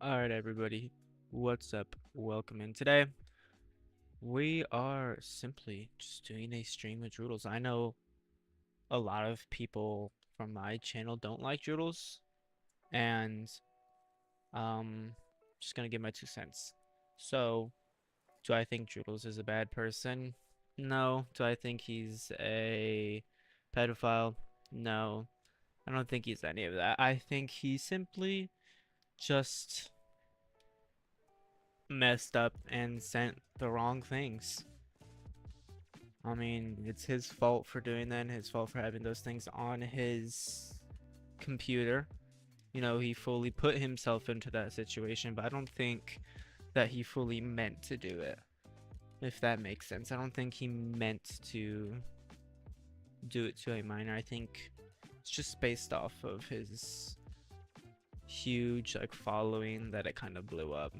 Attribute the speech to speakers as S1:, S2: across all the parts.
S1: Alright, everybody, what's up? Welcome in. Today, we are simply just doing a stream of Droodles. I know a lot of people from my channel don't like Droodles, and just gonna give my 2 cents. So, do I think Droodles is a bad person? No. Do I think he's a pedophile? No. I don't think he's any of that. I think he simply just messed up and sent the wrong things. I mean, it's his fault for doing that, and his fault for having those things on his computer. You know, he fully put himself into that situation, but I don't think that he fully meant to do it, if that makes sense. I don't think he meant to do it to a minor. I think it's just based off of his huge like following that it kind of blew up.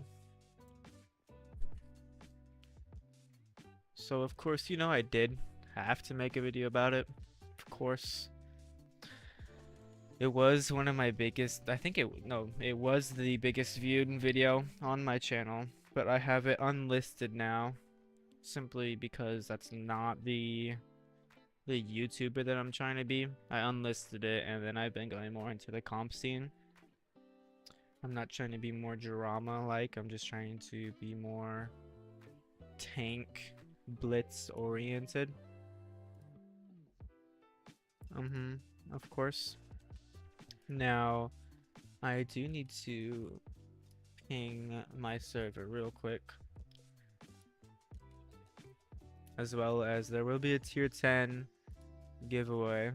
S1: So of course, you know, I did have to make a video about it. Of course. It was one of my biggest, I think it was the biggest viewed video on my channel, but I have it unlisted now simply because that's not the YouTuber that I'm trying to be. I unlisted it, and then I've been going more into the comp scene. I'm not trying to be more drama like, I'm just trying to be more tank blitz oriented. Of course. Now, I do need to ping my server real quick, as well as there will be a tier 10 giveaway.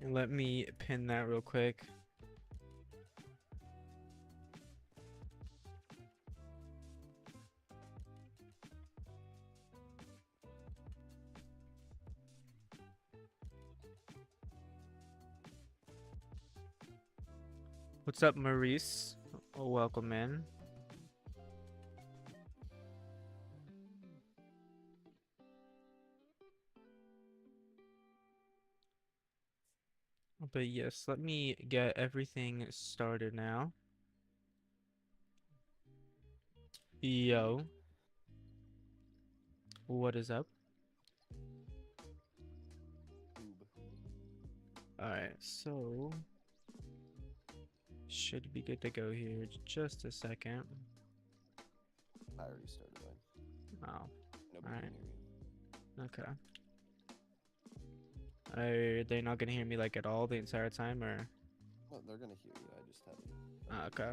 S1: And let me pin that real quick. What's up, Maurice? Welcome in. But yes, let me get everything started now. Yo. What is up? Alright, so should be good to go here. Just a second.
S2: I already started mine.
S1: Oh.
S2: Nobody
S1: Alright.
S2: can hear you.
S1: Okay. Are they not gonna hear me like at all the entire time, or?
S2: Well, they're gonna hear you. I just haven't.
S1: Okay.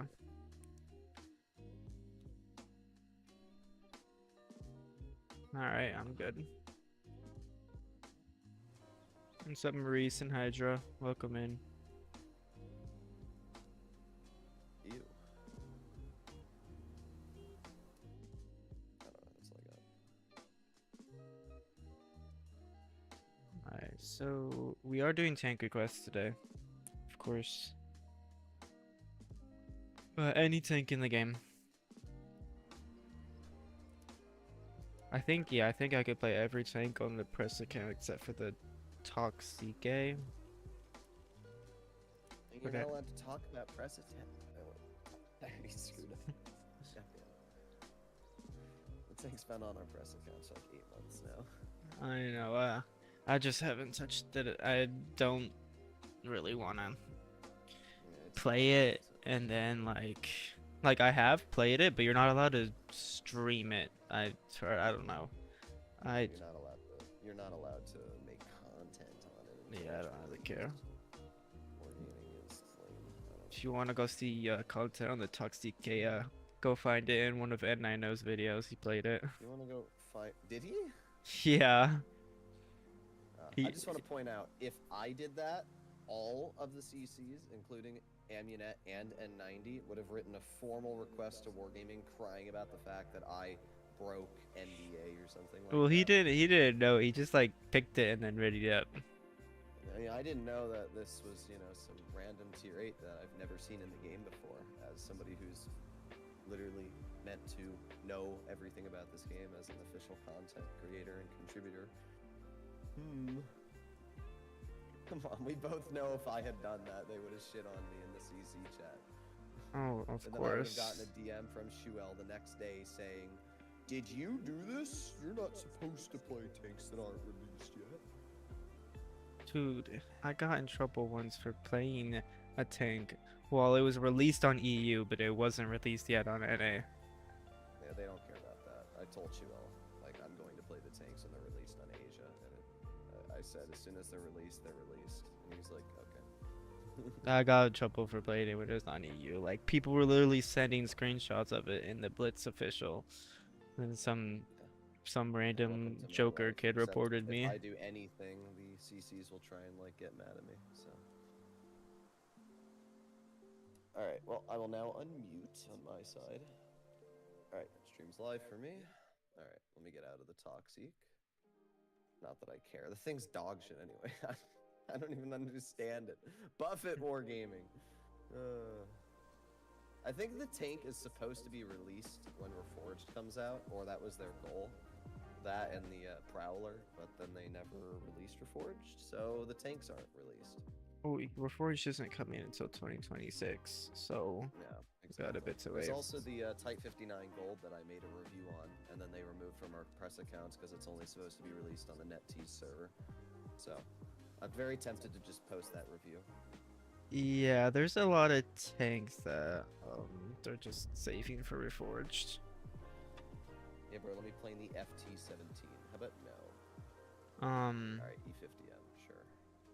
S1: Alright, I'm good. What's up, Maurice and Hydra? Welcome in.
S2: Ew. I don't know. That's all I got.
S1: Alright, so we are doing tank requests today, of course. Any tank in the game. I think I could play every tank on the press account except for the Toxic.
S2: And you're
S1: Okay.
S2: not allowed to talk about press attack. Oh, I already screwed up. Goddamn. The tank's been on our press account for like 8 months now.
S1: I know, I just haven't touched it. I don't really wanna play it, and then like I have played it, but you're not allowed to stream it. I don't know.
S2: You're not allowed to make content on it.
S1: Yeah, I don't really care.
S2: Wargaming is lame.
S1: If you want to go see content on the Toxic, go find it in one of Ed9O's videos. He played it.
S2: You want to go find? Did he?
S1: Yeah.
S2: I just want to point out, if I did that, all of the CCs, including Amunet and N90, would have written a formal request to Wargaming crying about the fact that I broke NDA or something like
S1: Well,
S2: that.
S1: he didn't know. He just like picked it and then readied it up.
S2: I mean, I didn't know that this was, you know, some random tier 8 that I've never seen in the game before, as somebody who's literally meant to know everything about this game as an official content creator and contributor. Come on, we both know if I had done that, they would have shit on me in the CC chat.
S1: Oh, of
S2: And then I would have
S1: course.
S2: gotten a DM from Shuel the next day saying, "Did you do this? You're not supposed to play tanks that aren't released yet."
S1: Dude, I got in trouble once for playing a tank while it was released on EU, but it wasn't released yet on NA.
S2: Yeah, they don't care about that. I told Shuel, like, I'm going to play the tanks when they're released on Asia, and I said as soon as they're released, they're released. And he's like, okay.
S1: I got in trouble for playing it when it was on EU. Like, people were literally sending screenshots of it in the Blitz official. And some random
S2: Welcome to my
S1: Joker
S2: life,
S1: kid
S2: except
S1: reported me.
S2: If I do anything, the CCs will try and like get mad at me. So. All right. Well, I will now unmute on my side. All right. Stream's live for me. All right. Let me get out of the toxic. Not that I care. The thing's dog shit anyway. I don't even understand it. Buffett Wargaming. I think the tank is supposed to be released when Reforged comes out, or that was their goal. That and the Prowler, but then they never released Reforged, so the tanks aren't released.
S1: Oh, Reforged isn't coming until 2026, so
S2: Yeah, exactly.
S1: got a bit to wait.
S2: There's also the Type 59 Gold that I made a review on, and then they removed from our press accounts because it's only supposed to be released on the NetEase server. So, I'm very tempted to just post that review.
S1: Yeah, there's a lot of tanks that they're just saving for Reforged.
S2: Yeah, bro, let me play in the FT-17. How about no? Alright, E50M, sure.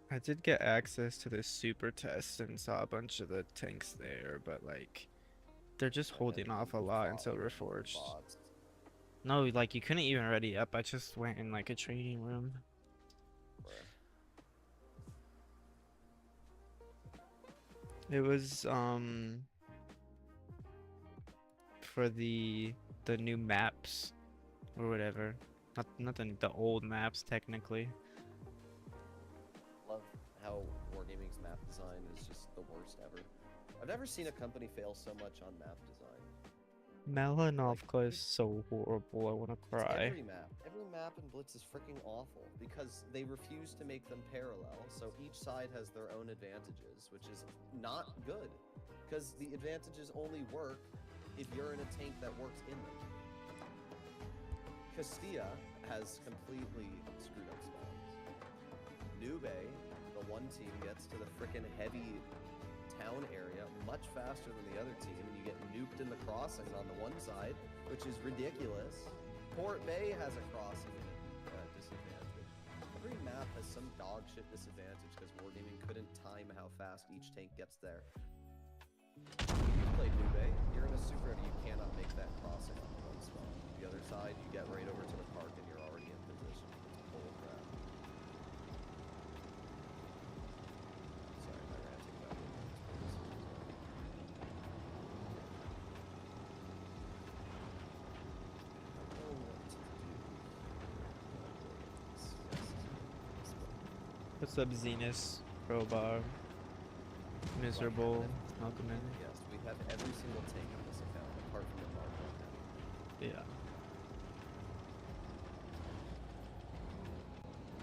S1: I did get access to the super test and saw a bunch of the tanks there, but like, they're just holding off a lot until Reforged. No, like you couldn't even ready up. I just went in like a training room. It was for the new maps or whatever. Not the old maps technically.
S2: Love how Wargaming's map design is just the worst ever. I've never seen a company fail so much on map design.
S1: Melanovka is so horrible, I wanna cry.
S2: Every map in Blitz is freaking awful because they refuse to make them parallel, so each side has their own advantages, which is not good. Because the advantages only work if you're in a tank that works in them. Castilla has completely screwed up spawns. Nube, the one team, gets to the frickin' heavy town area much faster than the other team, and you get nuked in the crossings on the one side, which is ridiculous. Port Bay has a crossing disadvantage. Every map has some dog shit disadvantage because Wargaming couldn't time how fast each tank gets there. You play Nube, you're in a super heavy, you cannot make that crossing on the one spawn. The other side, you get right over to the park and you're already in position. Holy crap. Sorry, my ranting about it.
S1: What's up, Zenus, Crowbar, Miserable, Malcolm?
S2: Yes, we have every single tank on this account apart from the Mark 1 heavy.
S1: Yeah.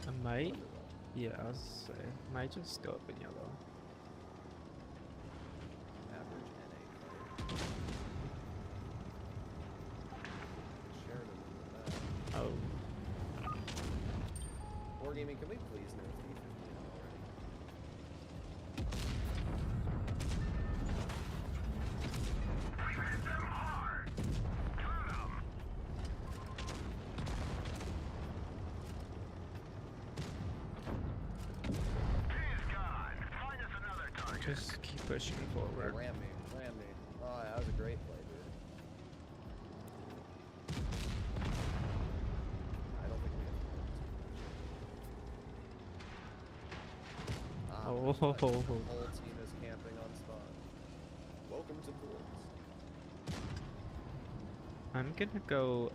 S1: I might. Yeah, I was say might just go up in yellow.
S2: Average NA player. Sheridan in the back.
S1: Oh.
S2: Wargaming, can we please nerf the E50 already?
S1: Just keep pushing forward.
S2: Ram me. Oh, that was a great play, dude. I don't think we have
S1: Oh.
S2: the whole team is camping on spawn. Welcome to Blitz.
S1: I'm gonna go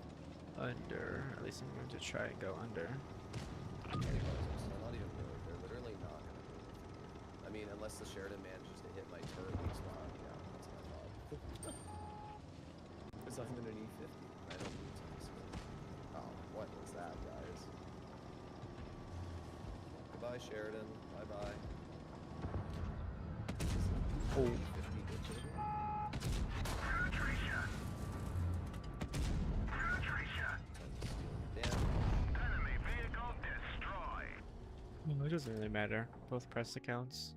S1: under. At least I'm going to try and go under.
S2: They're not even moving. They're literally not gonna move. I mean, unless the Sheridan manages to hit my turret weak spot. Yeah, that's my fault. Because I'm in an E50. I don't need to be scared. Oh, what was that, guys? Goodbye, Sheridan. Bye-bye.
S1: Oh.
S2: 50 digit.
S1: Well, it doesn't really matter. Both press accounts.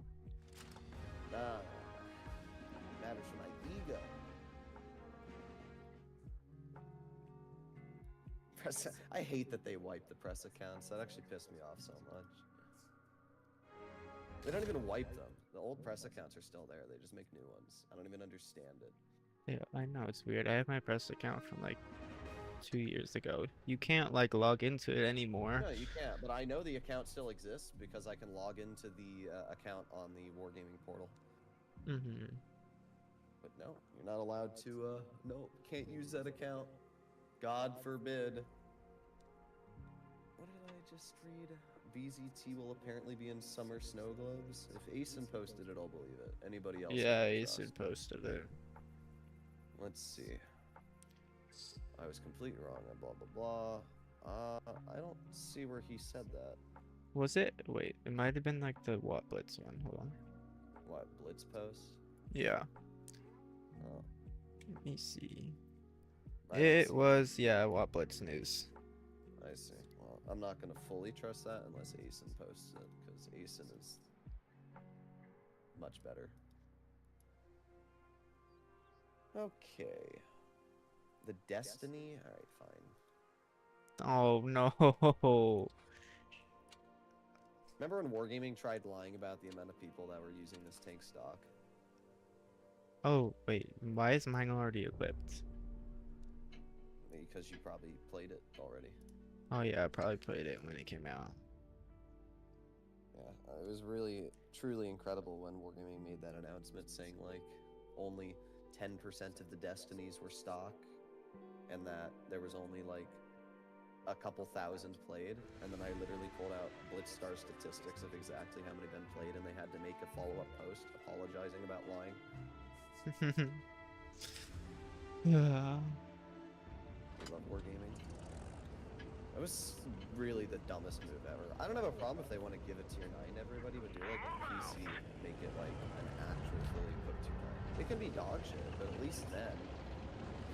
S2: Nah, matters for my ego. I hate that they wipe the press accounts. That actually pissed me off so much. They don't even wipe them. The old press accounts are still there. They just make new ones. I don't even understand it.
S1: Yeah, I know it's weird. I have my press account from like 2 years ago. You can't like log into it anymore.
S2: No, you can't. But I know the account still exists because I can log into the account on the Wargaming portal.
S1: Mm-hmm.
S2: But no, you're not allowed to. No, can't use that account. God forbid. What did I just read? BZT will apparently be in summer snow globes. If Asen posted it, I'll believe it. Anybody else?
S1: Yeah, Asen posted it.
S2: Let's see. I was completely wrong. Blah blah blah. I don't see where he said that.
S1: Was it? Wait, it might have been like the What Blitz one. Hold on.
S2: What, Blitz post?
S1: Yeah.
S2: Oh.
S1: Let me see.
S2: I don't
S1: It
S2: see
S1: was, yeah, What Blitz News.
S2: I see. Well, I'm not gonna fully trust that unless Asen posts it, because Asen is much better. Okay. The Destiny? Alright, fine.
S1: Oh no.
S2: Remember when Wargaming tried lying about the amount of people that were using this tank stock?
S1: Oh, wait, why is mine already equipped?
S2: Because you probably played it already.
S1: Oh yeah, I probably played it when it came out.
S2: Yeah, it was really, truly incredible when Wargaming made that announcement saying, like, only 10% of the Destinies were stock, and that there was only, like, a couple thousand played, and then I literally pulled out Blitzstar statistics of exactly how many been played, and they had to make a follow-up post apologizing about lying.
S1: Yeah.
S2: I love Wargaming. That was really the dumbest move ever. I don't have a problem if they want to give it tier 9 to everybody, but do it like a PC, make it like an actual fully equipped tier 9. It can be dog shit, but at least then,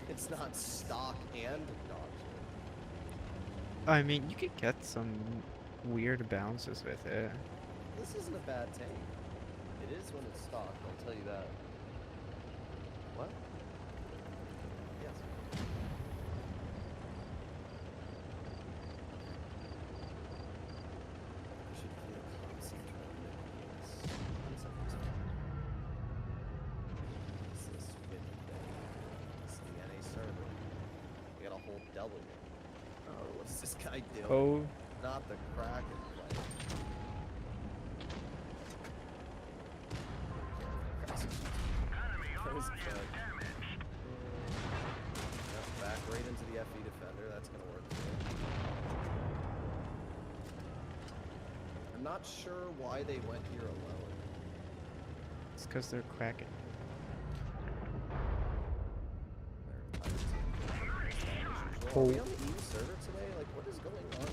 S2: it's not stock and dog shit.
S1: I mean, you could get some weird bounces with it.
S2: This isn't a bad tank. It is when it's stock, I'll tell you that. What? Yes. W. Oh, what's this guy doing?
S1: Oh.
S2: Not the Kraken player. That was good. Yep, back right into the FE defender. That's gonna work. I'm not sure why they went here alone.
S1: It's because they're cracking.
S2: Are we on the EU server today? Like, what is going on?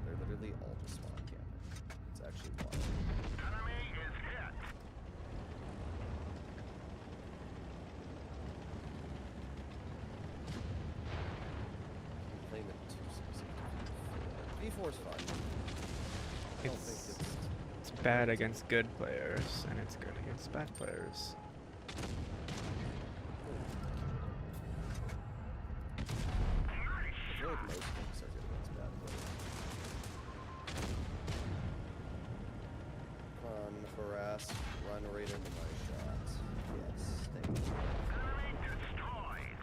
S2: They're literally all just spawn camping. It's actually wild. Enemy is hit. I'm playing the 2 V4 is fun. I don't think
S1: It's bad against good players, and it's good against bad players.
S2: I feel like most things are good against bad players. Run, harass, run right into my shots. Yes, thank you. Enemy destroyed.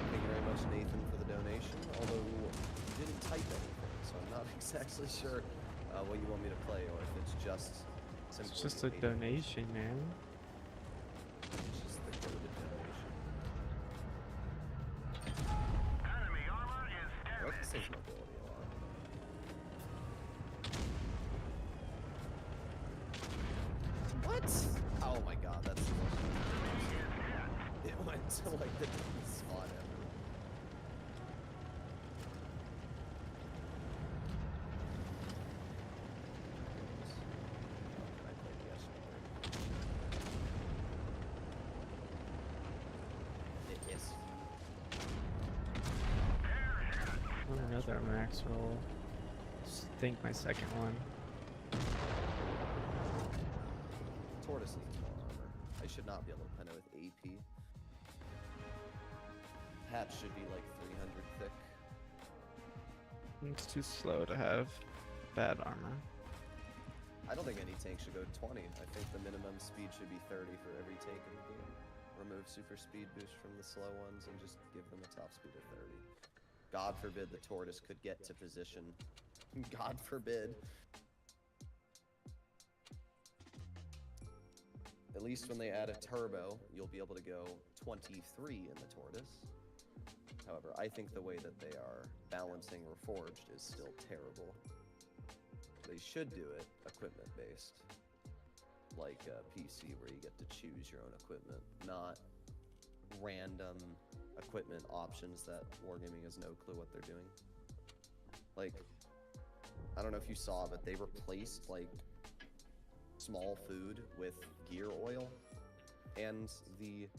S2: Thank you very much, Nathan, for the donation. Although you didn't type anything, so I'm not exactly sure what you want me to play, or if it's just simply
S1: It's just a donation, man.
S2: It's just the goated donation.
S3: Enemy armor is
S2: I like
S3: damaged.
S2: this thing's mobility a lot. What? Oh my god, that's the most. It went to like the dumbest spot ever.
S1: Another max roll. Think my second one.
S2: Tortoise needs more armor. I should not be able to pen it with AP. Hatch should be like 300 thick.
S1: It's too slow to have bad armor.
S2: I don't think any tank should go 20. I think the minimum speed should be 30 for every tank in the game. Remove super speed boost from the slow ones and just give them a top speed of 30. God forbid the Tortoise could get to position. God forbid. At least when they add a turbo, you'll be able to go 23 in the Tortoise. However, I think the way that they are balancing Reforged is still terrible. They should do it equipment-based. Like PC, where you get to choose your own equipment, not random equipment options that Wargaming has no clue what they're doing. Like, I don't know if you saw, but they replaced, like, small food with gear oil, and the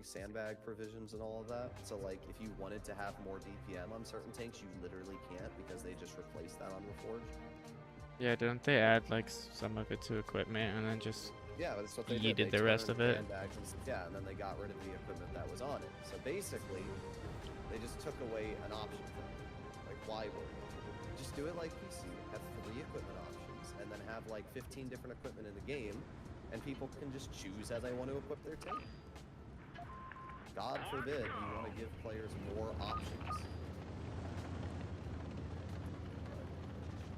S2: sandbag provisions and all of that. So, like, if you wanted to have more DPM on certain tanks, you literally can't because they just replaced that on Reforged.
S1: Yeah, didn't they add like some of it to equipment and then just
S2: Yeah, but that's what they
S1: yeeted
S2: did. They
S1: the rest
S2: turned
S1: of it?
S2: sandbags and then they got rid of the equipment that was on it. So basically, they just took away an option from it. Like, why would you just do it like PC? Have 3 equipment options, and then have like 15 different equipment in the game, and people can just choose how they want to equip their tank. God forbid you want to give players more options.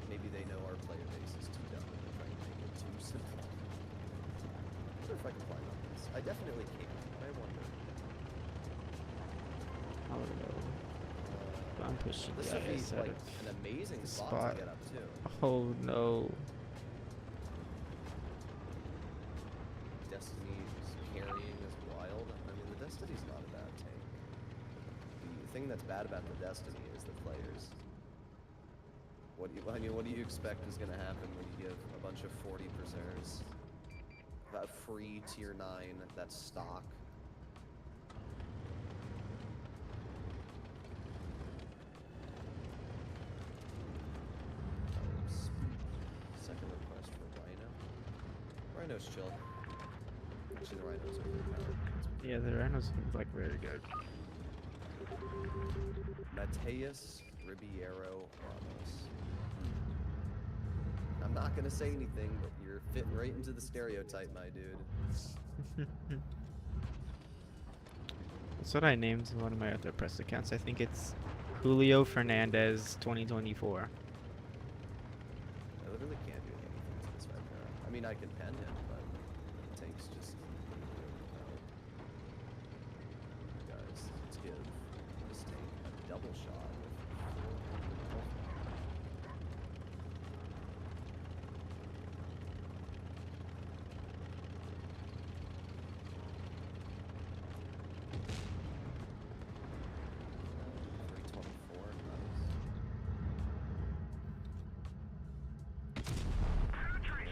S2: Maybe they know our player base is too dumb and they're trying to make it too simple. I wonder if I can climb up this. I definitely can. I wonder.
S1: I don't know. I'm pushing
S2: This would be
S1: guys out
S2: like
S1: of
S2: an amazing
S1: the
S2: spot
S1: spot.
S2: to get up to.
S1: Oh no.
S2: Destiny's carrying is wild. I mean, the Destiny's not a bad tank. The thing that's bad about the Destiny is the players. What do you expect is going to happen when you give a bunch of 40 Preserves a free tier 9 that's stock? Second request for Rhino. Rhino's chill. Actually, the Rhino's overpowered.
S1: Yeah, the Rhinos look like very good.
S2: Mateus Ribeiro Ramos. I'm not gonna say anything, but you're fitting right into the stereotype, my dude.
S1: That's what I named one of my other press accounts. I think it's Julio Fernandez 2024.
S2: I literally can't do anything to this Vipera. I mean, I can pen him, but the tank's just overpowered. Guys, let's give this tank a double shot with 4 people.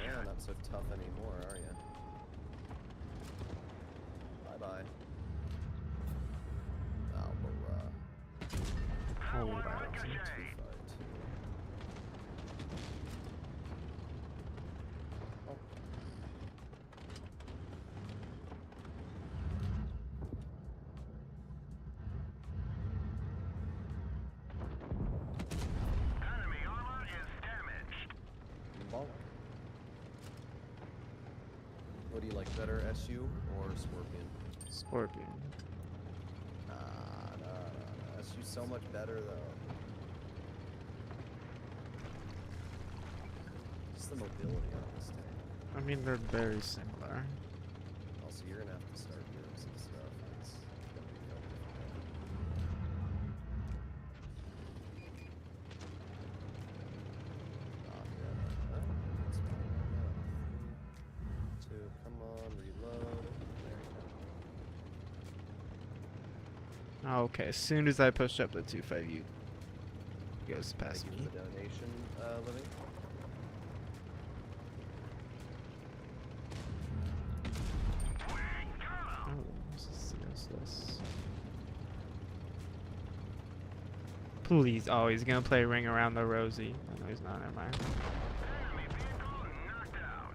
S2: Yeah, not so tough anymore, are you? Bye-bye. Albara.
S1: Oh wow.
S2: 252. Oh.
S3: Enemy armor is damaged.
S2: Bonk. What do you like better, SU or Scorpion?
S1: Scorpion.
S2: Nah. SU's so much better though. Just the mobility on this tank.
S1: I mean, they're very similar.
S2: Also, you're gonna have to start doing some stuff. It's gonna be real difficult. Not yet. Oh, it's fine right now. 3, 2, come on, reload. There you go.
S1: Oh, okay, as soon as I push up the 2.5, you goes past
S2: Thank
S1: me.
S2: you for the donation, Living.
S1: Oh, this is this. Please. Oh, he's gonna play Ring Around the Rosie. Oh, no, he's not. Never mind.
S3: Enemy vehicle knocked out.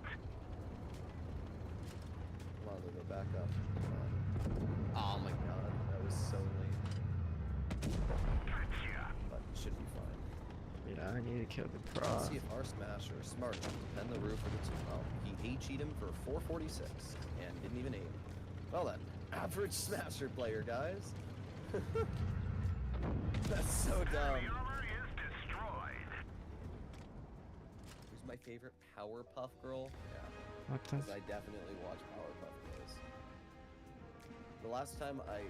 S2: Come on, Lugo, back up. Come on. Oh my god, that was so late.
S3: Gotcha.
S2: But it should be fine.
S1: Yeah, I need to kill the
S2: Let's
S1: pro.
S2: see if our Smasher is smart enough to pen the roof of the 2. Oh, he HE'd him for 446 and didn't even aim. Well then, average Smasher player, guys. That's so dumb.
S3: Enemy armor is destroyed.
S2: Who's my favorite Powerpuff Girl? Yeah,
S1: What the?
S2: 'cause I definitely watch Powerpuff Girls. The last time I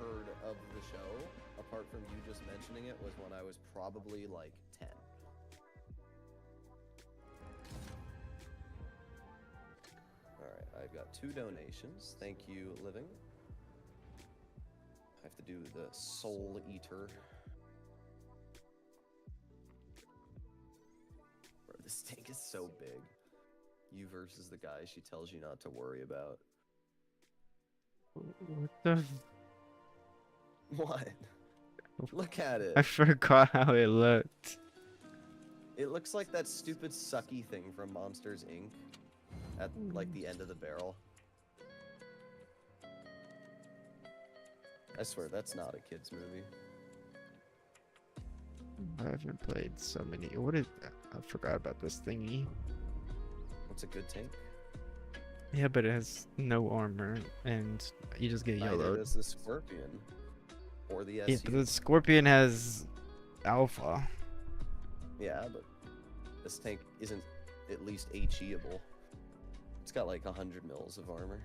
S2: heard of the show, apart from you just mentioning it, was when I was probably like 10. Alright, I've got 2 donations. Thank you, Living. I have to do the Soul Eater. Bro, this tank is so big. You versus the guy she tells you not to worry about.
S1: What the?
S2: What? Look at it.
S1: I forgot how it looked.
S2: It looks like that stupid sucky thing from Monsters Inc. At like the end of the barrel. I swear that's not a kid's movie.
S1: I haven't played so many. What is? I forgot about this thingy.
S2: It's a good tank.
S1: Yeah, but it has no armor, and you just get
S2: Neither
S1: yellowed.
S2: does the Scorpion. Or the SU.
S1: Yeah, but the Scorpion has alpha.
S2: Yeah, but this tank isn't at least HE-able. It's got like 100 mils of armor.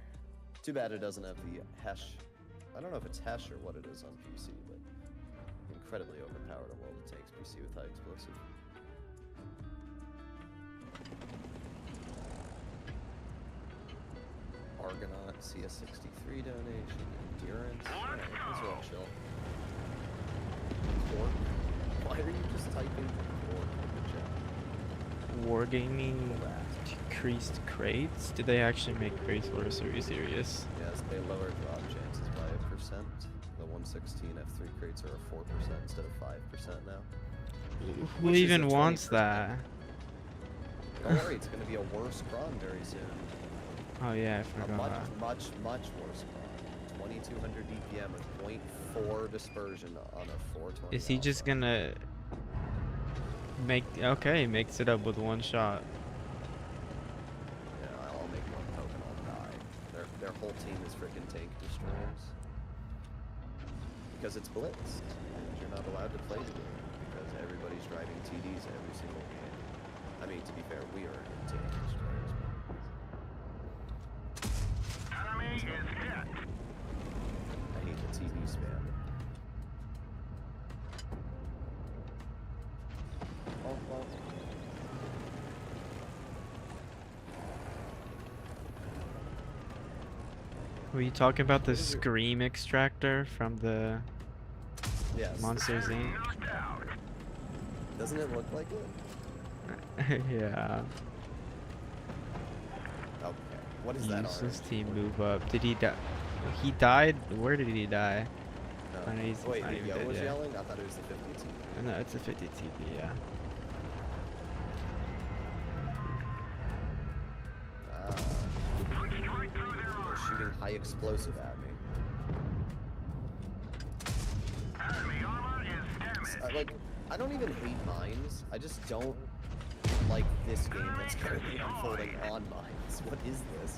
S2: Too bad it doesn't have the Hesh. I don't know if it's Hesh or what it is on PC, but incredibly overpowered on World of Tanks PC with high explosive. Argonaut, CS63 donation, Endurance. Alright, those are all chill. Orc? Why are you just typing Orc in the chat?
S1: Wargaming decreased crates? Did they actually make crates worse, or are you serious?
S2: Yes, they lower drop chances by 1%. The 116 F3 crates are a 4% instead of 5% now.
S1: Who
S2: Which is
S1: even
S2: a
S1: wants
S2: 20%.
S1: that?
S2: Don't worry, it's going to be a worse cron very soon.
S1: Oh yeah, I
S2: A
S1: forgot.
S2: much worse cron. 2200 DPM with 0.4 dispersion on a 420.
S1: Is he just gonna make? Okay, he makes it up with one shot.
S2: Yeah, I'll make one poke and I'll die. Their whole team is freaking tank destroyers. Because it's blitzed. And you're not allowed to play the game. Because everybody's driving TDs every single game. I mean, to be fair, we are tank destroyers.
S3: Enemy is hit.
S2: I hate the TV spam. Oh.
S1: Were you talking about the Scream extractor from the
S2: Yes.
S1: Monsters Inc?
S3: Knocked out.
S2: Doesn't it look like it?
S1: Yeah.
S2: Okay. What is that
S1: Useless
S2: orange?
S1: team move up. Did he die? He died? Where did he die?
S2: No.
S1: I know he's
S2: Wait,
S1: not
S2: the
S1: even
S2: Yo
S1: dead
S2: was
S1: yet.
S2: yelling? I thought it was the 50 team.
S1: No, it's a 50 TP, yeah.
S3: Punched right through their
S2: They're
S3: armor.
S2: shooting high explosive at me.
S3: Enemy armor is damaged.
S2: Like, I don't even hate mines. I just don't like this game that's currently unfolding on mines. What is this?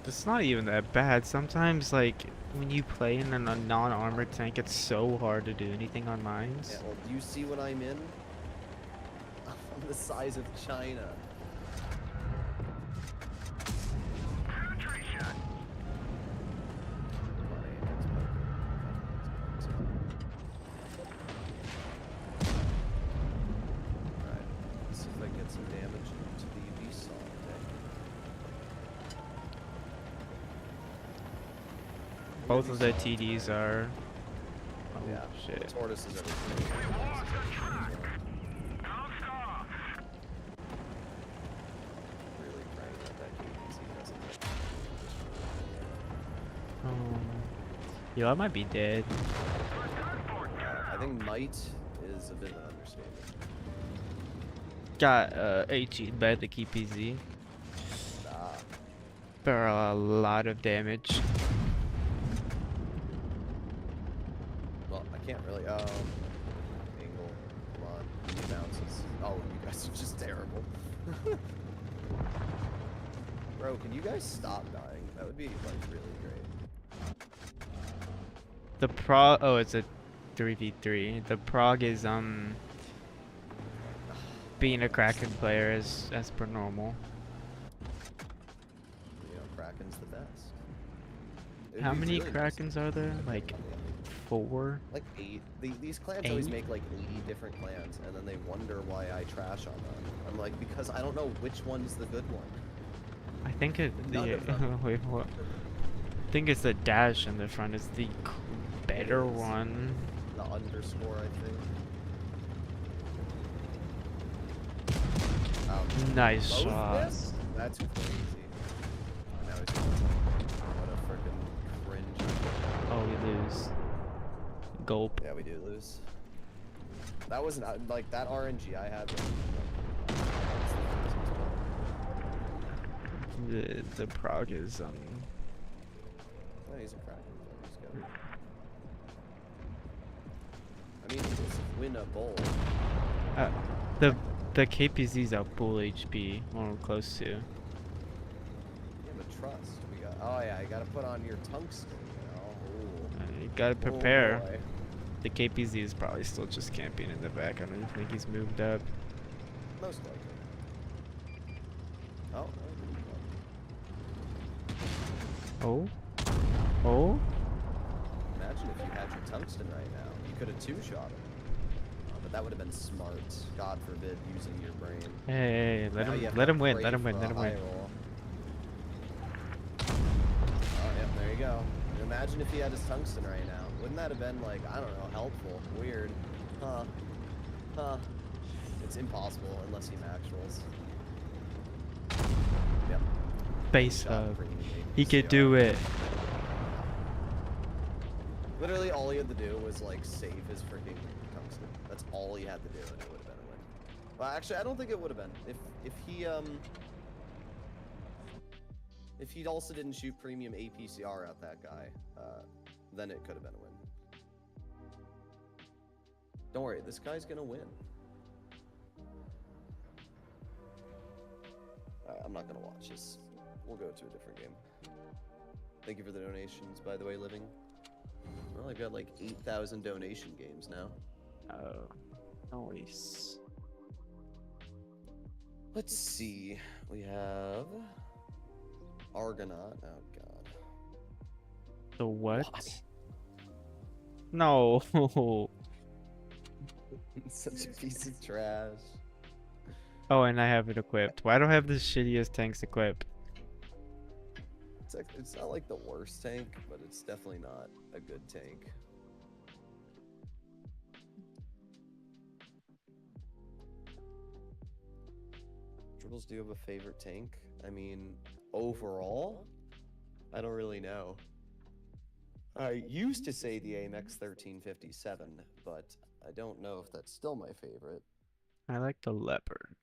S1: It's not even that bad. Sometimes, like, when you play in a non-armored tank, it's so hard to do anything on mines.
S2: Yeah, well, do you see what I'm in? I'm the size of China.
S3: Penetration.
S2: Alright, let's see if I can get some damage into the Vsauce tank.
S1: Both of the TDs are. Oh
S2: Yeah,
S1: shit.
S2: the tortoise is everything.
S3: Bounced off.
S2: Really praying that KBC doesn't get
S1: Yo, I might be dead.
S3: We're done for now.
S2: think might is a bit of an understatement.
S1: Got 18 by the KPZ
S2: Ah,
S1: for a lot of damage.
S2: well, I can't really. Angle. Come on. He bounces. Oh, you guys are just terrible. Bro, can you guys stop dying? That would be like really great.
S1: The oh, it's a 3v3. The prog is being a Kraken player as per normal.
S2: You know, Kraken's the best. It'd
S1: How
S2: be
S1: many
S2: really nice
S1: Krakens
S2: to-
S1: are there? Like 4?
S2: Like 8. These clans always
S1: 8?
S2: make like 80 different clans, and then they wonder why I trash on them. I'm like, because I don't know which one's the good one.
S1: I think it
S2: None of them.
S1: wait, what? I think it's the dash in the front is the better
S2: is.
S1: one.
S2: The underscore, I think.
S1: Nice
S2: Both
S1: shot.
S2: missed? That's crazy. Now he's what a freaking cringe.
S1: Oh, we lose. Gulp.
S2: Yeah, we do lose. That wasn't like that RNG I had.
S1: The prog is
S2: Oh, he's a Kraken. He's good. I mean, just win a bowl.
S1: the KPZ's out full HP, or close to.
S2: Yeah, but trust. We got. Oh yeah, you gotta put on your tungsten. You know. Ooh.
S1: You gotta prepare.
S2: Boy.
S1: The KPZ is probably still just camping in the back. I don't even think he's moved up.
S2: Most likely. Oh.
S1: Oh? Oh?
S2: Imagine if you had your tungsten right now. You could have two-shot him. But that would have been smart. God forbid using your brain.
S1: Hey,
S2: Now you have
S1: let
S2: to
S1: him win,
S2: pray
S1: let him win,
S2: for
S1: let
S2: a
S1: him win.
S2: high roll. Oh, yeah, there you go. Imagine if he had his tungsten right now. Wouldn't that have been, like, I don't know, helpful? Weird. Huh. Huh. It's impossible unless he max rolls. Yep.
S1: Base
S2: Shot
S1: hub.
S2: bringing me
S1: He could
S2: CR.
S1: do it.
S2: Literally all he had to do was, like, save his freaking tungsten. That's all he had to do, and it would have been a win. Well, actually, I don't think it would have been. If he also didn't shoot premium APCR at that guy, then it could have been a win. Don't worry, this guy's gonna win. I'm not gonna watch this. We'll go to a different game. Thank you for the donations, by the way, Living. Well, I've got like 8,000 donation games now.
S1: Oh, nice.
S2: Let's see. We have Argonaut. Oh god.
S1: The what?
S2: Why?
S1: No.
S2: Such a piece of trash.
S1: Oh, and I have it equipped. Why do I have the shittiest tanks equipped?
S2: It's not like the worst tank, but it's definitely not a good tank. Dribbles, do you have a favorite tank? I mean, overall, I don't really know. I used to say the AMX 1357, but I don't know if that's still my favorite.
S1: I like the leopard.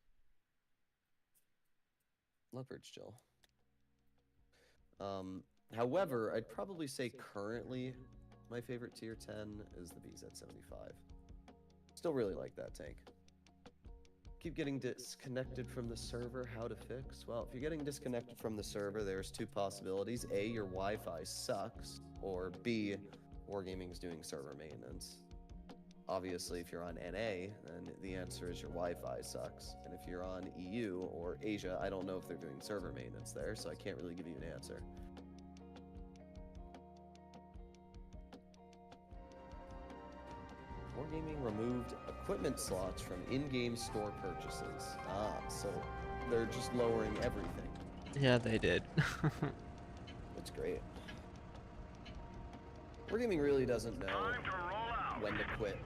S2: Leopard's chill. However, I'd probably say currently my favorite tier 10 is the BZ75. Still really like that tank. Keep getting disconnected from the server. How to fix? Well, if you're getting disconnected from the server, there's two possibilities. A, your Wi-Fi sucks, or B, Wargaming's doing server maintenance. Obviously, if you're on NA, then the answer is your Wi-Fi sucks. And if you're on EU or Asia, I don't know if they're doing server maintenance there, so I can't really give you an answer. Wargaming removed equipment slots from in-game store purchases. Ah, so they're just lowering everything.
S1: Yeah, they did.
S2: That's great. Wargaming really doesn't know
S3: Time to roll out.
S2: when to quit.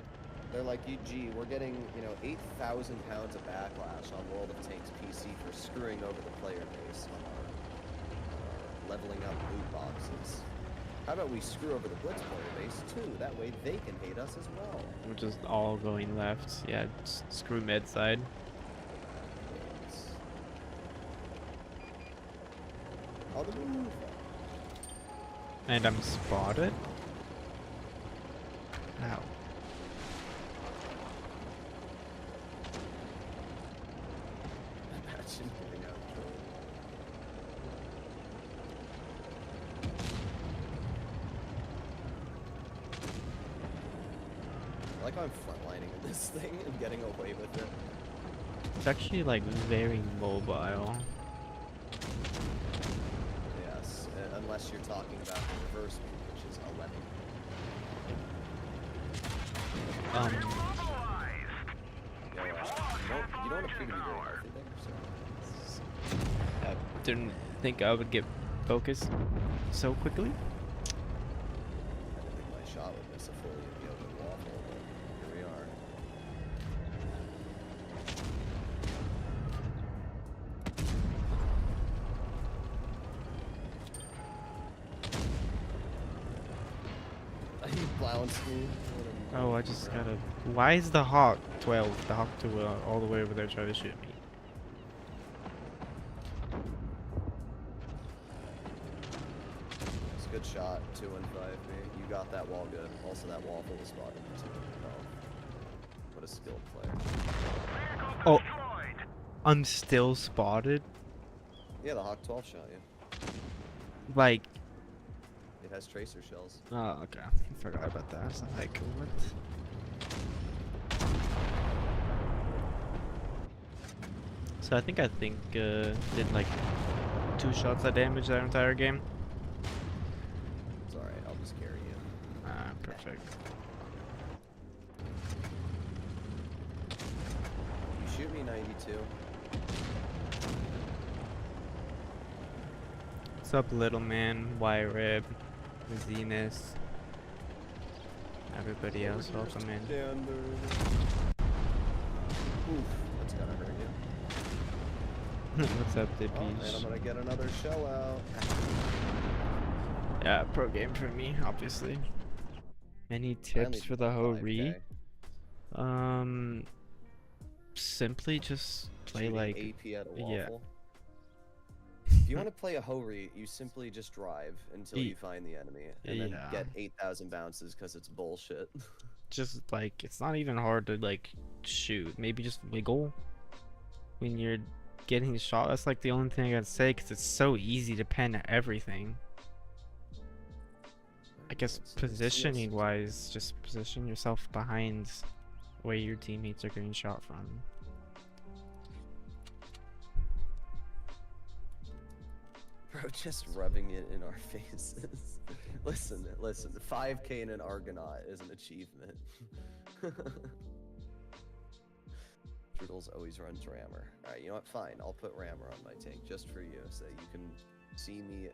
S2: They're like, gee, we're getting, 8,000 pounds of backlash on World of Tanks PC for screwing over the player base on our leveling up loot boxes. How about we screw over the Blitz player base too? That way they can hate us as well.
S1: We're just all going left. Yeah, screw mid side.
S2: Yes. On the move.
S1: And I'm spotted. Ow.
S2: Imagine getting out. I like how I'm frontlining in this thing and getting away with it.
S1: It's actually like very mobile.
S2: Yes, unless you're talking about the reverse move, which is 11.
S1: Um,
S2: Yo, you don't appear to be very healthy there, so.
S1: I didn't think I would get focused so quickly.
S2: I didn't think my shot would miss a fully in the open waffle, but here we are. He bounced me.
S1: Oh, I just gotta. Why is the Hawk 12, the Hawk 2 all the way over there trying to shoot me?
S2: It's a good shot. 2 and 5, man. You got that wall good. Also, that waffle was spotted too. Oh, what a skilled player.
S1: Oh, I'm still spotted.
S2: Yeah, the Hawk 12 shot you.
S1: Like,
S2: It has tracer shells.
S1: oh, okay. I forgot about that. I was like, what? So I think did like 2 shots that damage that entire game.
S2: It's alright, I'll just carry you.
S1: Ah, perfect.
S2: You shoot me 92.
S1: What's up, little man? Y-Rib, Zenus, everybody else, welcome in.
S2: Oof, that's gotta hurt you.
S1: What's up,
S2: Oh, and I'm
S1: Dippies?
S2: gonna get another shell out.
S1: Yeah, pro game for me, obviously. Any
S2: Finally
S1: tips for
S2: did
S1: the
S2: that
S1: whole
S2: 5K.
S1: re? Simply just play
S2: Shooting
S1: like,
S2: AP at a
S1: yeah.
S2: waffle. If you want to play a Hori, you simply just drive until you find the enemy, and then
S1: Yeah.
S2: get 8,000 bounces because it's bullshit.
S1: just like, it's not even hard to like shoot. Maybe just wiggle when you're getting shot. That's like the only thing I gotta say, because it's so easy to pen everything. I guess
S2: It's
S1: positioning wise, just position yourself behind where your teammates are getting shot from.
S2: Bro, just rubbing it in our faces. listen, 5K in an Argonaut is an achievement. Trudels always runs Rammer. Alright, you know what? Fine, I'll put Rammer on my tank just for you, so you can see me,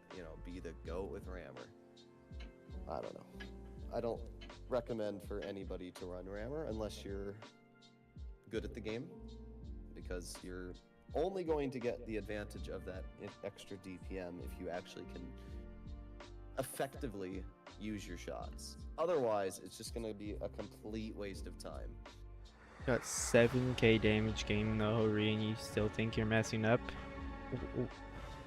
S2: be the GOAT with Rammer. I don't know. I don't recommend for anybody to run Rammer unless you're good at the game, because you're only going to get the advantage of that extra DPM if you actually can effectively use your shots. Otherwise, it's just going to be a complete waste of time.
S1: Got 7k damage game though, and you still think you're messing up?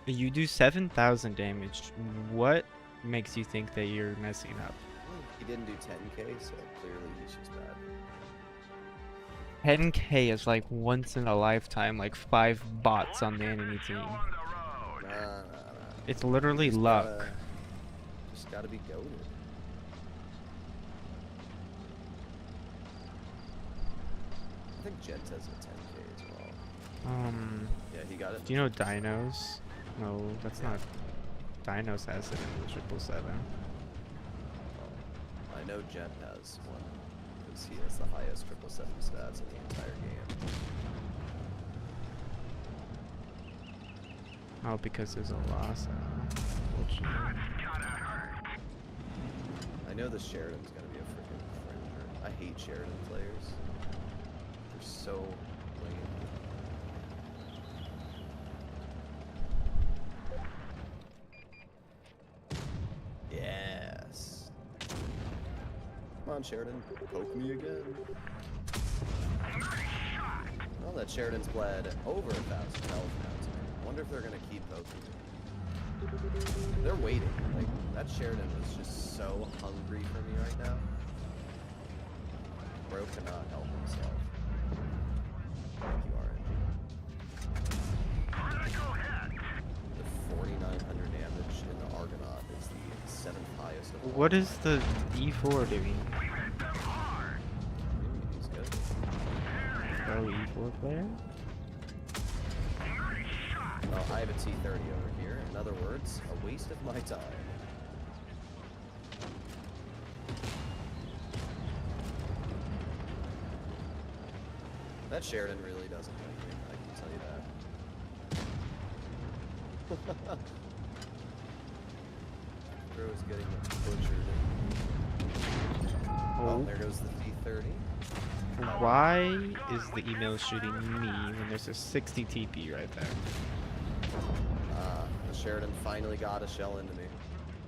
S1: You do 7,000 damage. What makes you think that you're messing up?
S2: He didn't do 10k, so clearly he's just bad.
S1: 10k is like once in a lifetime, like 5 bots on the enemy team.
S2: Nah.
S1: It's literally
S2: Just
S1: luck.
S2: Just gotta be goated. I think Gent has a 10k as well. Yeah, he got it.
S1: Do you know Dinos? No, that's not. Dinos has it in the 777.
S2: I know Gent has one, because he has the highest 777 stats in the entire game.
S1: Oh, because there's a loss.
S2: I know the Sheridan's gonna be a freaking infringer. I hate Sheridan players. They're so lame. Yeah. Come on, Sheridan. Poke me again. Well, that Sheridan's bled over 1,000 health now. I wonder if they're going to keep poking me. They're waiting. Like, that Sheridan was just so hungry for me right now. Bro cannot help himself. Thank you, RNG.
S3: Critical hit.
S2: The 4,900 damage in the Argonaut is the 7th highest of all.
S1: What is the E4 doing?
S3: We've hit them hard.
S2: He's good.
S1: Pro E4 player?
S3: Nice shot.
S2: Oh, I have a T30 over here. In other words, a waste of my time. That Sheridan really doesn't like me, I can tell you that. Bro is getting butchered. Oh, there goes the T30.
S1: Why is the email shooting me when there's a 60 TP right there?
S2: The Sheridan finally got a shell into me.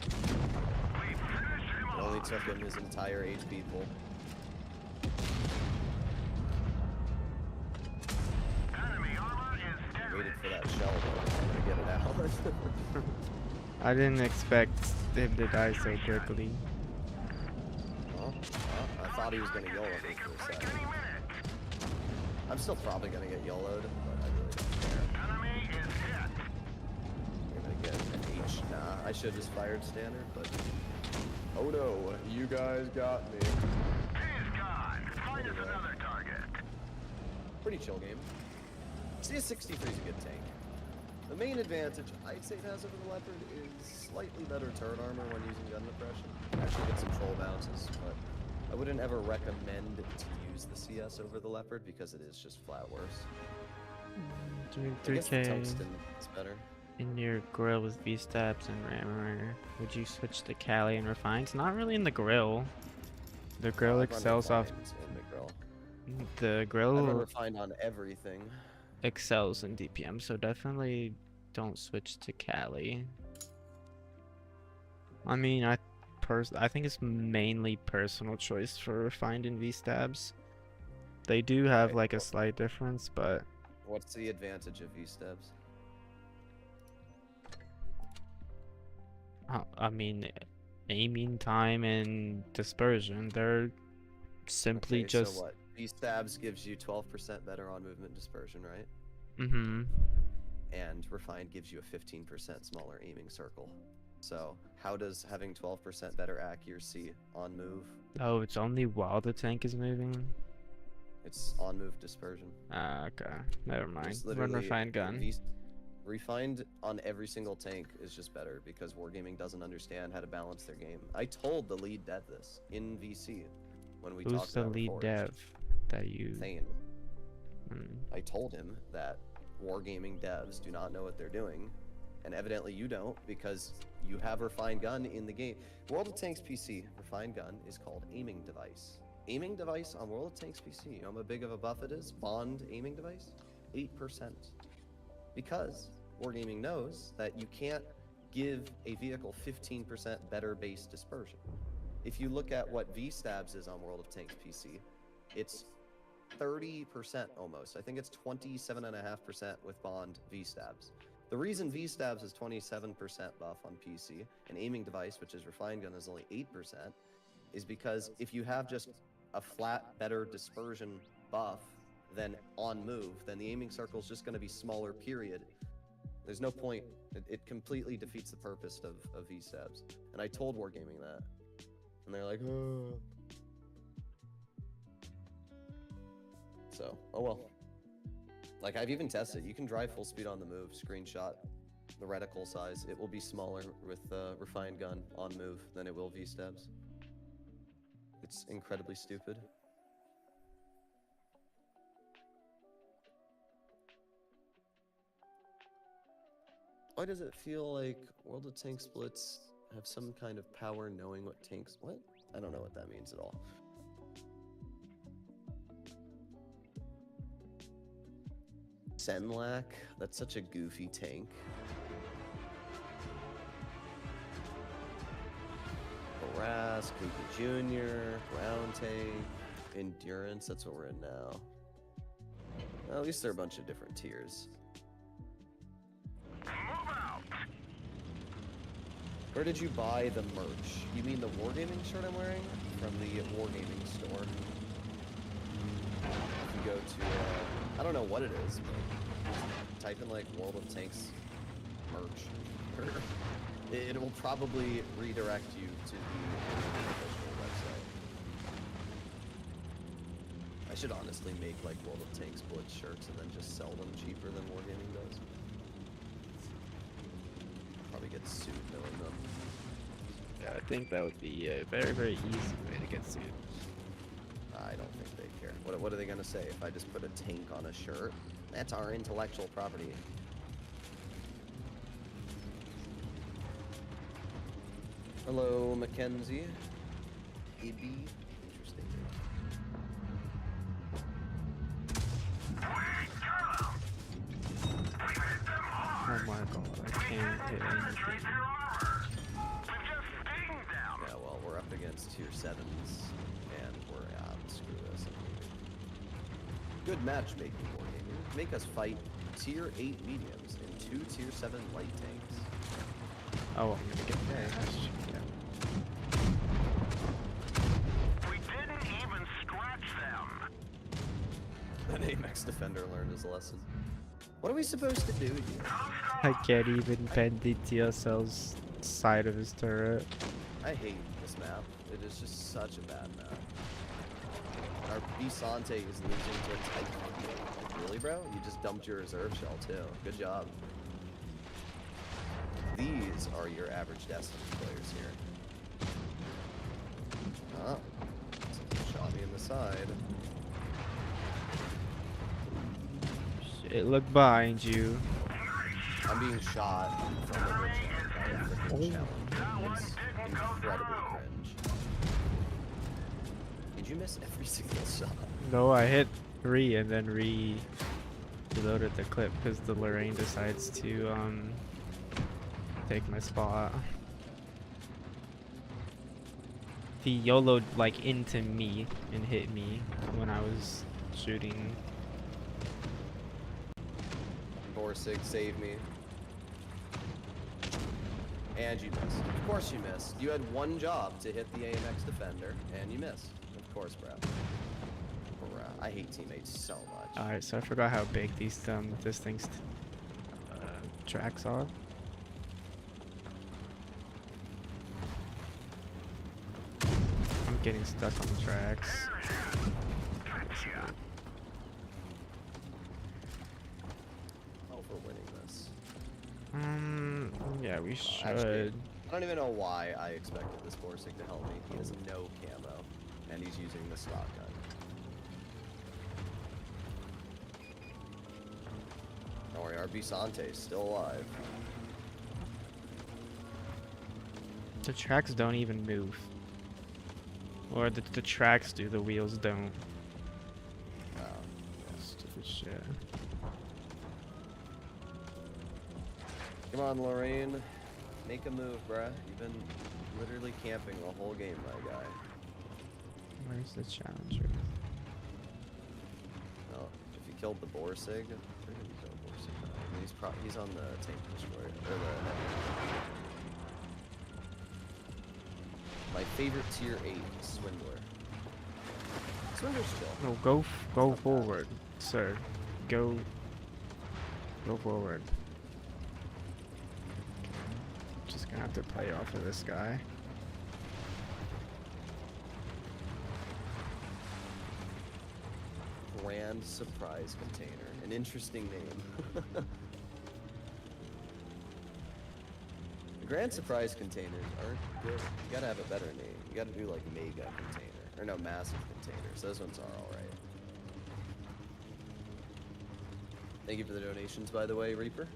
S2: It only took him his entire HP pool.
S3: Enemy armor is
S2: Waited
S3: damaged.
S2: for that shell though to get it out.
S1: I didn't expect him to die so quickly.
S2: Well, I thought he was gonna YOLO me for a
S3: Break
S2: second.
S3: any minute.
S2: I'm still probably gonna get YOLO'd, but I really don't care.
S3: Enemy is hit.
S2: I'm gonna get an H. Nah, I should have just fired standard, but oh no, you guys got me.
S3: He's gone. Find us another target.
S2: Pretty chill game. CS63 is a good tank. The main advantage I'd say it has over the Leopard is slightly better turret armor when using gun repression. Actually get some troll bounces, but I wouldn't ever recommend to use the CS over the Leopard because it is just flat worse.
S1: Doing
S2: I guess the
S1: 3K
S2: tungsten is better.
S1: in your grill with V-stabs and rammer. Would you switch to Cali and Refined? Not really in the grill. The grill
S2: I run
S1: excels off.
S2: refined in the grill.
S1: The
S2: I run
S1: grill
S2: refined on everything.
S1: excels in DPM, so definitely don't switch to Cali. I mean, I think it's mainly personal choice for Refined and V-stabs. They do have
S2: Right,
S1: like a
S2: well-
S1: slight difference, but
S2: What's the advantage of V-stabs?
S1: I mean, aiming time and dispersion, they're simply
S2: Okay,
S1: just
S2: so what? V-stabs gives you 12% better on movement dispersion, right?
S1: mm-hmm.
S2: And refined gives you a 15% smaller aiming circle. So how does having 12% better accuracy on move?
S1: Oh, it's only while the tank is moving?
S2: It's on move dispersion.
S1: Ah, okay. Never mind.
S2: It's
S1: Run
S2: literally
S1: refined gun.
S2: Refined on every single tank is just better because Wargaming doesn't understand how to balance their game. I told the lead dev this in VC when we
S1: Who's
S2: talked
S1: the
S2: about
S1: lead
S2: Reforged.
S1: dev that you...
S2: Thane.
S1: Hmm.
S2: I told him that Wargaming devs do not know what they're doing, and evidently you don't because you have Refined Gun in the game. World of Tanks PC, Refined Gun is called aiming device. Aiming device on World of Tanks PC, you know how big of a buff it is? Bond aiming device? 8%. Because Wargaming knows that you can't give a vehicle 15% better base dispersion. If you look at what V-stabs is on World of Tanks PC, it's 30% almost. I think it's 27.5% with Bond V-stabs. The reason V-stabs is 27% buff on PC, and aiming device, which is Refined Gun, is only 8%, is because if you have just a flat, better dispersion buff than on move, then the aiming circle is just going to be smaller, period. There's no point. It completely defeats the purpose of V-stabs. And I told Wargaming that. And they're like, oh. So, oh well. Like, I've even tested. You can drive full speed on the move, screenshot the reticle size. It will be smaller with Refined Gun on move than it will V-stabs. It's incredibly stupid. Why does it feel like World of Tank splits have some kind of power knowing what tanks... What? I don't know what that means at all. Senlac? That's such a goofy tank. Harass, Kuka Jr., Round Take, Endurance, that's what we're in now. Well, at least there are a bunch of different tiers. Where did you buy the merch? You mean the Wargaming shirt I'm wearing? From the Wargaming store. If you go to, I don't know what it is, but type in like World of Tanks merch. It will probably redirect you to the official website. I should honestly make like World of Tanks Blitz shirts and then just sell them cheaper than Wargaming does. Probably get sued knowing them.
S1: Yeah, I think that would be a very, very easy way to get sued.
S2: I don't think they care. What are they gonna say if I just put a tank on a shirt? That's our intellectual property. Hello, Mackenzie. Ibby. Interesting.
S1: Oh my god, I can't hit anything.
S2: Yeah, well, we're up against tier 7s, and we're screw this. Good matchmaking, Wargaming. Make us fight tier 8 mediums and 2 tier 7 light tanks.
S1: Oh, I'm gonna get that.
S3: We didn't even scratch them.
S2: An Amex defender learned his lesson. What are we supposed to do here?
S1: I can't even bend the TSL's side of his turret.
S2: I hate this map. It is just such a bad map. Our Bisante is losing to a Titan. Really, bro? You just dumped your reserve shell, too. Good job. These are your average Destiny players here. Oh. Something shot me in the side.
S1: Shit, look behind you.
S2: I'm being shot from the ridge by a freaking challenge. It's incredibly cringe. Did you miss every single shot?
S1: No, I hit 3 and then reloaded the clip because the Lorraine decides to take my spot. He YOLO'd like into me and hit me when I was shooting.
S2: Borsig, save me. And you missed. Of course you missed. You had one job to hit the AMX defender, and you missed. Of course, bro. Bro, I hate teammates so much.
S1: Alright, so I forgot how big these this thing's tracks are. I'm getting stuck on the tracks.
S2: Oh, for winning this.
S1: Yeah, we should.
S2: Actually, I don't even know why I expected this Borsig to help me. He has no camo, and he's using the stock gun. Don't worry, our Bisante is still alive.
S1: The tracks don't even move. Or the tracks do, the wheels don't.
S2: Oh.
S1: Stupid shit.
S2: Come on, Lorraine. Make a move, bruh. You've been literally camping the whole game, my guy.
S1: Where's the challenger?
S2: Oh, if you killed the Borsig, where did you kill Borsig? He's on the tank destroyer, or the heavy. My favorite tier 8 Swindler. Swindler's chill.
S1: No, go forward, sir. Go forward. Just gonna have to play off of this guy.
S2: Grand Surprise Container. An interesting name. The Grand Surprise Containers aren't good. You gotta have a better name. You gotta do like Mega Container. Or no, Massive Containers. Those ones are alright. Thank you for the donations, by the way, Reaper.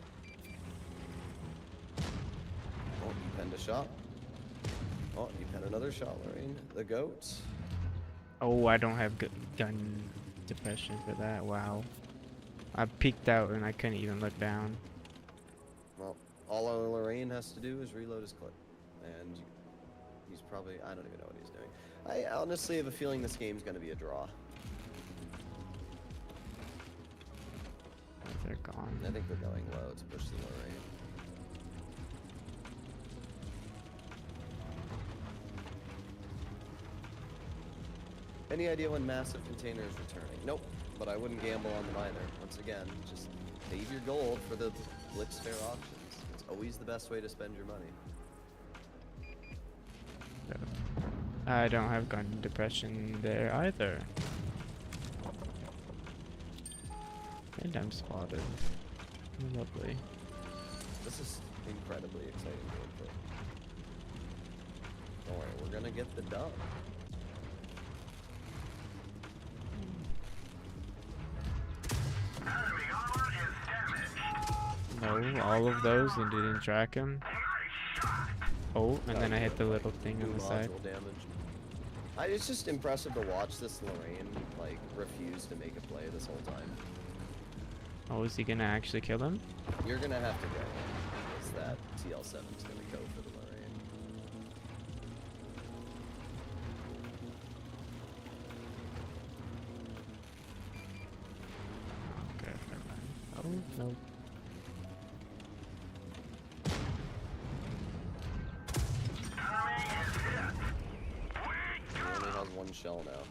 S2: Oh, you penned a shot. Oh, you penned another shot, Lorraine. The goat.
S1: Oh, I don't have gun depression for that. Wow. I peeked out and I couldn't even look down.
S2: Well, all Lorraine has to do is reload his clip. And He's probably, I don't even know what he's doing. I honestly have a feeling this game's gonna be a draw.
S1: They're gone.
S2: I think they're going low to push the Lorraine. Any idea when Massive Container is returning? Nope, but I wouldn't gamble on them either. Once again, just save your gold for the Blitz Fair auctions. It's always the best way to spend your money.
S1: I don't have gun depression there either. And I'm spotted. Lovely.
S2: This is incredibly exciting gameplay. Don't worry, we're gonna get the dub.
S3: Enemy armor is damaged.
S1: No, all of those and didn't track him.
S3: Nice shot.
S1: Oh, and then I hit the little thing on
S2: New
S1: the side.
S2: module damage. It's just impressive to watch this Lorraine, like, refuse to make a play this whole time.
S1: Oh, is he gonna actually kill him?
S2: You're gonna have to go, because that TL7's gonna go for the Lorraine.
S1: Okay, never mind. Oh, no.
S2: He only has one shell now.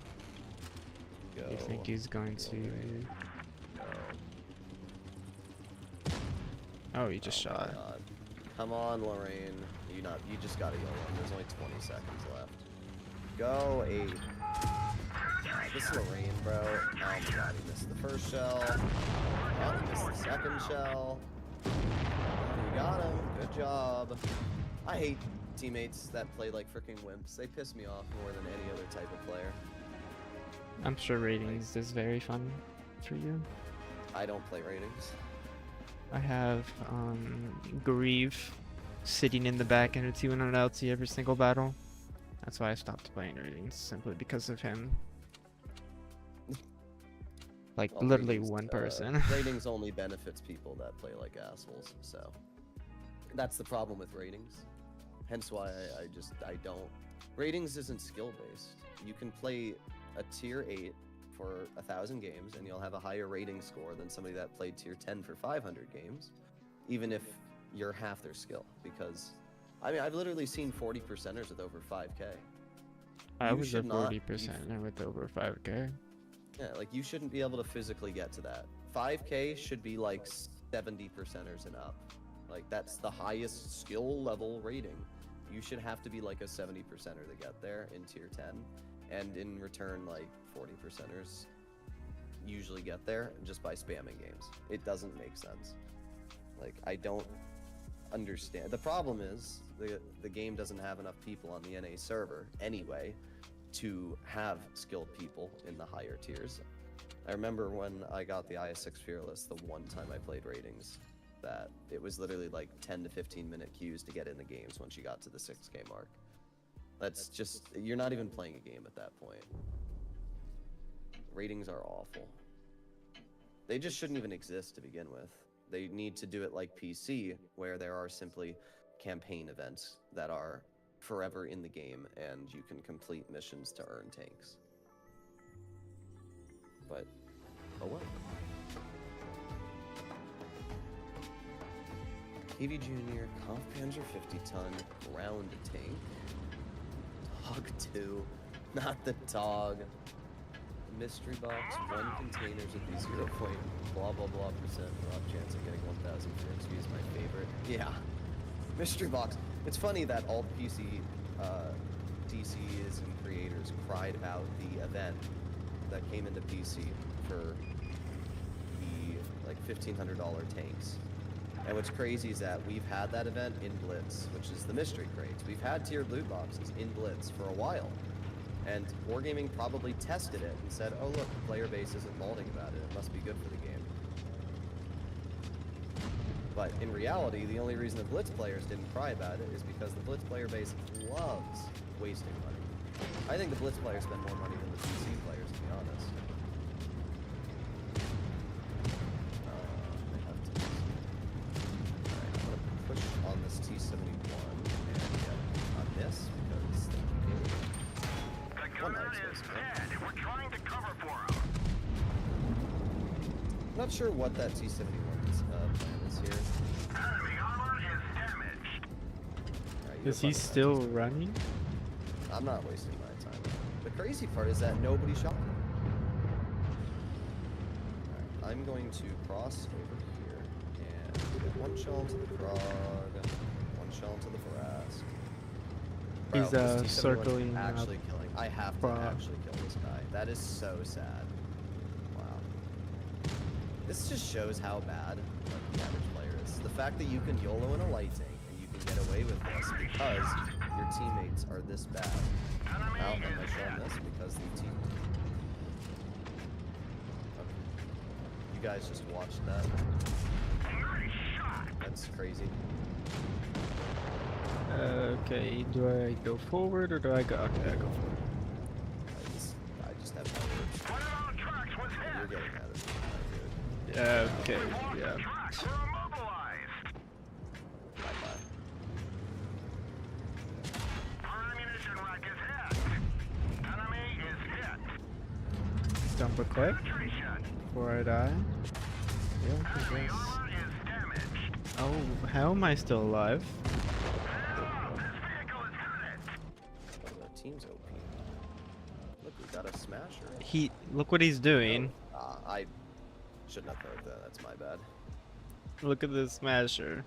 S2: Go.
S1: You think he's going to...
S2: Lorraine. Go.
S1: Oh, he just
S2: Oh my
S1: shot.
S2: God. Come on, Lorraine. You just gotta go in. There's only 20 seconds left. Go 8. This Lorraine, bro. Oh my God, he missed the first shell. Oh, he missed the second shell. Oh, you got him. Good job. I hate teammates that play like freaking wimps. They piss me off more than any other type of player.
S1: I'm sure ratings is very fun for you.
S2: I don't play ratings.
S1: I have Grieve sitting in the back in a 200 LT every single battle. That's why I stopped playing ratings, simply because of him. Like
S2: Well,
S1: literally
S2: ratings,
S1: one person.
S2: Ratings only benefits people that play like assholes, so that's the problem with ratings. Hence why I don't. Ratings isn't skill based. You can play a tier 8 for 1,000 games and you'll have a higher rating score than somebody that played tier 10 for 500 games, even if you're half their skill. Because I mean, I've literally seen 40%ers with over 5k.
S1: I
S2: You
S1: was a
S2: should not
S1: 40% with over 5k.
S2: Yeah, like you shouldn't be able to physically get to that. 5k should be like 70%ers and up. Like that's the highest skill level rating. You should have to be like a 70%er to get there in tier 10. And in return, like 40%ers usually get there just by spamming games. It doesn't make sense. Like I don't understand. The problem is the game doesn't have enough people on the NA server anyway to have skilled people in the higher tiers. I remember when I got the IS6 Fearless, the one time I played ratings, that it was literally like 10 to 15 minute queues to get in the games once you got to the 6k mark. That's just, you're not even playing a game at that point. Ratings are awful. They just shouldn't even exist to begin with. They need to do it like PC, where there are simply campaign events that are forever in the game and you can complete missions to earn tanks. But, oh well. KV Jr., Conf Panzer 50 ton, ground tank. Dog 2, not the dog. Mystery box, 1 containers with the 0. Blah blah blah percent off chance of getting 1,000 for XP is my favorite. Yeah. Mystery box. It's funny that all PC DCs and creators cried about the event that came into PC for the like $1,500 tanks. And what's crazy is that we've had that event in Blitz, which is the mystery crates. We've had tiered loot boxes in Blitz for a while. And Wargaming probably tested it and said, oh look, the player base isn't molding about it. It must be good for the game. But in reality, the only reason the Blitz players didn't cry about it is because the Blitz player base loves wasting money. I think the Blitz players spend more money than the PC players, to be honest. They have T. Alright, I'm gonna push on this T-71 and get on this because One
S3: Alert
S2: high
S3: is
S2: explosive.
S3: dead. We're trying to cover for him.
S2: I'm not sure what that T-71's plan is here.
S3: Enemy armor is damaged.
S2: Alright, you
S1: Is
S2: have
S1: he
S2: fun with that
S1: still
S2: T-71.
S1: running?
S2: I'm not wasting my time. The crazy part is that nobody shot me. Alright, I'm going to cross over here and get one shell into the frog, one shell into the Vrask.
S1: He's,
S2: Bro, this T-71 is
S1: circling,
S2: actually killing. I have to
S1: frog.
S2: actually kill this guy. That is so sad. Wow. This just shows how bad like, the average player is. The fact that you can YOLO in a light tank and you can get away with this because your teammates are this bad.
S3: Enemy
S2: Now, am I
S3: is
S2: showing
S3: dead.
S2: this because the team? Okay. You guys just watched that.
S3: Nice shot.
S2: That's crazy.
S1: Okay, do I go forward or do I go? Okay, I go forward.
S2: I just have no words.
S3: One of our tracks was
S2: You're
S3: hit.
S2: getting out of here, dude.
S1: Okay,
S3: We've lost
S1: yeah.
S3: the track. We're immobilized.
S2: Bye-bye.
S3: Our ammunition rack is hit. Enemy is hit.
S1: Dump a clip
S3: Penetration.
S1: before I die. Yeah, I
S3: Enemy
S1: guess.
S3: armor is damaged.
S1: Oh, how am I still alive?
S3: Help! This vehicle is hit.
S2: Oh, the team's OP. Look, we got a smasher.
S1: Look what he's doing.
S2: I shouldn't have heard that. That's my bad.
S1: Look at this smasher.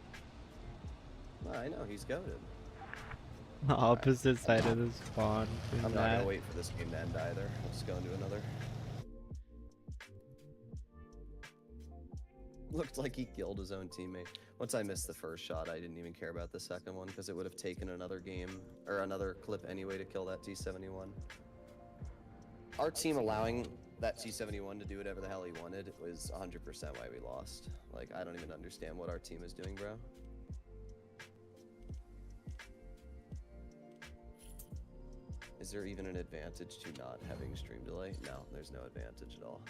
S2: I know, he's goated.
S1: The opposite side of the spawn.
S2: I'm
S1: in
S2: not
S1: that.
S2: gonna wait for this game to end either. I'll just go into another. Looked like he killed his own teammate. Once I missed the first shot, I didn't even care about the second one because it would have taken another game or another clip anyway to kill that T-71. Our team allowing that T-71 to do whatever the hell he wanted was 100% why we lost. Like, I don't even understand what our team is doing, bro. Is there even an advantage to not having stream delay? No, there's no advantage at all.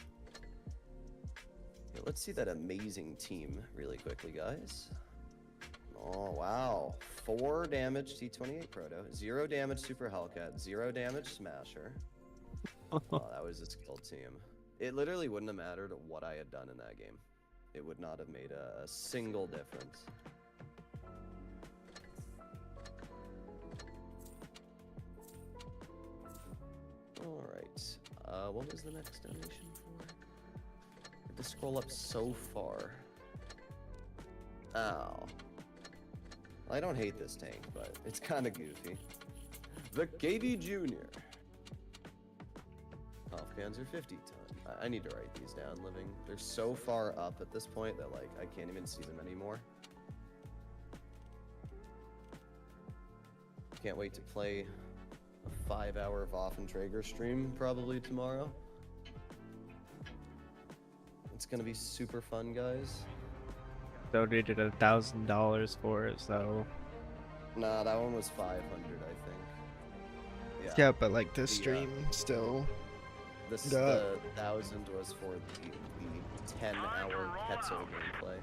S2: Okay, let's see that amazing team really quickly, guys. Oh, wow. 4 damage T-28 Proto, 0 damage Super Hellcat, 0 damage Smasher. Oh, that was a skilled team. It literally wouldn't have mattered what I had done in that game. It would not have made a single difference. Alright. What was the next donation for? I had to scroll up so far. Ow. I don't hate this tank, but it's kind of goofy. The KV Jr. Panzer 50 ton. I need to write these down, living. They're so far up at this point that, like, I can't even see them anymore. Can't wait to play a 5-hour Waffenträger stream probably tomorrow. It's gonna be super fun, guys.
S1: Donated $1,000 for it, so.
S2: Nah, that one was 500, I think.
S1: Yeah, but like the
S2: The,
S1: stream still.
S2: The 1,000 was for the 10-hour Quetzal gameplay.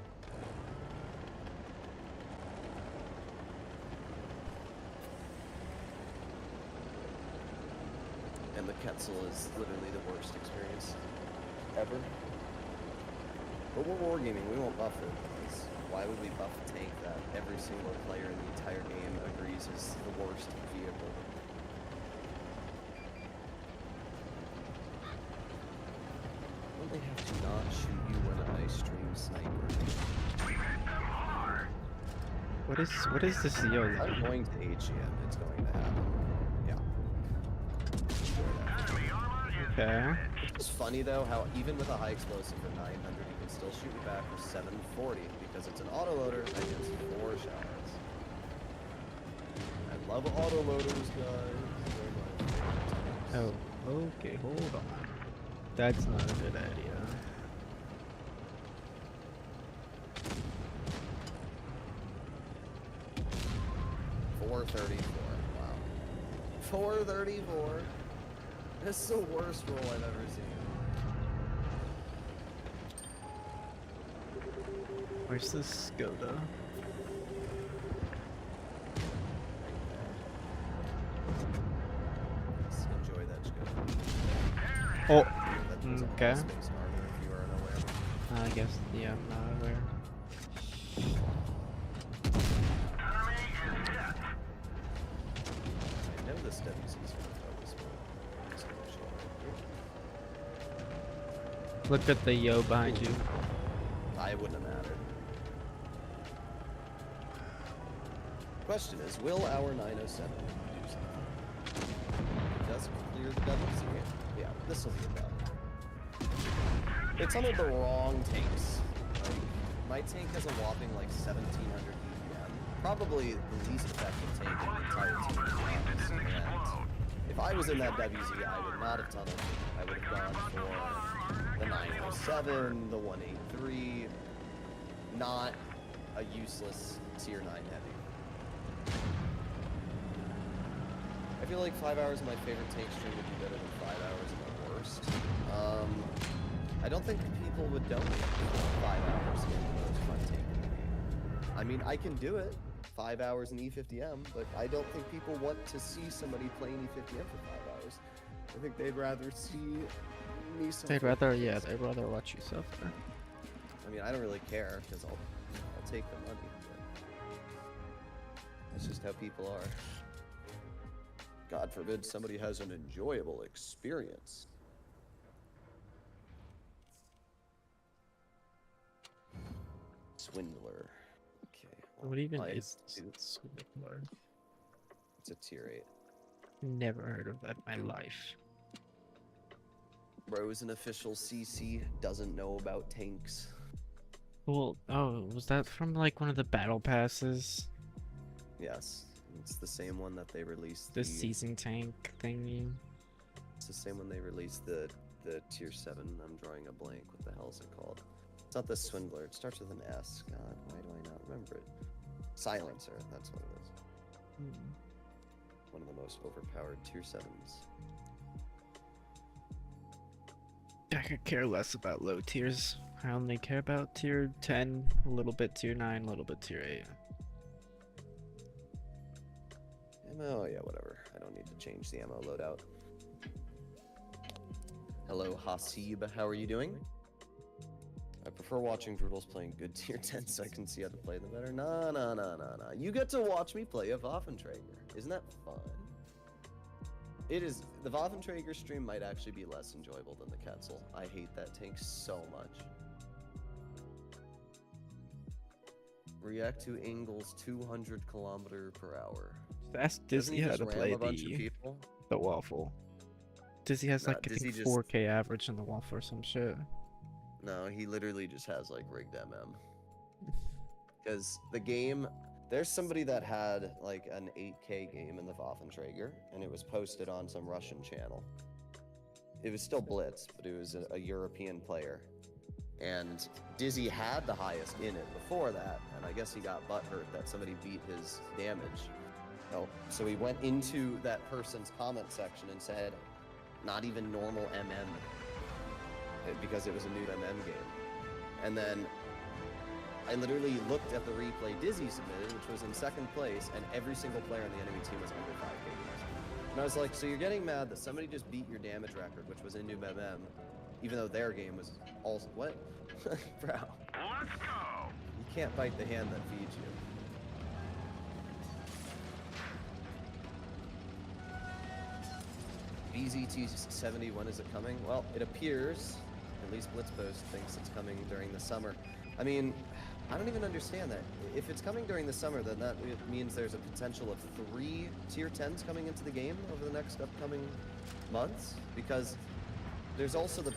S2: And the Quetzal is literally the worst experience ever. But we're wargaming, we won't buff it. Because why would we buff a tank that every single player in the entire game agrees is the worst vehicle? They have to not shoot you when I stream sniper.
S3: We hit them hard.
S1: What is this yo?
S2: I'm going to HEM. It's going to happen. Yeah.
S3: Enemy armor is
S1: Okay.
S3: damaged.
S2: It's funny though how even with a high explosive for 900, you can still shoot me back for 740 because it's an autoloader that gets 4 shots. I love autoloaders, guys. They're my favorite types.
S1: Oh, okay, hold on. That's not a good idea.
S2: $434. Wow. 434. This is the worst roll I've ever seen.
S1: Where's this Skoda?
S2: Let's enjoy that Skoda.
S1: Oh,
S2: That was
S1: okay.
S2: all space armor, if you are unaware.
S1: I guess, yeah, I'm not aware.
S3: Enemy is hit.
S2: I know this WC's gonna focus, but I'm just gonna show it here.
S1: Look at the yo behind you.
S2: I wouldn't have mattered. Question is, will our 907 do something? Does clear the WC? Yeah, this will be about it. It's under the wrong tanks. Like, my tank has a whopping like 1700 EPM. Probably the least effective tank in the entire team. to be honest. And if I was in that WZ, I would not have tunneled. I would have gone for the 907, the 183, not a useless tier 9 heavy. I feel like 5 hours of my favorite tank stream would be better than 5 hours of my worst. I don't think people would donate 5 hours to get the most fun tank in the game. I mean, I can do it, 5 hours in E50M, but I don't think people want to see somebody playing E50M for 5 hours. I think they'd rather see me suffer.
S1: They'd rather watch you suffer.
S2: I mean, I don't really care, because I'll take the money, but that's just how people are. God forbid somebody has an enjoyable experience. Swindler. Okay. well,
S1: What even
S2: I
S1: is
S2: do-
S1: Swindler?
S2: It's a tier 8.
S1: Never heard of that in my life.
S2: Bro is an official CC, doesn't know about tanks.
S1: Well, oh, was that from like one of the battle passes?
S2: Yes, it's the same one that they released.
S1: The season tank thingy?
S2: It's the same one they released the tier 7. I'm drawing a blank. What the hell is it called? It's not the Swindler. It starts with an S. God, why do I not remember it? Silencer. That's what it is. One of the most overpowered tier 7s.
S1: I could care less about low tiers. I only care about tier 10, a little bit tier 9, a little bit tier 8.
S2: Ammo, yeah, whatever. I don't need to change the ammo loadout. Hello, Hasib. How are you doing? I prefer watching Droodles playing good tier 10 so I can see how to play them better. Nah. You get to watch me play a Waffenträger. Isn't that fun? It is. The Waffenträger stream might actually be less enjoyable than the Quetzal. I hate that tank so much. React to Ingles 200 km/h.
S1: Ask
S2: Doesn't
S1: Dizzy
S2: he
S1: how
S2: just
S1: to
S2: ram
S1: play
S2: a bunch of
S1: the
S2: people?
S1: waffle. Dizzy has
S2: Nah,
S1: like I
S2: Dizzy
S1: think
S2: just-
S1: 4K average in the waffle or some shit.
S2: No, he literally just has like rigged MM. Because the game, there's somebody that had like an 8K game in the Waffenträger, and it was posted on some Russian channel. It was still Blitz, but it was a European player. And Dizzy had the highest in it before that, and I guess he got butthurt that somebody beat his damage. Oh, so he went into that person's comment section and said, not even normal MM, because it was a new MM game. And then I literally looked at the replay Dizzy submitted, which was in second place, and every single player on the enemy team was under 5K. And I was like, so you're getting mad that somebody just beat your damage record, which was in new MM, even though their game was also, what? Bro.
S3: Let's go.
S2: You can't bite the hand that feeds you. BZT70, when is it coming? Well, it appears, at least Blitzpost thinks it's coming during the summer. I mean, I don't even understand that. If it's coming during the summer, then that means there's a potential of 3 tier 10s coming into the game over the next upcoming months, because there's also the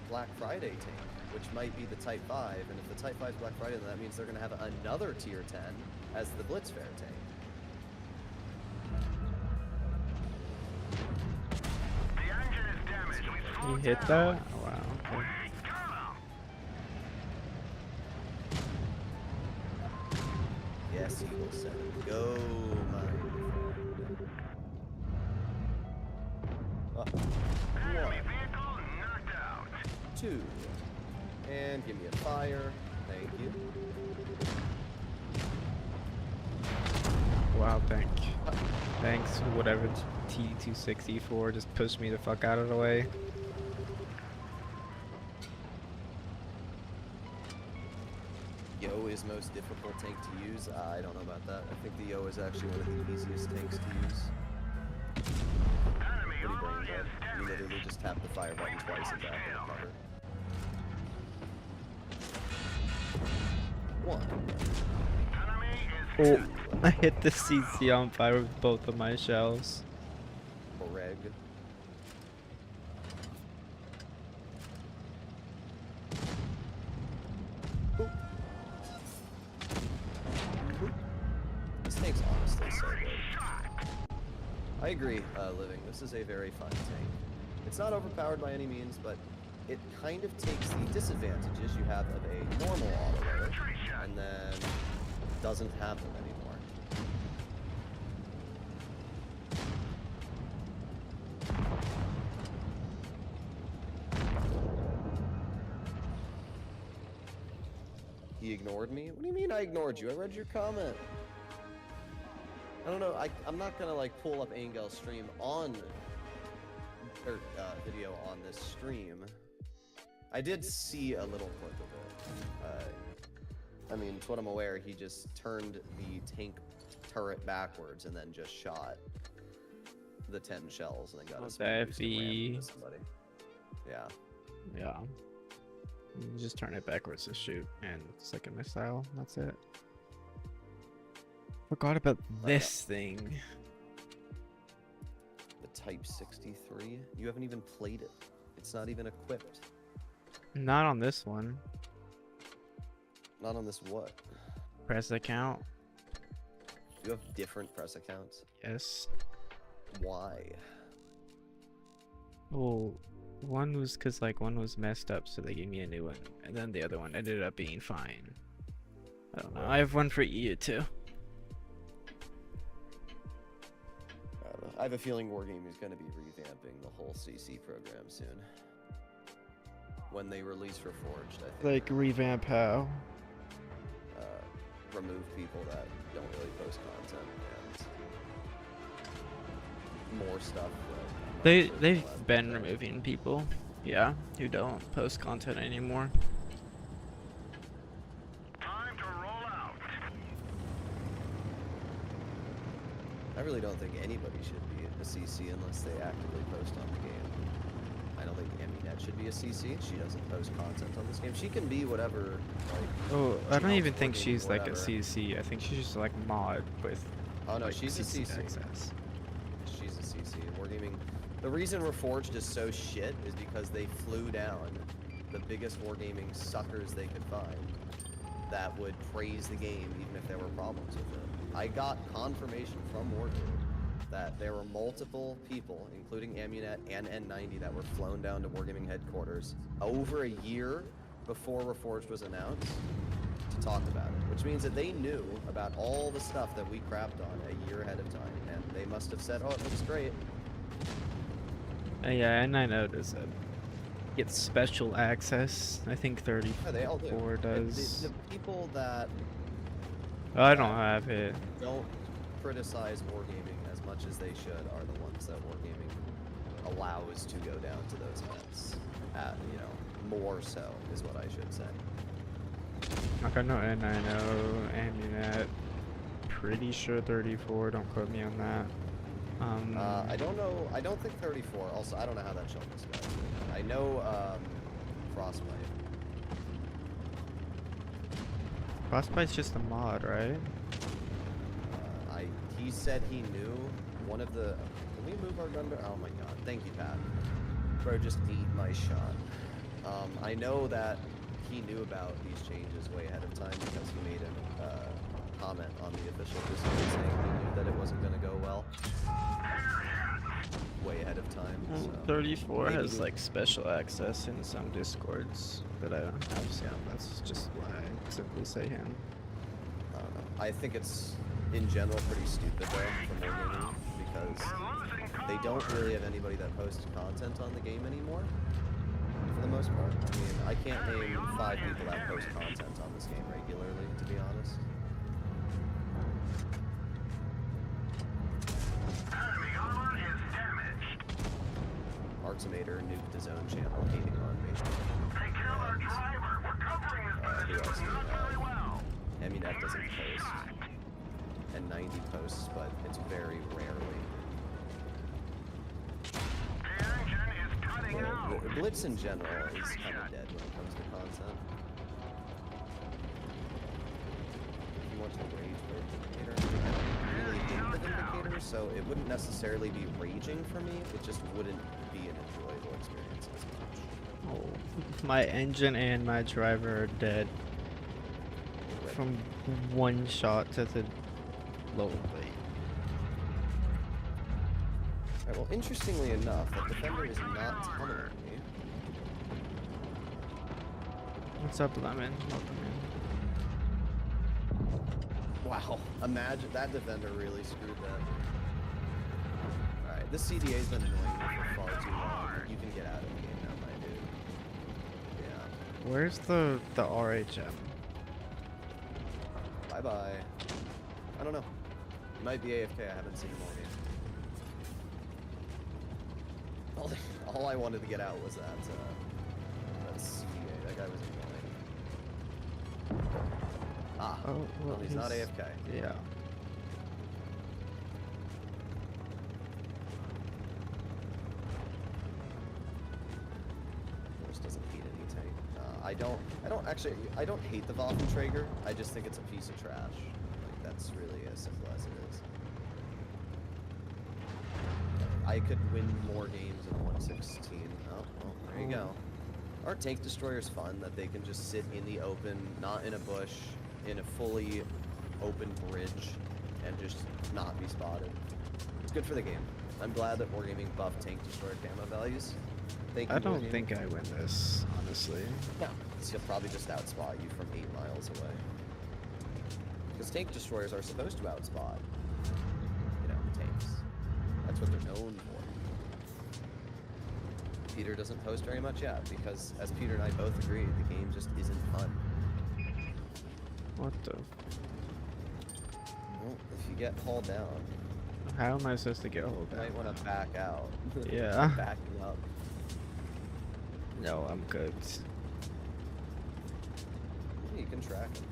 S2: Black Friday tank, which might be the Type 5, and if the Type 5 is Black Friday, then that means they're going to have another tier 10 as the Blitz Fair tank.
S3: The engine is damaged. We
S1: You
S3: slowed
S1: hit
S3: down.
S1: that? Oh, wow. Okay.
S3: We got him.
S2: Yes, Eagle 7. Go, my friend.
S3: Enemy
S2: 1,
S3: vehicle knocked out.
S2: 2. And give me a fire. Thank you.
S1: Wow, thanks, whatever T260 just pushed me the fuck out of the way.
S2: Yo is most difficult tank to use. I don't know about that. I think the Yo is actually one of the easiest tanks to use.
S3: Enemy
S2: Pretty
S3: over
S2: brain dead.
S3: is
S2: You
S3: damaged.
S2: literally just tap the fire button twice and back in the cover. One.
S3: Enemy is
S1: Oh, I hit the CC on fire with both of my shells.
S2: Reg. Boop. Boop. This tank's honestly so good. I agree, Living. This is a very fun tank. It's not overpowered by any means, but it kind of takes the disadvantages you have of a normal auto and then doesn't have them anymore. He ignored me? What do you mean I ignored you? I read your comment. I don't know. I'm not gonna like pull up Angel's stream on or video on this stream. I did see a little clip of it. I mean, to what I'm aware, he just turned the tank turret backwards and then just shot the 10 shells and then got a speed boost and ran into somebody. Yeah.
S1: Yeah. You just turn it backwards to shoot, and second missile. That's it. Forgot about this thing.
S2: The Type 63. You haven't even played it. It's not even equipped.
S1: Not on this one.
S2: Not on this what?
S1: Press account.
S2: You have different press accounts.
S1: Yes.
S2: Why?
S1: Well, one was because like one was messed up, so they gave me a new one, and then the other one ended up being fine. I don't know. I have one for EU too.
S2: I have a feeling Wargaming is going to be revamping the whole CC program soon. When they release for Forged, I think.
S1: Like revamp how?
S2: Remove people that don't really post content and more stuff.
S1: They've been removing people, yeah, who don't post content anymore.
S3: time to roll out.
S2: I really don't think anybody should be a CC unless they actively post on the game. I don't think Aminette should be a CC. She doesn't post content on this game. She can be whatever. Like,
S1: Oh, I
S2: she
S1: don't
S2: helps
S1: even think
S2: Wargaming,
S1: she's like a
S2: whatever.
S1: CC. I think she's just like mod with.
S2: Oh no,
S1: like,
S2: she's a CC.
S1: access.
S2: She's a CC. Wargaming. The reason Reforged is so shit is because they flew down the biggest Wargaming suckers they could find that would praise the game even if there were problems with it. I got confirmation from Wargaming that there were multiple people, including Amunet and N90, that were flown down to Wargaming headquarters over a year before Reforged was announced to talk about it, which means that they knew about all the stuff that we crapped on a year ahead of time, and they must have said, oh, it looks great.
S1: Yeah, and I noticed that gets special access. I think
S2: Yeah, they all do.
S1: 34
S2: And
S1: does.
S2: the people that
S1: I don't have it.
S2: don't criticize Wargaming as much as they should are the ones that Wargaming allows to go down to those events. More so is what I should say.
S1: Like I know N90, Amunet. Pretty sure 34. Don't quote me on that.
S2: I don't know. I don't think 34. Also, I don't know how that shell was going. I know Frostbite.
S1: Frostbite's just a mod, right?
S2: He said he knew one of the. Can we move our gun? Oh my god! Thank you, Pat. Bro, just ate my shot. I know that he knew about these changes way ahead of time because he made a comment on the official Discord saying he knew that it wasn't going to go well. Way ahead of time. So
S1: 34
S2: maybe
S1: has
S2: we-
S1: like special access in some discords that I don't have, so that's just why I simply say him.
S2: I don't know. I think it's in general pretty stupid though from Wargaming because they don't really have anybody that posts content on the game anymore. For the most part. I mean, I can't name 5 people that post content on this game regularly, to be honest. Sportsamator nuked his own channel, hating on me.
S3: They killed our driver. We're covering this
S2: Who else
S3: position
S2: do we
S3: not very
S2: have?
S3: well.
S2: Emunet doesn't post, and 90 posts, but it's very rarely.
S3: The engine is cutting out.
S2: Blitz in general is kind of dead when it comes to content. If you want to rage with Vindicator, I don't really hate the Vindicator, so it wouldn't necessarily be raging for me. It just wouldn't be an enjoyable experience as much.
S1: Oh, my engine and my driver are dead from one shot to the low weight.
S2: Alright, well, interestingly enough, that defender is not tunneling me.
S1: What's up, Lemon? Welcome in.
S2: Wow, imagine that defender really screwed that. Alright, this CDA's been annoying me for far too long. You can get out of the game now, my dude. Yeah.
S1: Where's the RHM?
S2: Bye bye. I don't know. He might be AFK. I haven't seen him all game. All I wanted to get out was that CDA. That guy was annoying. Ah.
S1: Oh,
S2: Well, he's not AFK.
S1: Yeah.
S2: Force doesn't hate any tank. I don't hate the Waffenträger. I just think it's a piece of trash. Like, that's really as simple as it is. I could win more games in 116. Oh, well, there you go. Aren't tank destroyers fun that they can just sit in the open, not in a bush, in a fully open bridge, and just not be spotted? It's good for the game. I'm glad that Wargaming buffed tank destroyer camo values. Thank you,
S1: I don't
S2: Wargaming.
S1: think I win this, honestly.
S2: No, he'll probably just outspot you from 8 miles away. Because tank destroyers are supposed to outspot, tanks. That's what they're known for. Peter doesn't post very much yet, because as Peter and I both agree, the game just isn't fun.
S1: What the?
S2: Well, if you get hauled down,
S1: How am I supposed to get hold
S2: you
S1: of
S2: might
S1: that?
S2: want to back out.
S1: Yeah.
S2: Backing up.
S1: No, I'm good.
S2: You can track him.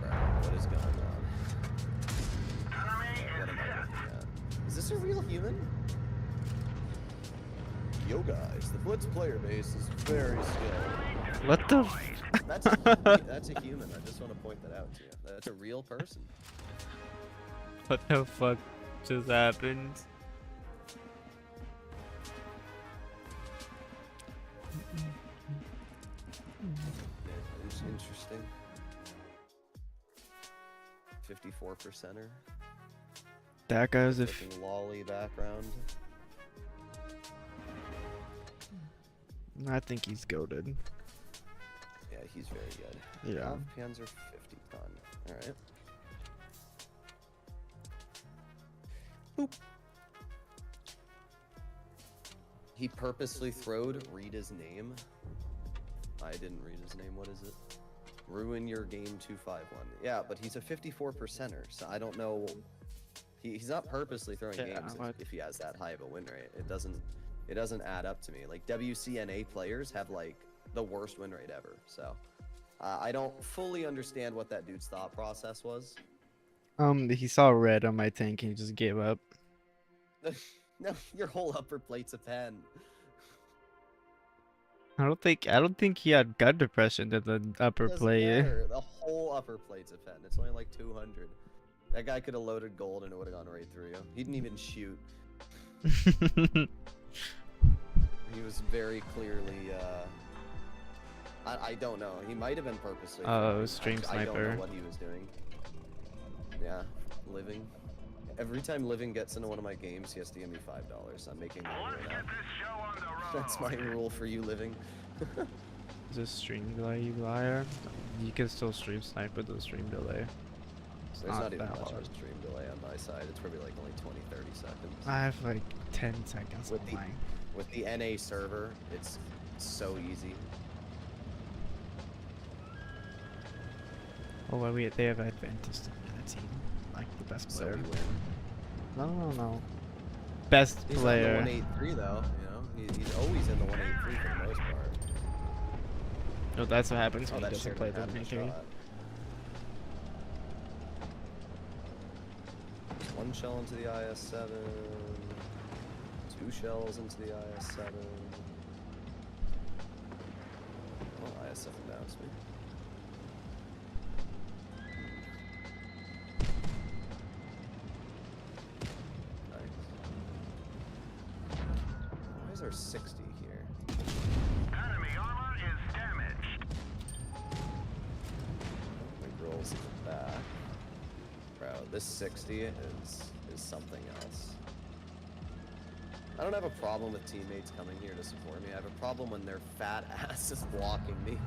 S2: What is going on? What am I looking at? Is this a real human? Yo guys, the Blitz player base is very skilled.
S1: What the?
S2: That's a human. I just want to point that out to you. That's a real person.
S1: What the fuck just happened?
S2: Yeah, it's interesting. 54%er.
S1: That guy's a.
S2: Looking lolly background.
S1: I think he's goated.
S2: Yeah, he's very good.
S1: Yeah.
S2: Panzer 50 ton. Alright. Boop. He purposely throwed read his name. I didn't read his name. What is it? Ruin your game 251. Yeah, but he's a 54%er, so I don't know. He's not purposely throwing
S1: Yeah,
S2: games
S1: what?
S2: if he has that high of a win rate. It doesn't add up to me. Like WCNA players have like the worst win rate ever. So I don't fully understand what that dude's thought process was.
S1: He saw red on my tank and he just gave up.
S2: No, your whole upper plate's a 10.
S1: I don't think he had gut depression to the upper
S2: Doesn't
S1: plate.
S2: matter. The whole upper plate's a 10. It's only like 200. That guy could have loaded gold and it would have gone right through you. He didn't even shoot. He was very clearly, I don't know. He might have been purposely.
S1: Oh, stream
S2: I don't
S1: sniper.
S2: know what he was doing. Yeah, Living. Every time Living gets into one of my games, he has to give me $5. I'm making that
S3: Let's
S2: right
S3: get
S2: now.
S3: this show on the road.
S2: That's my rule for you, Living.
S1: Is this stream delay, you liar? You can still stream snipe with the stream delay. It's
S2: There's not even
S1: that
S2: much of
S1: hard.
S2: a stream delay on my side. It's probably like only 20-30 seconds.
S1: I have like 10 seconds
S2: With
S1: on
S2: the-
S1: mine.
S2: With the NA server, it's so easy.
S1: Oh, well, they have Adventist in it. team. Like the best
S2: So
S1: player.
S2: we win.
S1: No. Best
S2: He's
S1: player.
S2: not in the 183 though. You know, he's always in the 183 for the most part.
S1: No, that's what happens
S2: Oh,
S1: when he
S2: that
S1: doesn't
S2: shared
S1: play the
S2: half a
S1: 183.
S2: shot. One shell into the IS-7. 2 shells into the IS-7. Oh, IS-7 bounced me. Nice. Why is there 60 here?
S3: Enemy armor is damaged.
S2: My girl's in the back. Bro, this 60 is something else. I don't have a problem with teammates coming here to support me. I have a problem when their fat ass is blocking me.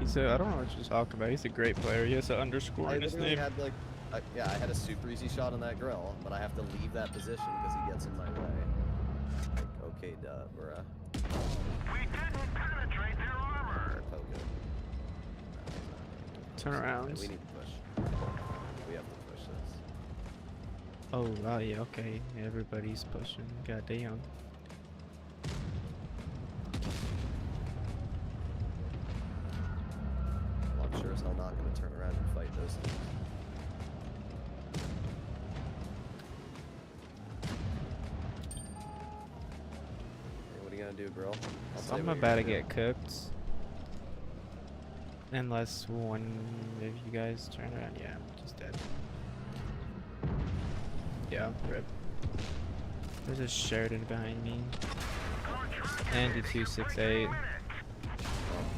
S1: He's a, I don't know what you're talking about. He's a great player. He has an underscore
S2: I
S1: in his
S2: literally
S1: name.
S2: had like, yeah, I had a super easy shot on that grill, but I have to leave that position because he gets in my way. Like, okay, duh, bruh.
S3: We didn't penetrate their armor.
S2: Oh, good.
S1: Turn around.
S2: We need to push. We have to push this.
S1: Oh, yeah, okay. Everybody's pushing. Goddamn.
S2: Well, I'm sure as hell not going to turn around and fight those things. Hey, what are you going to do, girl? I'll tell you
S1: I'm
S2: what
S1: about to
S2: you're
S1: get cooked. Unless one of you guys turn around. Yeah, I'm just dead. Yeah, rip. There's a Sheridan behind me. Andy 268.
S2: Well,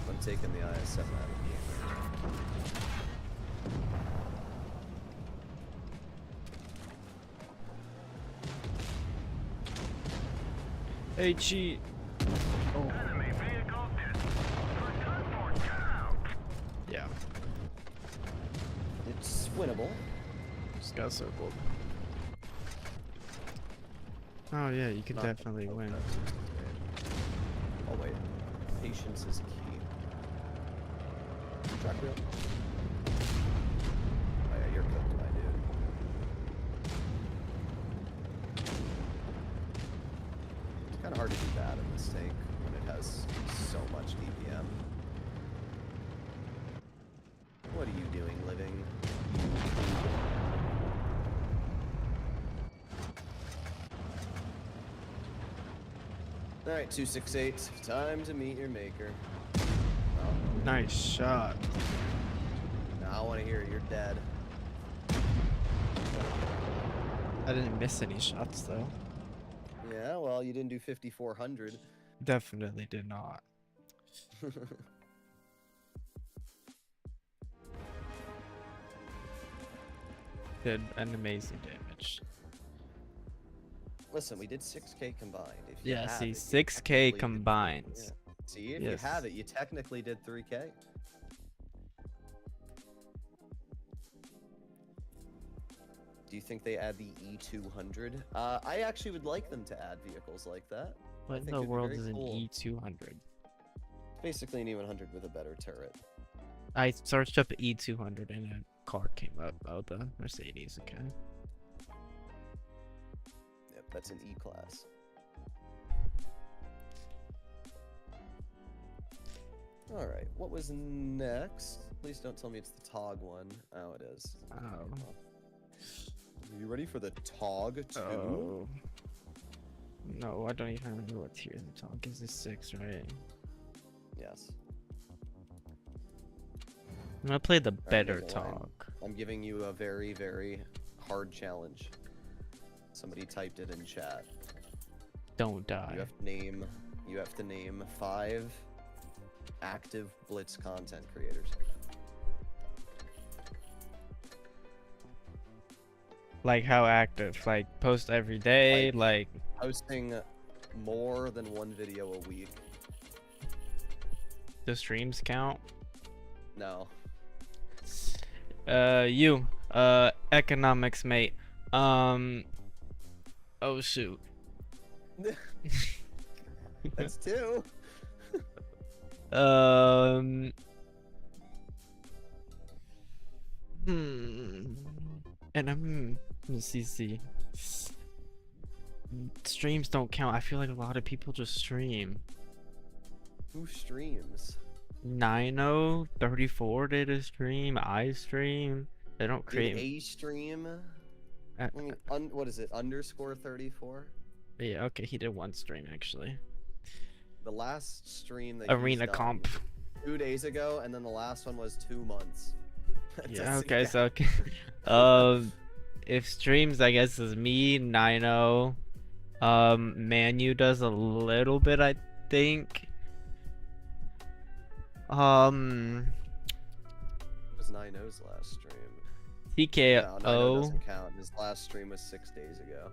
S2: I'm taking the IS-7 out of the game.
S1: Hey, cheat. Oh.
S3: Enemy vehicle is returned for count.
S1: Yeah,
S2: It's winnable.
S1: just got circled. Oh yeah, you can
S2: Not-
S1: definitely
S2: oh,
S1: win.
S2: that's- Oh wait, patience is key. Track wheel. Oh yeah, you're cooked, my dude. It's kind of hard to do bad in this tank when it has so much DPM. What are you doing, living? Alright, 268. Time to meet your maker. Oh,
S1: Nice shot.
S2: now I want to hear you're dead.
S1: I didn't miss any shots though.
S2: Yeah, well, you didn't do 5,400.
S1: Definitely did not. Did an amazing damage.
S2: Listen, we did 6K combined. If you
S1: Yeah,
S2: have
S1: see,
S2: it, you
S1: 6K
S2: technically did-
S1: combined.
S2: yeah. See, if
S1: Yes.
S2: you have it, you technically did 3K. Do you think they add the E200? I actually would like them to add vehicles like that.
S1: What in
S2: think
S1: the
S2: it'd be
S1: world
S2: very
S1: is an
S2: cool.
S1: E200?
S2: Basically an E100 with a better turret.
S1: I searched up E200 and a car came up. Oh, the Mercedes, okay.
S2: Yep, that's an E-class. Alright, what was next? Please don't tell me it's the TOG one. Oh, it is.
S1: Oh.
S2: Are you ready for the TOG 2?
S1: Oh. No, I don't even remember what tier the talk is. This 6, right?
S2: Yes.
S1: I'm gonna play the
S2: Alright,
S1: better
S2: here's a line.
S1: talk.
S2: I'm giving you a very, very hard challenge. Somebody typed it in chat.
S1: Don't die.
S2: You have to name 5 active Blitz content creators.
S1: Like how active? Like post every day? Like
S2: Posting more than 1 video a week.
S1: the streams count?
S2: No.
S1: You. Economics mate. Oh shoot.
S2: That's 2.
S1: Hmm. And let's see. Streams don't count. I feel like a lot of people just stream.
S2: Who streams?
S1: 9034 did a stream. I stream. They don't
S2: Did
S1: create.
S2: a stream?
S1: Uh,
S2: I mean, what is it? _34?
S1: Yeah, okay, he did one stream actually.
S2: The last stream that
S1: Arena
S2: he's done
S1: comp.
S2: 2 days ago, and then the last one was 2 months. That
S1: Yeah,
S2: doesn't
S1: okay,
S2: count.
S1: so if streams, I guess, is me, Nino, Manu does a little bit, I think.
S2: It was Nino's last stream. No, Nino
S1: TKO,
S2: doesn't count. His last stream was 6 days ago.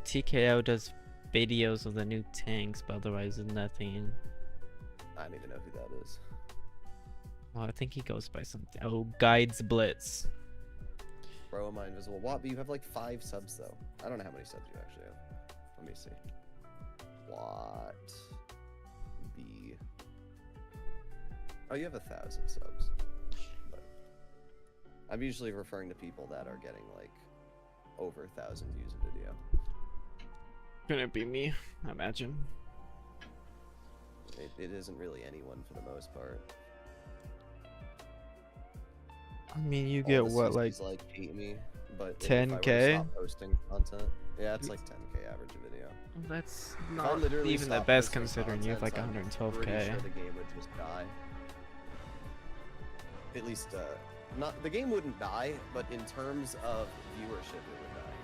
S1: TKO does videos of the new tanks, but otherwise nothing.
S2: I don't even know who that is.
S1: Well, I think he goes by something. Oh, Guides Blitz.
S2: Bro, am I invisible? What? You have like 5 subs though. I don't know how many subs you actually have. Let me see. What? B. Oh, you have 1,000 subs. But I'm usually referring to people that are getting like over 1,000 views a video.
S1: Gonna be me, I imagine.
S2: It isn't really anyone for the most part.
S1: I mean, you
S2: All
S1: get
S2: the
S1: what,
S2: CCs,
S1: like
S2: hate me, but
S1: 10K?
S2: Stop posting content. Yeah, it's like 10K average a video.
S1: that's
S2: If I
S1: not
S2: literally
S1: even the
S2: stopped
S1: best
S2: posting
S1: considering you have like
S2: content, I'm
S1: 112K.
S2: pretty sure the game would just die. At least, not the game wouldn't die, but in terms of viewership, it would die.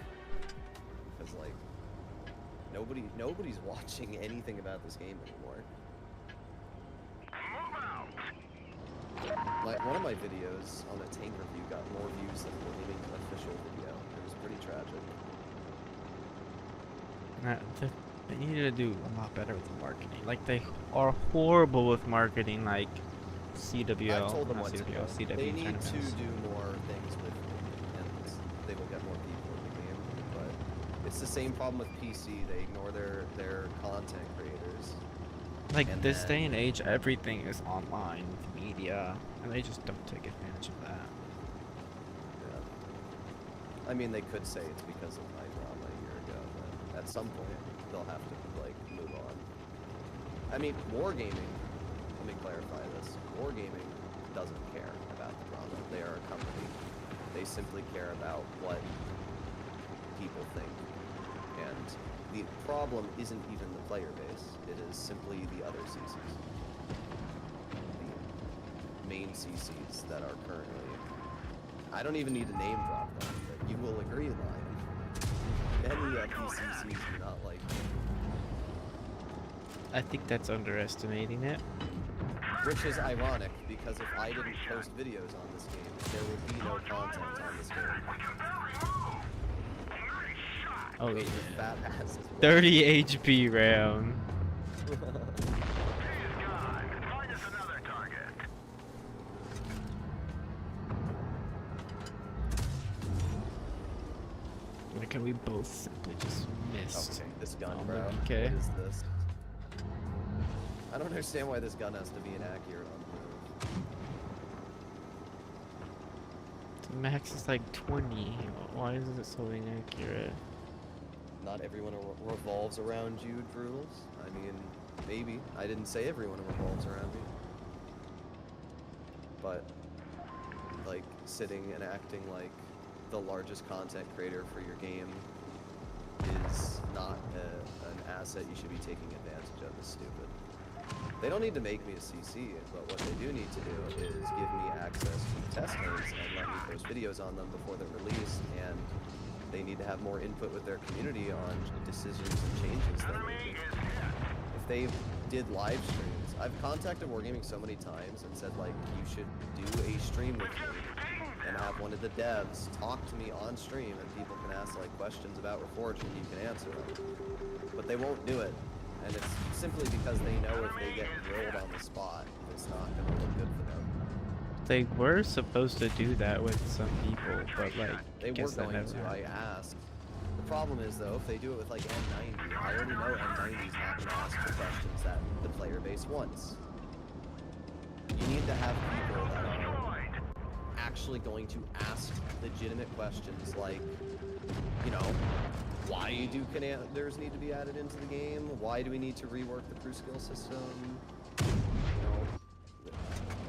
S2: Because like, nobody's watching anything about this game anymore. One of my videos on a tank review got more views than the gaming official video. It was pretty tragic.
S1: They need to do a lot better with marketing. Like, they are horrible with marketing, like CWL.
S2: I've told them
S1: not
S2: what to do.
S1: CWL, CW
S2: They need
S1: tournaments.
S2: to do more things with the game, and they will get more people in the game. But it's the same problem with PC. They ignore their content creators.
S1: Like,
S2: and
S1: this day
S2: then-
S1: and age, everything is online with media, and they just don't take advantage of that.
S2: Yeah. I mean, they could say it's because of my drama a year ago, but at some point they'll have to like move on. I mean, Wargaming. Let me clarify this. Wargaming doesn't care about the drama. They are a company. They simply care about what people think. And the problem isn't even the player base. It is simply the other CCs. The main CCs that are currently... I don't even need to name drop them, but you will agree, Lion. Many of these CCs do not like me.
S1: I think that's underestimating it.
S2: Which is ironic, because if I didn't post videos on this game, there would be no content on this game.
S1: Oh,
S2: Those
S1: yeah.
S2: are fat asses.
S1: 30 HP round. Like, we both simply just missed.
S2: Okay, this gun,
S1: Oh,
S2: bro.
S1: okay.
S2: What is this? I don't understand why this gun has to be inaccurate on the move.
S1: The max is like 20. Why is it so inaccurate?
S2: Not everyone revolves around you, Drools. I mean, maybe. I didn't say everyone revolves around me. But, like, sitting and acting like the largest content creator for your game is not an asset you should be taking advantage of. It's stupid. They don't need to make me a CC, but what they do need to do is give me access to test notes and let me post videos on them before they're released, and they need to have more input with their community on decisions and changes they're making. If they did live streams, I've contacted Wargaming so many times and said, like, you should do a stream with me and have one of the devs talk to me on stream, and people can ask like questions about Reforged and you can answer them. But they won't do it, and it's simply because they know if they get grilled on the spot, it's not going to look good for them.
S1: They were supposed to do that with some people, but like,
S2: They were
S1: guess that
S2: going
S1: never
S2: to, I
S1: happened.
S2: asked. The problem is though, if they do it with like N90, I already know N90's not going to ask the questions that the player base wants. You need to have people that are actually going to ask legitimate questions like, you know, why do commanders need to be added into the game? Why do we need to rework the crew skill system? You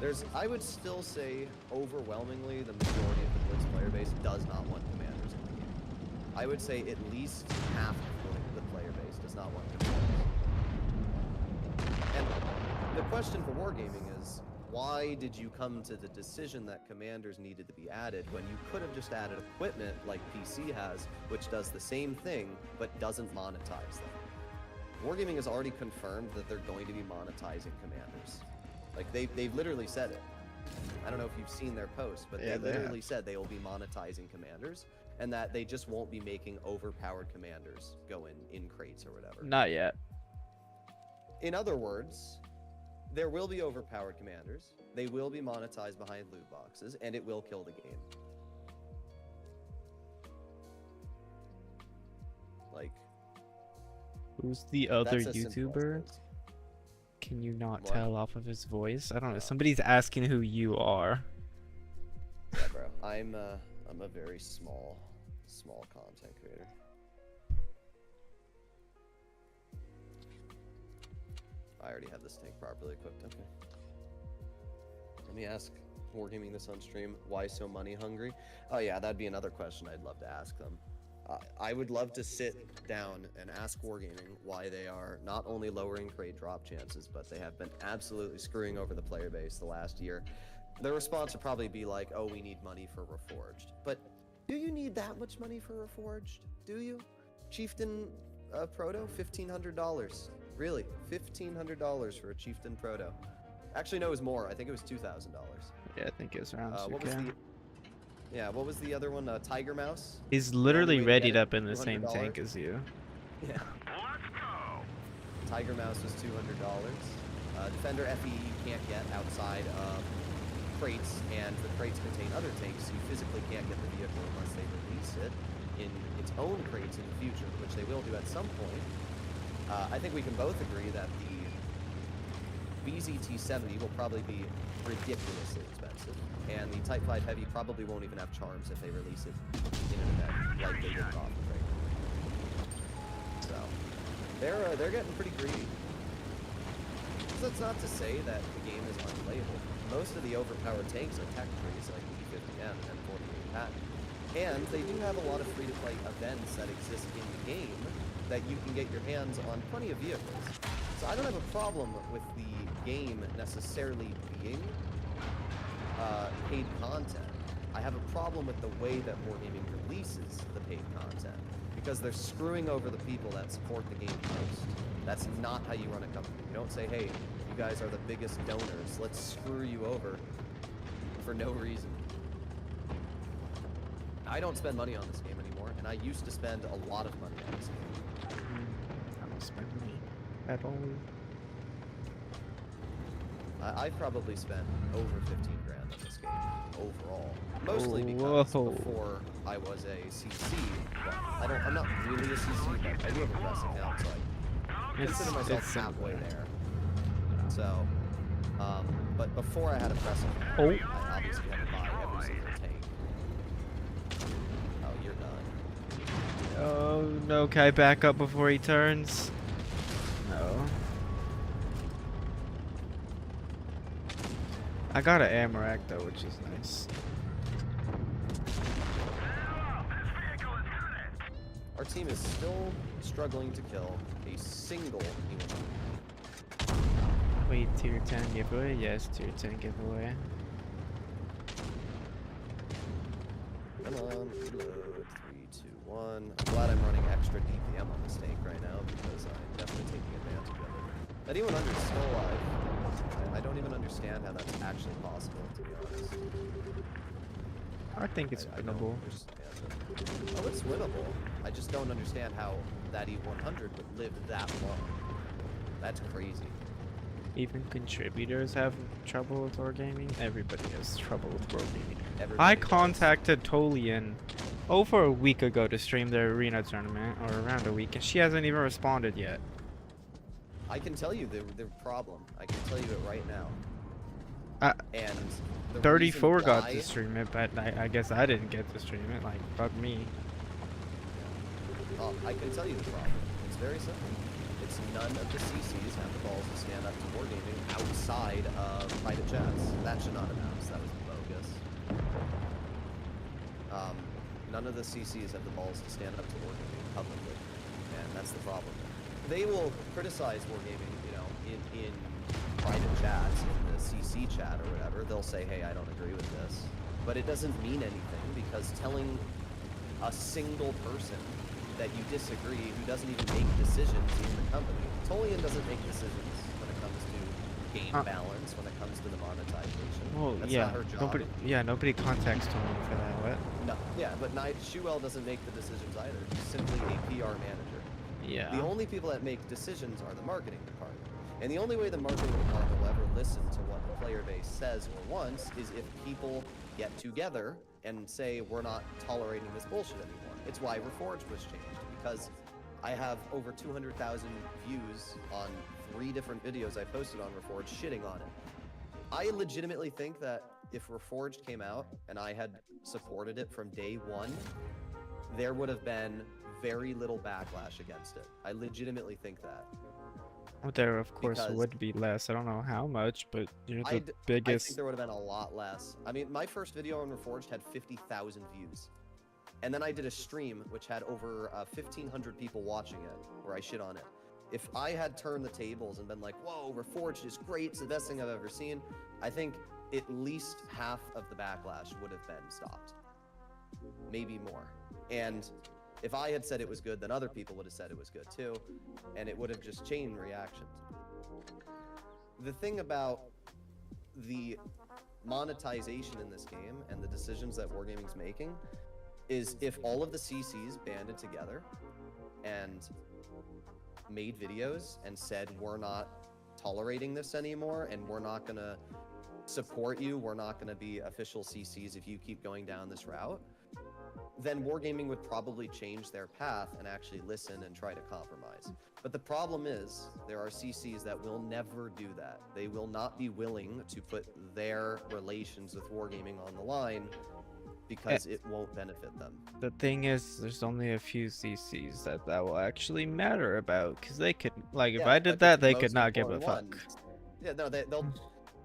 S2: know, I would still say overwhelmingly the majority of the Blitz player base does not want commanders in the game. I would say at least half of the player base does not want commanders. And the question for wargaming is, why did you come to the decision that commanders needed to be added when you could have just added equipment like PC has, which does the same thing but doesn't monetize them? Wargaming has already confirmed that they're going to be monetizing commanders. Like they've literally said it. I don't know if you've seen their post, but
S1: Yeah,
S2: they literally said they will be monetizing commanders and that they just won't be making overpowered commanders go in crates or whatever.
S1: Not yet.
S2: In other words, there will be overpowered commanders, they will be monetized behind loot boxes, and it will kill the game. Like,
S1: Who's the other
S2: that's as simple as
S1: YouTuber?
S2: it is.
S1: Can you not
S2: What?
S1: tell off of his voice? I don't know.
S2: No.
S1: Somebody's asking who you are.
S2: Yeah, bro. I'm a very small content creator. I already have this tank properly equipped. Okay. Let me ask Wargaming this on stream. Why so money hungry? Oh yeah, that'd be another question I'd love to ask them. I would love to sit down and ask Wargaming why they are not only lowering crate drop chances, but they have been absolutely screwing over the player base the last year. Their response would probably be like, oh, we need money for Reforged. But do you need that much money for Reforged? Do you? Chieftain Proto? $1,500. Really? $1,500 for a Chieftain Proto. Actually, no, it was more. I think it was $2,000.
S1: Yeah, I think it was around
S2: What was
S1: 2K.
S2: the... Yeah, what was the other one? Tiger Mouse?
S1: He's literally
S2: way to get
S1: readied
S2: it,
S1: up in the same
S2: $200.
S1: tank as you.
S2: Yeah.
S3: Let's go.
S2: Tiger Mouse was $200. Defender FE you can't get outside of crates, and the crates contain other tanks, so you physically can't get the vehicle unless they release it in its own crates in the future, which they will do at some point. I think we can both agree that the BZT-70 will probably be ridiculously expensive, and the Type 5 Heavy probably won't even have charms if they release it in an event like they did off the crate. So they're getting pretty greedy. That's not to say that the game is unplayable. Most of the overpowered tanks are tech trees like the E50M and 48 Patent. And they do have a lot of free-to-play events that exist in the game that you can get your hands on plenty of vehicles. So I don't have a problem with the game necessarily being paid content. I have a problem with the way that Wargaming releases the paid content, because they're screwing over the people that support the game most. That's not how you run a company. You don't say, hey, you guys are the biggest donors, let's screw you over for no reason. I don't spend money on this game anymore, and I used to spend a lot of money on this game.
S1: I don't spend money at all.
S2: I've probably spent over 15 grand on this game overall. Mostly because
S1: Whoa.
S2: before I was a CC, but I'm not really a CC, but I do have a press account, so I consider myself halfway there. So, but before I had a press account,
S1: Oh.
S2: I obviously had to buy every single tank. Oh, you're done.
S1: Oh no, can I back up before he turns? No. I got an Amarak though, which is nice.
S2: Our team is still struggling to kill a single human.
S1: Wait, tier 10 giveaway? Yes, tier 10 giveaway.
S2: Come on, reload. 3, 2, 1. I'm glad I'm running extra DPM on this tank right now because I'm definitely taking advantage of it. Anyone under still alive? I don't even understand how that's actually possible, to be honest.
S1: I think it's
S2: I don't
S1: winnable.
S2: understand it. Oh, it's winnable. I just don't understand how that E100 would live that long. That's crazy.
S1: Even contributors have trouble with wargaming. Everybody has trouble with wargaming.
S2: Everybody
S1: I
S2: does.
S1: contacted Tolian over a week ago to stream their arena tournament, or around a week, and she hasn't even responded yet.
S2: I can tell you the problem. I can tell you it right now.
S1: I,
S2: And the reason
S1: 34 got
S2: why-
S1: to stream it, but I guess I didn't get to stream it. Like, fuck me.
S2: I can tell you the problem. It's very simple. It's none of the CCs have the balls to stand up to wargaming outside of private chats. That should not have announced. That was bogus. None of the CCs have the balls to stand up to wargaming publicly, and that's the problem. They will criticize wargaming, you know, in private chats, in the CC chat or whatever. They'll say, hey, I don't agree with this. But it doesn't mean anything, because telling a single person that you disagree, who doesn't even make decisions in the company. Tolian doesn't make decisions when it comes to game balance, when it comes to the monetization.
S1: Well,
S2: That's
S1: yeah,
S2: not her job.
S1: nobody contacts Tony for that. What?
S2: No, yeah, but Shuel doesn't make the decisions either. He's simply a PR manager.
S1: Yeah.
S2: The only people that make decisions are the marketing department. And the only way the marketing department will ever listen to what the player base says or wants is if people get together and say, we're not tolerating this bullshit anymore. It's why Reforged was changed, because I have over 200,000 views on 3 different videos I posted on Reforged shitting on it. I legitimately think that if Reforged came out and I had supported it from day one, there would have been very little backlash against it. I legitimately think that.
S1: Well, there of course
S2: Because-
S1: would be less. I don't know how much, but you're the
S2: I think
S1: biggest.
S2: there would have been a lot less. I mean, my first video on Reforged had 50,000 views. And then I did a stream which had over 1,500 people watching it, where I shit on it. If I had turned the tables and been like, whoa, Reforged is great, it's the best thing I've ever seen, I think at least half of the backlash would have been stopped. Maybe more. And if I had said it was good, then other people would have said it was good too, and it would have just chain reactions. The thing about the monetization in this game and the decisions that Wargaming's making is if all of the CCs banded together and made videos and said, we're not tolerating this anymore and we're not going to support you, we're not going to be official CCs if you keep going down this route, then Wargaming would probably change their path and actually listen and try to compromise. But the problem is, there are CCs that will never do that. They will not be willing to put their relations with Wargaming on the line because it won't benefit them.
S1: The thing is, there's only a few CCs that will actually matter about, because they could, like, if
S2: Yeah,
S1: I
S2: but
S1: did
S2: it's
S1: that,
S2: the
S1: they
S2: most
S1: could not give a
S2: important
S1: fuck.
S2: ones. Yeah, no, they'll.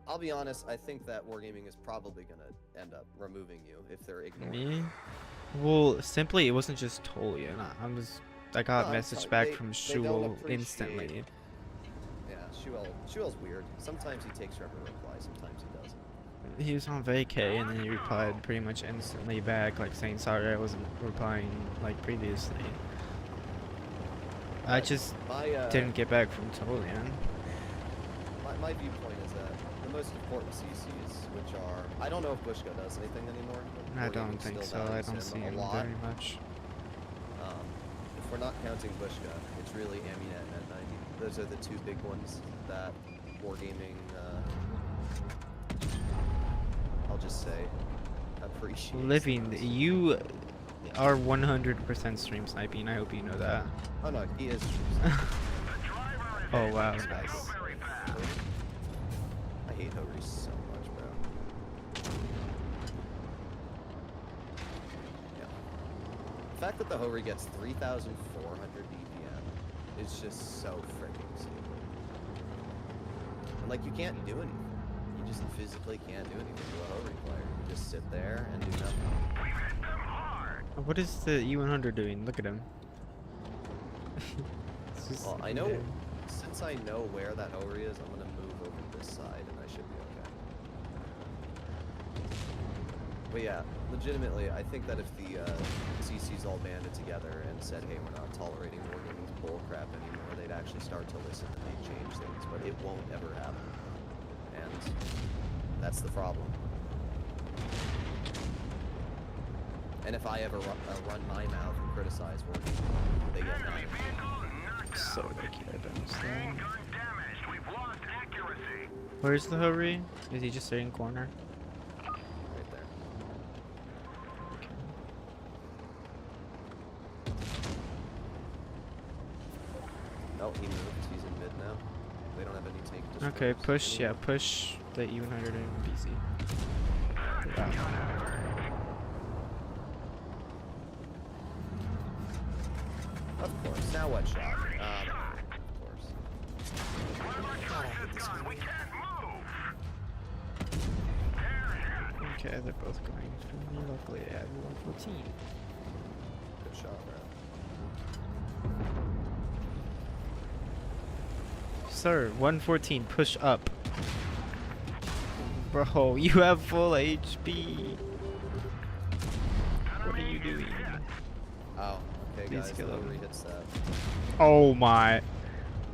S2: I'll be honest. I think that Wargaming is probably gonna end up removing you if they're ignoring.
S1: Me? Well, simply, it wasn't just Tolian. I got
S2: No,
S1: a
S2: I'm
S1: message
S2: sorry,
S1: back
S2: they-
S1: from
S2: they don't
S1: Shul
S2: appreciate-
S1: instantly.
S2: Yeah, Shuel's weird. Sometimes he takes forever to reply. Sometimes he doesn't.
S1: He was on vacay, and then he replied pretty much instantly back, like saying sorry I wasn't replying like previously. I just
S2: My
S1: didn't get back from Tolian.
S2: my viewpoint is that the most important CCs, which are, I don't know if Bushka does anything anymore. But
S1: I
S2: Wargaming
S1: don't think
S2: still
S1: so. I
S2: values
S1: don't see
S2: a
S1: him
S2: lot.
S1: very much.
S2: If we're not counting Bushka, it's really Amunet and N90. Those are the 2 big ones that Wargaming, I'll just say, appreciates.
S1: Living,
S2: the most.
S1: you are 100% stream sniping. I hope you know that.
S2: Oh no, he is.
S1: Oh wow,
S2: Nice.
S1: nice.
S2: I hate Hogris so much, bro. Yeah. The fact that the Hogri gets 3,400 DPM is just so freaking stupid. And like, you can't do anything. You just physically can't do anything to a Hogri player. You just sit there and do nothing.
S1: What is the E100 doing? Look at him. It's just
S2: Well, I know,
S1: there.
S2: since I know where that Hogri is, I'm gonna move over to this side and I should be okay. But yeah, legitimately, I think that if the CCs all banded together and said, hey, we're not tolerating Wargaming's bullcrap anymore, they'd actually start to listen and they'd change things, but it won't ever happen. And that's the problem. And if I ever run my mouth and criticize Wargaming, they get mad at me.
S1: So ridiculous. I don't understand.
S3: Gun damaged. We've lost accuracy.
S1: Where's the Hurry? Is he just sitting corner?
S2: Right there.
S1: Okay.
S2: No, he moved. He's in mid now. They don't have any tank destroyers.
S1: Okay, push. Yeah,
S2: anymore.
S1: push the E100 and BC. Yeah.
S2: Of course. Now what shot? Of course. God, I hate this movie.
S1: Okay, they're both going for me. Luckily, I have 114.
S2: Good shot, bro.
S1: Sir, 114, push up. Bro, you have full HP. What are you doing?
S2: Oh, okay,
S1: Please
S2: guys.
S1: kill him.
S2: Nobody hits that.
S1: Oh my.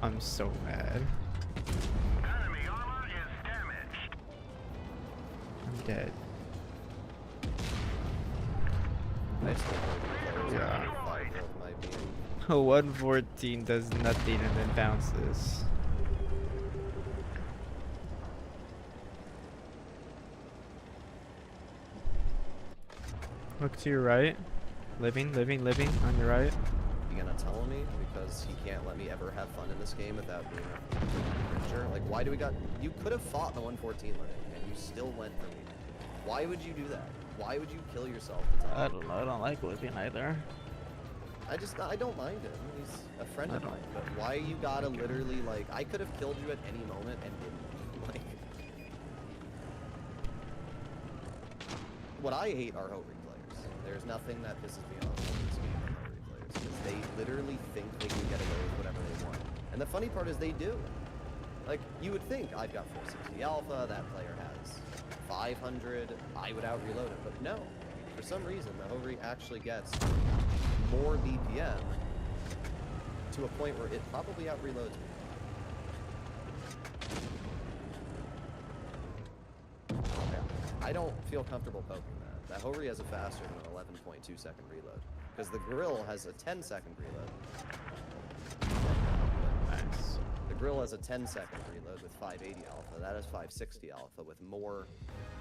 S1: I'm so mad.
S3: Enemy armor is damaged.
S1: I'm dead.
S2: I still play players.
S1: Yeah.
S2: Five of my being.
S1: 114 does nothing and then bounces. Look to your right. Living on your right.
S2: You gonna tell me because he can't let me ever have fun in this game without being a cringer? Like, why do we got? You could have fought the 114 limit and you still went for me. Why would you do that? Why would you kill yourself to tell me?
S1: I don't know. I don't like living either.
S2: I don't mind him. He's a friend
S1: I
S2: of
S1: don't
S2: mine. But why you gotta literally like? I could have killed you at any moment and didn't. Like, what I hate are Hori players. There's nothing that pisses me off more than speaking of Hori players because they literally think they can get away with whatever they want. And the funny part is they do. Like, you would think I've got 460 alpha, that player has 500, I would out-reload it, but no. For some reason, the Hori actually gets more BPM to a point where it probably out-reloads me. Yeah, I don't feel comfortable poking that. That Hori has a faster than an 11.2 second reload. Because the Grill has a 10-second reload.
S1: Nice.
S2: The Grill has a 10-second reload with 580 alpha. That has 560 alpha with more...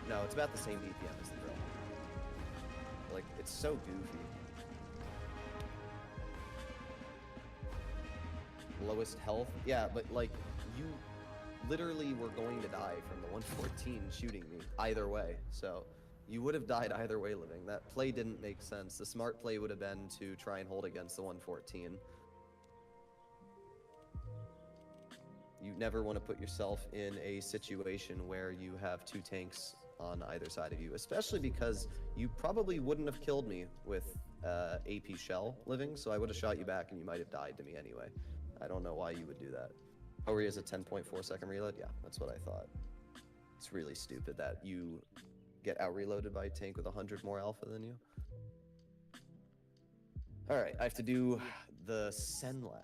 S2: No, it's about the same BPM as the Grill. Like, it's so goofy. Lowest health? Yeah, but, like, you literally were going to die from the 114 shooting me either way. So, you would have died either way living. That play didn't make sense. The smart play would have been to try and hold against the 114. You never want to put yourself in a situation where you have two tanks on either side of you, especially because you probably wouldn't have killed me with AP shell living, so I would have shot you back and you might have died to me anyway. I don't know why you would do that. Hori has a 10.4 second reload? Yeah, that's what I thought. It's really stupid that you get out reloaded by a tank with 100 more alpha than you. Alright, I have to do the Senlac.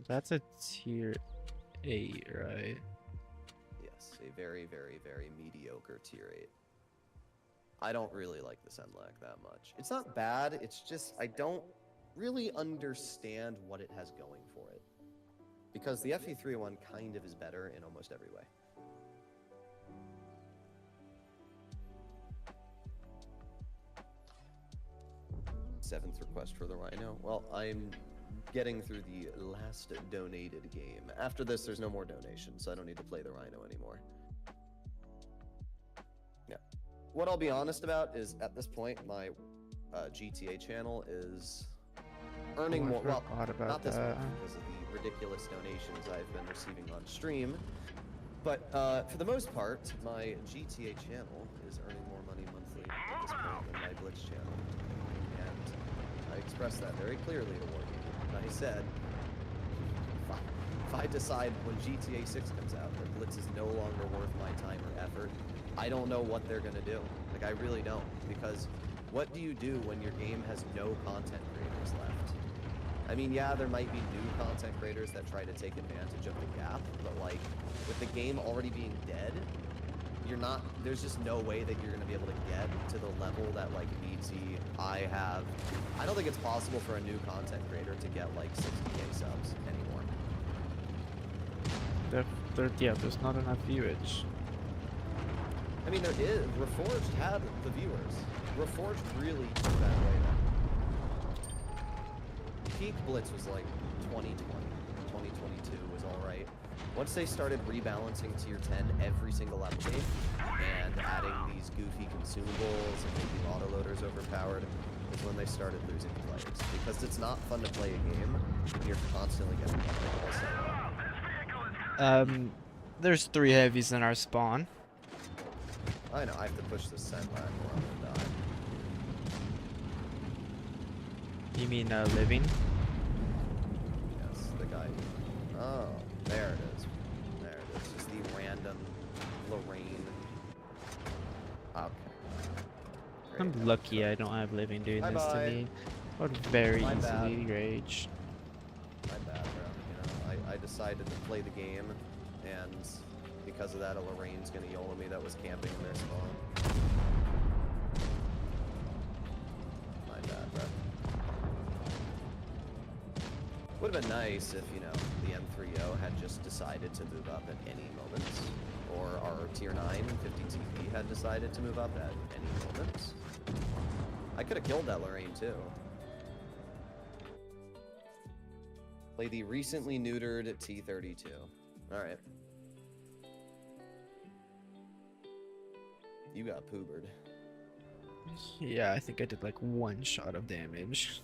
S1: That's a tier 8, right?
S2: Yes, a very, very, very mediocre tier 8. I don't really like the Senlac that much. It's not bad, it's just I don't really understand what it has going for it. Because the FE301 kind of is better in almost every way. Seventh request for the Rhino. Well, I'm getting through the last donated game. After this, there's no more donations, so I don't need to play the Rhino anymore. Yeah. What I'll be honest about is, at this point, my GTA channel is earning more. Well, not this month because of the ridiculous donations I've been receiving on stream. But for the most part, my GTA channel is earning more money monthly at this point than my Blitz channel. And I expressed that very clearly to Wargaming. I said, if I decide when GTA 6 comes out that Blitz is no longer worth my time or effort, I don't know what they're gonna do. Like, I really don't. Because what do you do when your game has no content creators left? I mean, yeah, there might be new content creators that try to take advantage of the gap, but like, with the game already being dead, there's just no way that you're gonna be able to get to the level that like BT, I have. I don't think it's possible for a new content creator to get like 60k subs anymore.
S1: Yeah, there's not enough viewage.
S2: I mean, there is. Reforged had the viewers. Reforged really took that away now. Peak Blitz was like 2020, 2022 was alright. Once they started rebalancing tier 10 every single update and adding these goofy consumables and making autoloaders overpowered is when they started losing players. Because it's not fun to play a game when you're constantly getting
S1: There's 3 heavies in our spawn.
S2: I know, I have to push the send lag or I'm gonna die.
S1: You mean living?
S2: Yes, the guy. Oh, there it is. There it is. Just the random Lorraine. Okay. Great,
S1: I'm
S2: now
S1: lucky
S2: try-
S1: I don't have living doing this to
S2: Bye-bye.
S1: me. I would very
S2: My bad.
S1: easily rage.
S2: My bad, bro. You know, I decided to play the game, and because of that, a Lorraine's gonna YOLO me that was camping in their spawn. My bad, bro. Would have been nice if, you know, the M3O had just decided to move up at any moment, or our tier 9 50 TP had decided to move up at any moment. I could have killed that Lorraine too. Play the recently neutered T32. Alright. You got poobered.
S1: Yeah, I think I did like 1 shot of damage.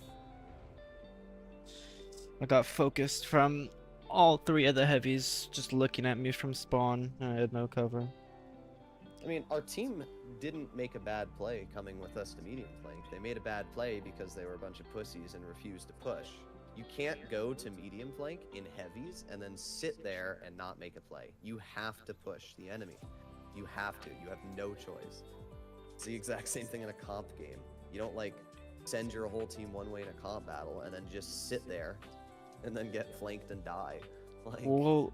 S1: I got focused from all 3 of the heavies just looking at me from spawn. I had no cover.
S2: I mean, our team didn't make a bad play coming with us to medium flank. They made a bad play because they were a bunch of pussies and refused to push. You can't go to medium flank in heavies and then sit there and not make a play. You have to push the enemy. You have to. You have no choice. It's the exact same thing in a comp game. You don't, like, send your whole team one way in a comp battle and then just sit there and then get flanked and die. Like,
S1: Well,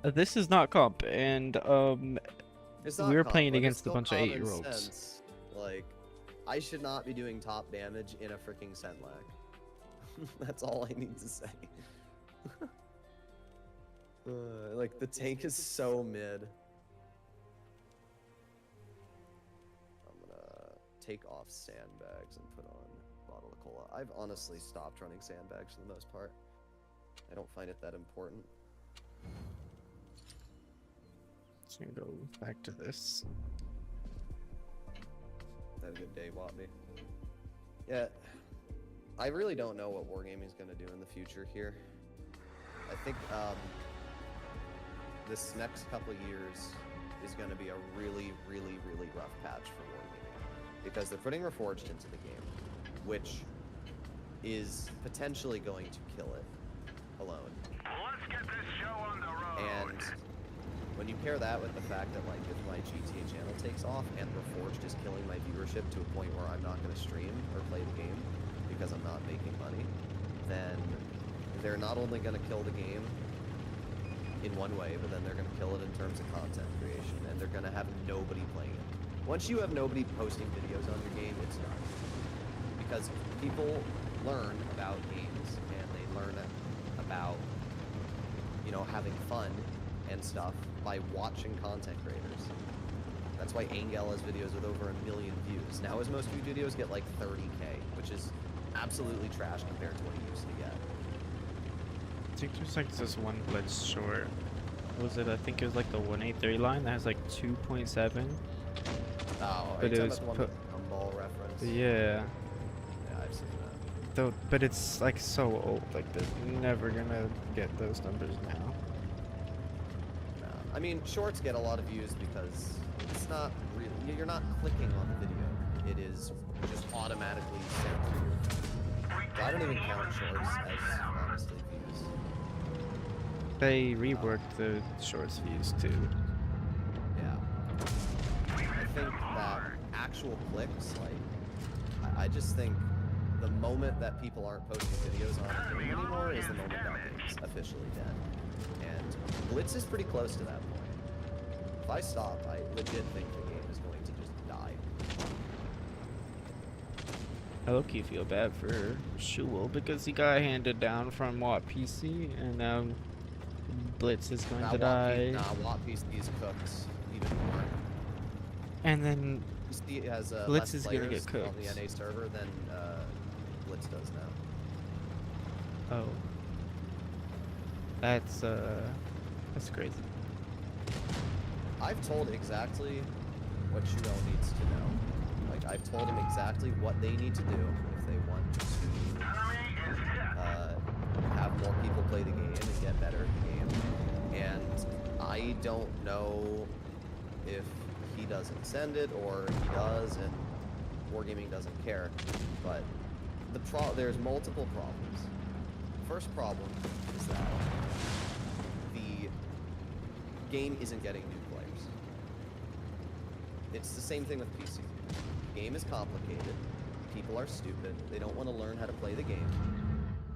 S1: this is not comp, and
S2: it's not
S1: we were
S2: comp,
S1: playing
S2: but it's
S1: against a
S2: still
S1: bunch of
S2: common
S1: 8-year-olds.
S2: sense. Like, I should not be doing top damage in a freaking scent lag. That's all I need to say. Like, the tank is so mid. I'm gonna take off sandbags and put on bottle of cola. I've honestly stopped running sandbags for the most part. I don't find it that important.
S1: Let's go back to this.
S2: Have a good day, Wattby. Yeah, I really don't know what Wargaming is going to do in the future here. I think this next couple of years is going to be a really, really, really rough patch for Wargaming. Because they're putting Reforged into the game, which is potentially going to kill it alone.
S3: Let's get this show on the road.
S2: And when you pair that with the fact that, like, if my GTA channel takes off and Reforged is killing my viewership to a point where I'm not going to stream or play the game because I'm not making money, then they're not only going to kill the game in one way, but then they're going to kill it in terms of content creation, and they're going to have nobody playing it. Once you have nobody posting videos on your game, it's done. Because people learn about games, and they learn about, you know, having fun and stuff by watching content creators. That's why Angel has videos with over 1 million views. Now his most viewed videos get like 30K, which is absolutely trash compared to what he used to get.
S1: I think there's like this one blitz short. What was it? I think it was like the 183 line that has like 2.7.
S2: Oh,
S1: But
S2: are you
S1: it
S2: talking
S1: was
S2: about the one with the gumball reference?
S1: Yeah.
S2: Yeah, I've seen that.
S1: Though, but it's like so old. Like they're never gonna get those numbers now.
S2: I mean, shorts get a lot of views because it's not really, you're not clicking on the video. It is just automatically sent through your phone. So I don't even count shorts as honestly views.
S1: They reworked the shorts views too.
S2: Yeah. I think that actual clicks, like, I just think the moment that people aren't posting videos on the game anymore is the moment that game's officially dead. And Blitz is pretty close to that point. If I stop, I legit think the game is going to just die.
S1: I low-key feel bad for Shul because he got handed down from Watt PC, and now Blitz is going to die.
S2: Watt PC is cooked even more.
S1: And then
S2: PC has
S1: Blitz
S2: less
S1: is gonna
S2: players
S1: get cooked.
S2: on the NA server than Blitz does now.
S1: oh, That's crazy.
S2: I've told exactly what Shuel needs to know. Like, I've told him exactly what they need to do if they want to have more people play the game and get better at the game. And I don't know if he doesn't send it or he does and Wargaming doesn't care. But there's multiple problems. First problem is that the game isn't getting new players. It's the same thing with PC. The game is complicated. People are stupid. They don't want to learn how to play the game.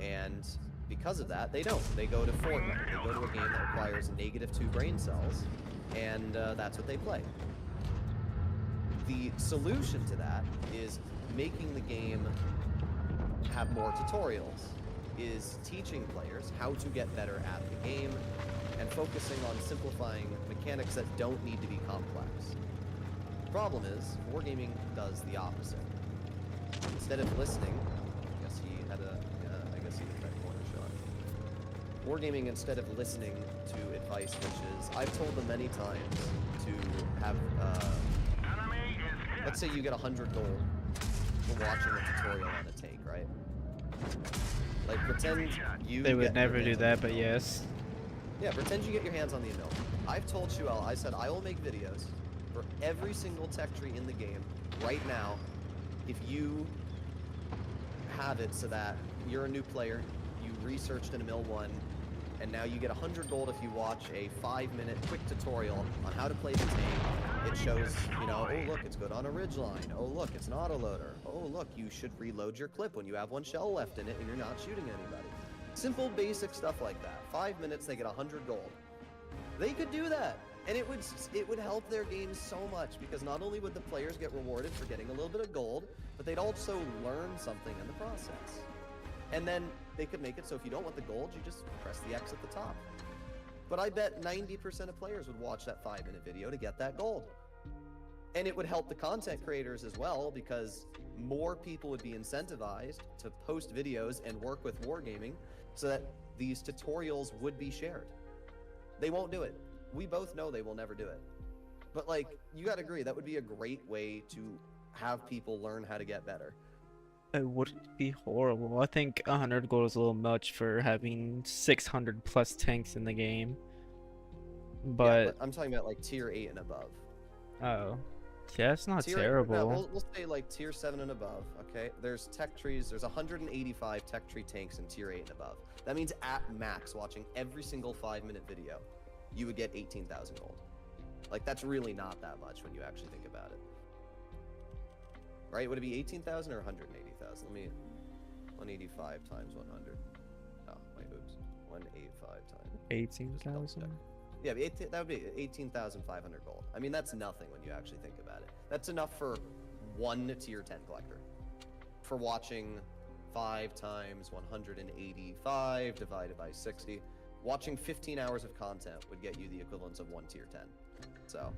S2: And because of that, they don't. They go to Fortnite. They go to a game that requires -2 brain cells, and that's what they play. The solution to that is making the game have more tutorials, is teaching players how to get better at the game, and focusing on simplifying mechanics that don't need to be complex. The problem is, Wargaming does the opposite. Instead of listening, I guess he had that corner shot. Wargaming, instead of listening to advice, which is, I've told them many times to have, let's say you get 100 gold for watching a tutorial on a tank, right? Like, pretend you
S1: They would
S2: get
S1: never
S2: your
S1: do
S2: hands on
S1: that,
S2: the
S1: but
S2: Anil.
S1: yes.
S2: Yeah, pretend you get your hands on the Anil. I've told Shuel, I said, I will make videos for every single tech tree in the game right now if you have it so that you're a new player, you researched an Anil 1, and now you get 100 gold if you watch a 5-minute quick tutorial on how to play the tank. It shows, you know, oh look, it's good on a ridgeline. Oh look, it's an autoloader. Oh look, you should reload your clip when you have 1 shell left in it and you're not shooting anybody. Simple, basic stuff like that. 5 minutes, they get 100 gold. They could do that, and it would help their game so much, because not only would the players get rewarded for getting a little bit of gold, but they'd also learn something in the process. And then they could make it so if you don't want the gold, you just press the X at the top. But I bet 90% of players would watch that 5-minute video to get that gold. And it would help the content creators as well, because more people would be incentivized to post videos and work with Wargaming so that these tutorials would be shared. They won't do it. We both know they will never do it. But like, you gotta agree, that would be a great way to have people learn how to get better.
S1: It wouldn't be horrible. I think 100 gold is a little much for having 600 plus tanks in the game.
S2: Yeah, but I'm talking about like tier 8 and above.
S1: Oh. Yeah, it's not
S2: Tier
S1: terrible.
S2: 8, no, we'll say like tier 7 and above, okay? There's tech trees, there's 185 tech tree tanks in tier 8 and above. That means at max, watching every single 5-minute video, you would get 18,000 gold. Like, that's really not that much when you actually think about it. Right? Would it be 18,000 or 180,000? Let me... 185 times 100. Oh, wait, oops. 185 times...
S1: 18,000?
S2: Yeah, that would be 18,500 gold. I mean, that's nothing when you actually think about it. That's enough for 1 tier 10 collector. For watching 5 times 185 divided by 60. Watching 15 hours of content would get you the equivalence of 1 tier 10. So,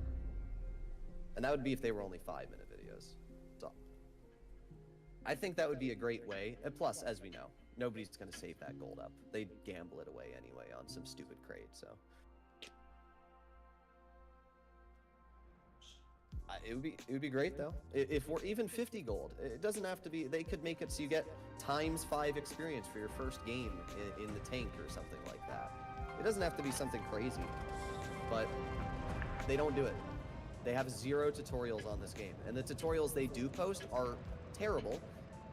S2: and that would be if they were only 5-minute videos. So, I think that would be a great way. And plus, as we know, nobody's going to save that gold up. They'd gamble it away anyway on some stupid crate, so. It would be great though. If we're even 50 gold, it doesn't have to be. They could make it so you get ×5 experience for your first game in the tank or something like that. It doesn't have to be something crazy, but they don't do it. They have 0 tutorials on this game, and the tutorials they do post are terrible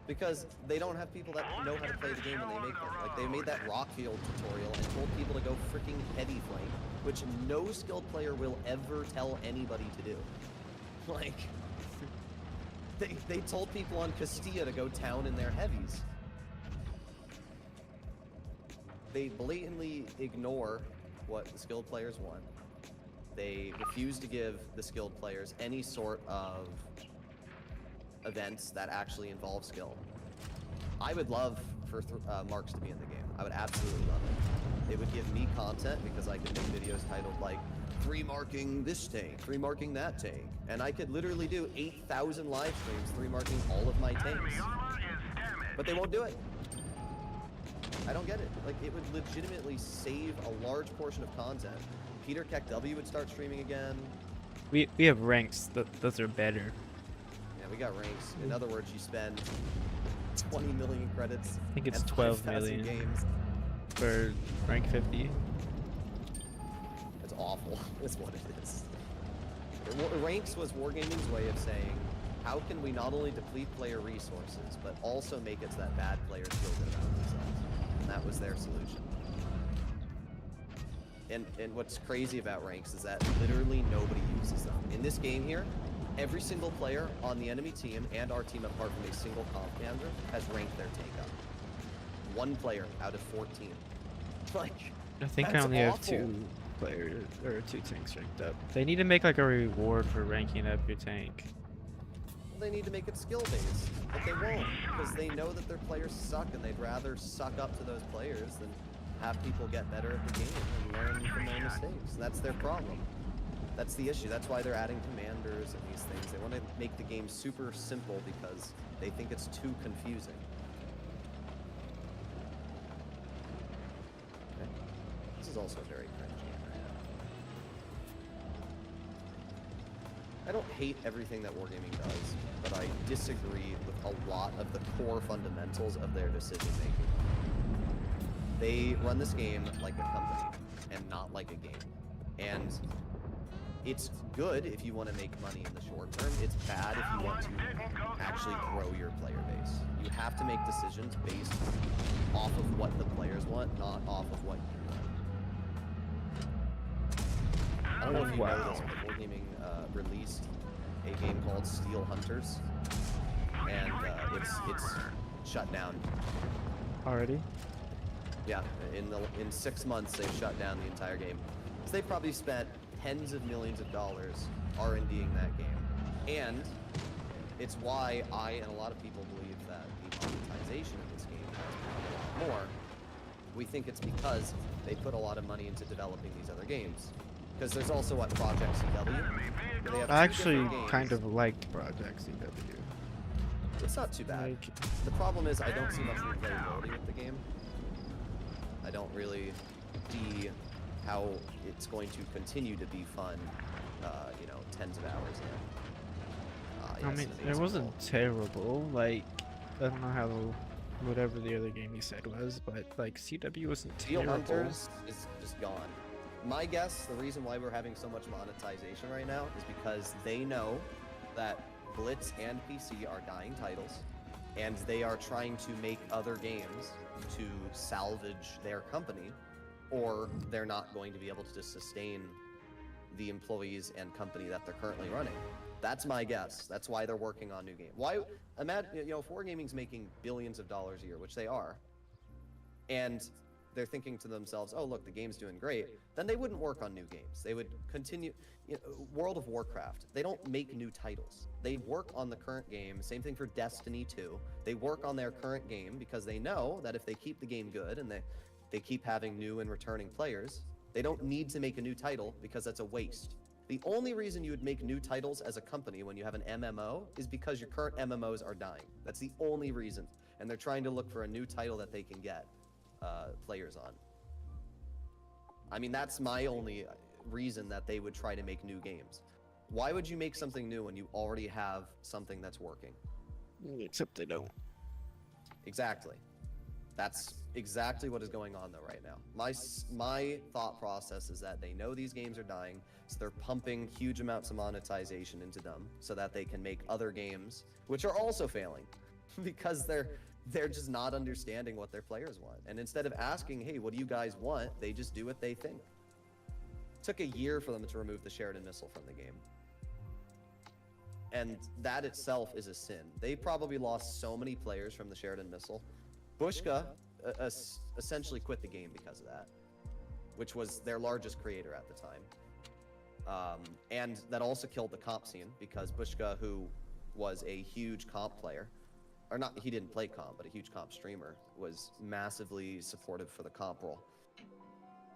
S2: because they don't have people that know how to play the game when they make them. Like, they made that Rockfield tutorial and told people to go freaking heavy flank, which no skilled player will ever tell anybody to do. Like, they told people on Castilla to go town in their heavies. They blatantly ignore what the skilled players want. They refuse to give the skilled players any sort of events that actually involve skill. I would love for marks to be in the game. I would absolutely love it. It would give me content because I could make videos titled like 3 marking this tank, 3 marking that tank, and I could literally do 8,000 live streams 3 marking all of my tanks. But they won't do it. I don't get it. Like, it would legitimately save a large portion of content. Peter KW would start streaming again.
S1: We have ranks. Those are better.
S2: Yeah, we got ranks. In other words, you spend 20 million credits.
S1: I think it's
S2: and
S1: 12
S2: 5,000
S1: million
S2: games.
S1: for rank 50.
S2: It's awful. Is what it is. Ranks was Wargaming's way of saying, how can we not only deplete player resources, but also make it so that bad players feel good about themselves? And that was their solution. And what's crazy about ranks is that literally nobody uses them. In this game here, every single player on the enemy team and our team, apart from a single comp commander, has ranked their tank up. One player out of 14. Like,
S1: I think I
S2: that's
S1: only have
S2: awful.
S1: 2 players or 2 tanks ranked up. They need to make like a reward for ranking up your tank.
S2: They need to make it skill-based, but they won't, because they know that their players suck, and they'd rather suck up to those players than have people get better at the game and learn from their mistakes. That's their problem. That's the issue. That's why they're adding commanders and these things. They want to make the game super simple because they think it's too confusing. Okay. This is also very cringy. I don't hate everything that Wargaming does, but I disagree with a lot of the core fundamentals of their decision making. They run this game like a company and not like a game. And it's good if you want to make money in the short term. It's bad if you want to actually grow your player base. You have to make decisions based off of what the players want, not off of what you want. I don't know if you know this, but Wargaming released a game called Steel Hunters, and it's shut down.
S1: Already?
S2: Yeah, in 6 months they've shut down the entire game. So they probably spent tens of millions of dollars R&Ding that game, and it's why I and a lot of people believe that the monetization of this game has been more. We think it's because they put a lot of money into developing these other games. Because there's also what Project CW. Where they have
S1: I
S2: two
S1: actually
S2: different games.
S1: kind of liked Project CW.
S2: It's not too bad.
S1: Like,
S2: The problem is I don't see much replayability with the game. I don't really see how it's going to continue to be fun, you know, tens of hours in.
S1: I
S2: Yes,
S1: mean,
S2: an
S1: it
S2: amazing
S1: wasn't
S2: goal.
S1: terrible. Like, I don't know how whatever the other game you said was, but like CW wasn't
S2: Steel
S1: terrible.
S2: Hunters is just gone. My guess, the reason why we're having so much monetization right now is because they know that Blitz and PC are dying titles, and they are trying to make other games to salvage their company, or they're not going to be able to sustain the employees and company that they're currently running. That's my guess. That's why they're working on new games. Why? Imagine, you know, if Wargaming's making billions of dollars a year, which they are, and they're thinking to themselves, oh, look, the game's doing great, then they wouldn't work on new games. They would continue. You know, World of Warcraft, they don't make new titles. They work on the current game. Same thing for Destiny 2. They work on their current game because they know that if they keep the game good and they keep having new and returning players, they don't need to make a new title because that's a waste. The only reason you would make new titles as a company when you have an MMO is because your current MMOs are dying. That's the only reason. And they're trying to look for a new title that they can get players on. I mean, that's my only reason that they would try to make new games. Why would you make something new when you already have something that's working?
S1: Except they don't.
S2: Exactly. That's exactly what is going on though right now. My thought process is that they know these games are dying, so they're pumping huge amounts of monetization into them so that they can make other games, which are also failing because they're just not understanding what their players want. And instead of asking, hey, what do you guys want? They just do what they think. It took a year for them to remove the Sheridan missile from the game. And that itself is a sin. They probably lost so many players from the Sheridan missile. Bushka essentially quit the game because of that, which was their largest creator at the time. And that also killed the comp scene because Bushka, who was a huge comp player, or not, he didn't play comp, but a huge comp streamer, was massively supportive for the comp role.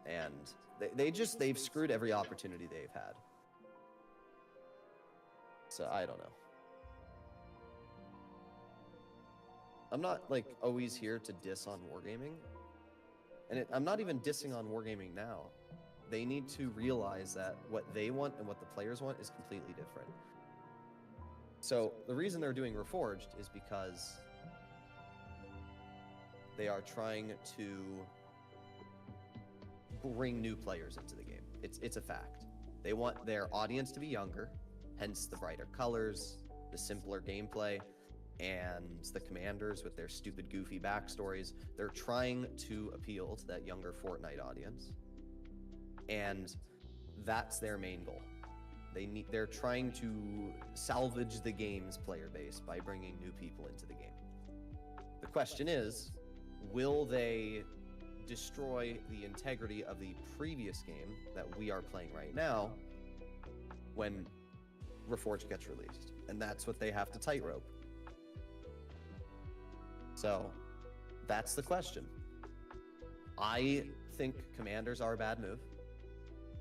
S2: And they've screwed every opportunity they've had. So I don't know. I'm not like always here to diss on Wargaming. And I'm not even dissing on Wargaming now. They need to realize that what they want and what the players want is completely different. So the reason they're doing Reforged is because they are trying to bring new players into the game. It's a fact. They want their audience to be younger, hence the brighter colors, the simpler gameplay, and the commanders with their stupid, goofy backstories. They're trying to appeal to that younger Fortnite audience, and that's their main goal. They're trying to salvage the game's player base by bringing new people into the game. The question is, will they destroy the integrity of the previous game that we are playing right now when Reforged gets released? And that's what they have to tightrope. So that's the question. I think commanders are a bad move.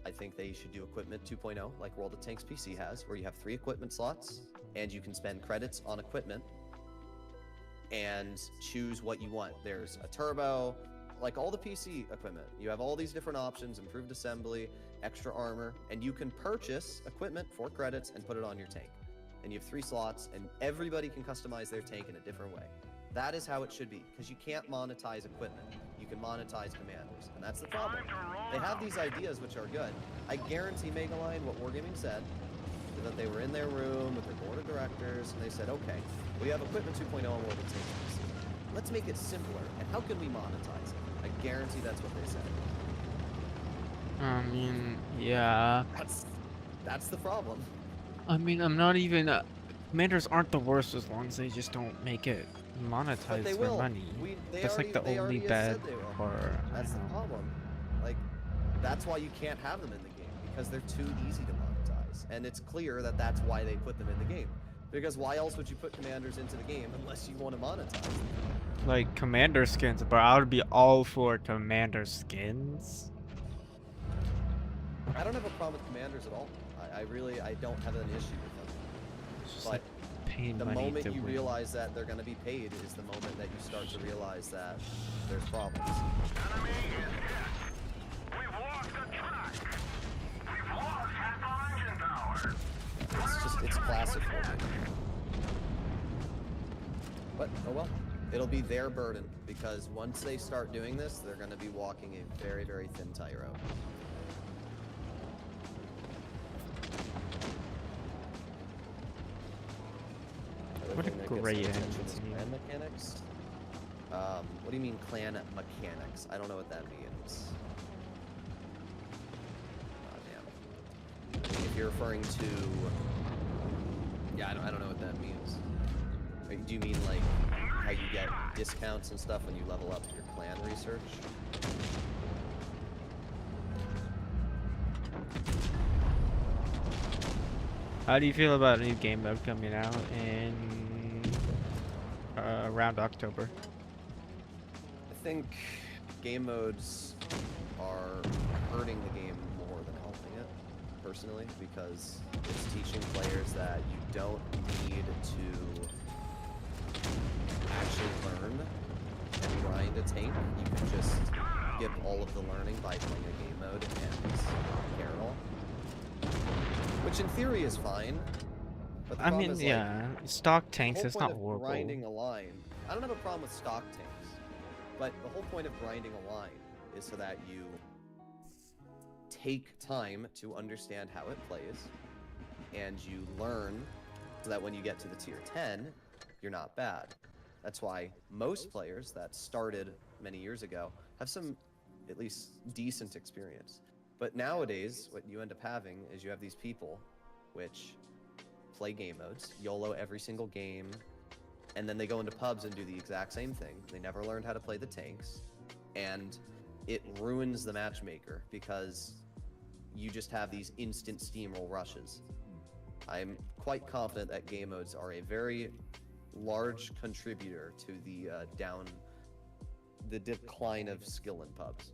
S2: I think they should do equipment 2.0 like World of Tanks PC has, where you have 3 equipment slots and you can spend credits on equipment and choose what you want. There's a turbo, like all the PC equipment. You have all these different options, improved assembly, extra armor, and you can purchase equipment for credits and put it on your tank. And you have 3 slots, and everybody can customize their tank in a different way. That is how it should be, because you can't monetize equipment. You can monetize commanders, and that's the problem. They have these ideas which are good. I guarantee Megaline, what Wargaming said, is that they were in their room with their board of directors, and they said, okay, we have equipment 2.0 on World of Tanks. Let's make it simpler, and how can we monetize it? I guarantee that's what they said.
S1: I mean, yeah.
S2: That's the problem.
S1: I mean, I'm not even. Commanders aren't the worst as long as they just don't make it monetized for money. That's like the only bad part.
S2: That's the problem. Like, that's why you can't have them in the game, because they're too easy to monetize. And it's clear that that's why they put them in the game. Because why else would you put commanders into the game unless you want to monetize them?
S1: Like commander skins, but I would be all for commander skins.
S2: I don't have a problem with commanders at all. I don't have an issue with them.
S1: It's just
S2: But
S1: like paying
S2: the
S1: money
S2: moment
S1: to
S2: you
S1: win.
S2: realize that they're going to be paid is the moment that you start to realize that there's problems.
S3: Enemy is hit. We've lost the track. We've lost half our engine power.
S2: It's classic for me. But, oh well. It'll be their burden, because once they start doing this, they're going to be walking a very, very thin tightrope.
S1: What a great
S2: clan
S1: team.
S2: mechanics. What do you mean clan mechanics? I don't know what that means. Oh, damn. If you're referring to... Yeah, I don't know what that means. Do you mean like how you get discounts and stuff when you level up your clan research?
S1: How do you feel about a new game mode coming out in around October?
S2: I think game modes are hurting the game more than helping it, personally, because it's teaching players that you don't need to actually learn and grind a tank. You can just get all of the learning by playing a game mode and care at all. Which in theory is fine. But the
S1: I
S2: problem
S1: mean,
S2: is,
S1: yeah, stock
S2: the
S1: tanks
S2: whole
S1: is
S2: point
S1: not
S2: of
S1: horrible.
S2: grinding a line. I don't have a problem with stock tanks, but the whole point of grinding a line is so that you take time to understand how it plays, and you learn so that when you get to the tier 10, you're not bad. That's why most players that started many years ago have some, at least, decent experience. But nowadays, what you end up having is you have these people which play game modes, YOLO every single game, and then they go into pubs and do the exact same thing. They never learned how to play the tanks, and it ruins the matchmaker because you just have these instant steamroll rushes. I'm quite confident that game modes are a very large contributor to the decline of skill in pubs.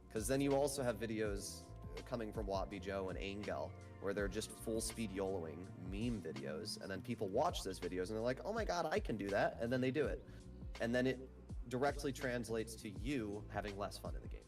S2: Because then you also have videos coming from Wattby Joe and Angel, where they're just full speed YOLOing meme videos, and then people watch those videos and they're like, oh my god, I can do that, and then they do it. And then it directly translates to you having less fun in the game.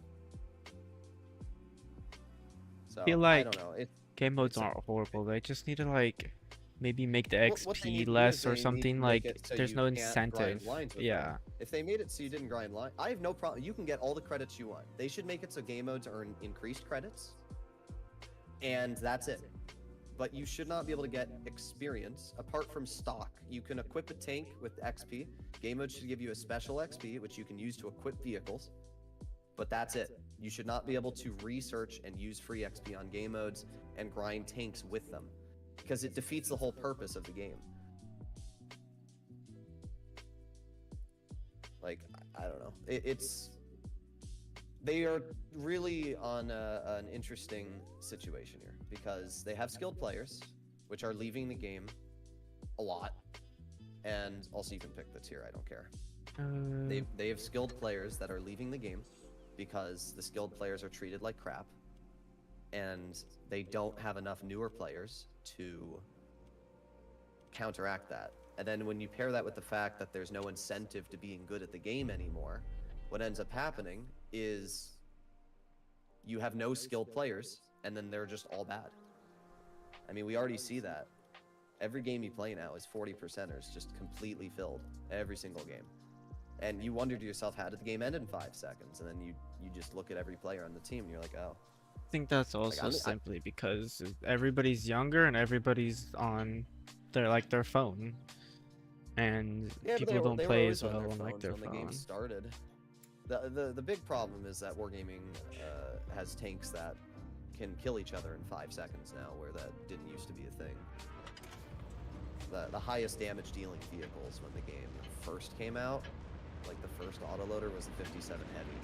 S2: So
S1: I feel
S2: I
S1: like
S2: don't know.
S1: game modes
S2: it's a-
S1: aren't horrible. They just need to like maybe make the
S2: what they need
S1: XP
S2: to do is
S1: less or
S2: they need to
S1: something.
S2: make
S1: Like
S2: it so
S1: there's
S2: you
S1: no
S2: can't grind
S1: incentive.
S2: lines with
S1: Yeah.
S2: them. If they made it so you didn't grind line, I have no problem. You can get all the credits you want. They should make it so game modes earn increased credits, and that's it. But you should not be able to get experience apart from stock. You can equip a tank with XP. Game mode should give you a special XP, which you can use to equip vehicles. But that's it. You should not be able to research and use free XP on game modes and grind tanks with them, because it defeats the whole purpose of the game. Like, I don't know. They are really on an interesting situation here, because they have skilled players, which are leaving the game a lot. And also, you can pick the tier, I don't care. They have skilled players that are leaving the game because the skilled players are treated like crap, and they don't have enough newer players to counteract that. And then when you pair that with the fact that there's no incentive to being good at the game anymore, what ends up happening is you have no skilled players, and then they're just all bad. I mean, we already see that. Every game you play now is 40%ers just completely filled, every single game. And you wonder to yourself, how did the game end in 5 seconds? And then you just look at every player on the team and you're like, oh.
S1: I think that's also
S2: I'm-
S1: simply because everybody's younger and everybody's on their phone, and
S2: Yeah, but
S1: people
S2: they were
S1: don't play
S2: always
S1: as
S2: on
S1: well
S2: their
S1: on like
S2: phones
S1: their
S2: when the game
S1: phone.
S2: started. The big problem is that wargaming has tanks that can kill each other in 5 seconds now, where that didn't used to be a thing. The highest damage dealing vehicles when the game first came out, like the first autoloader, was the 57 Heavy,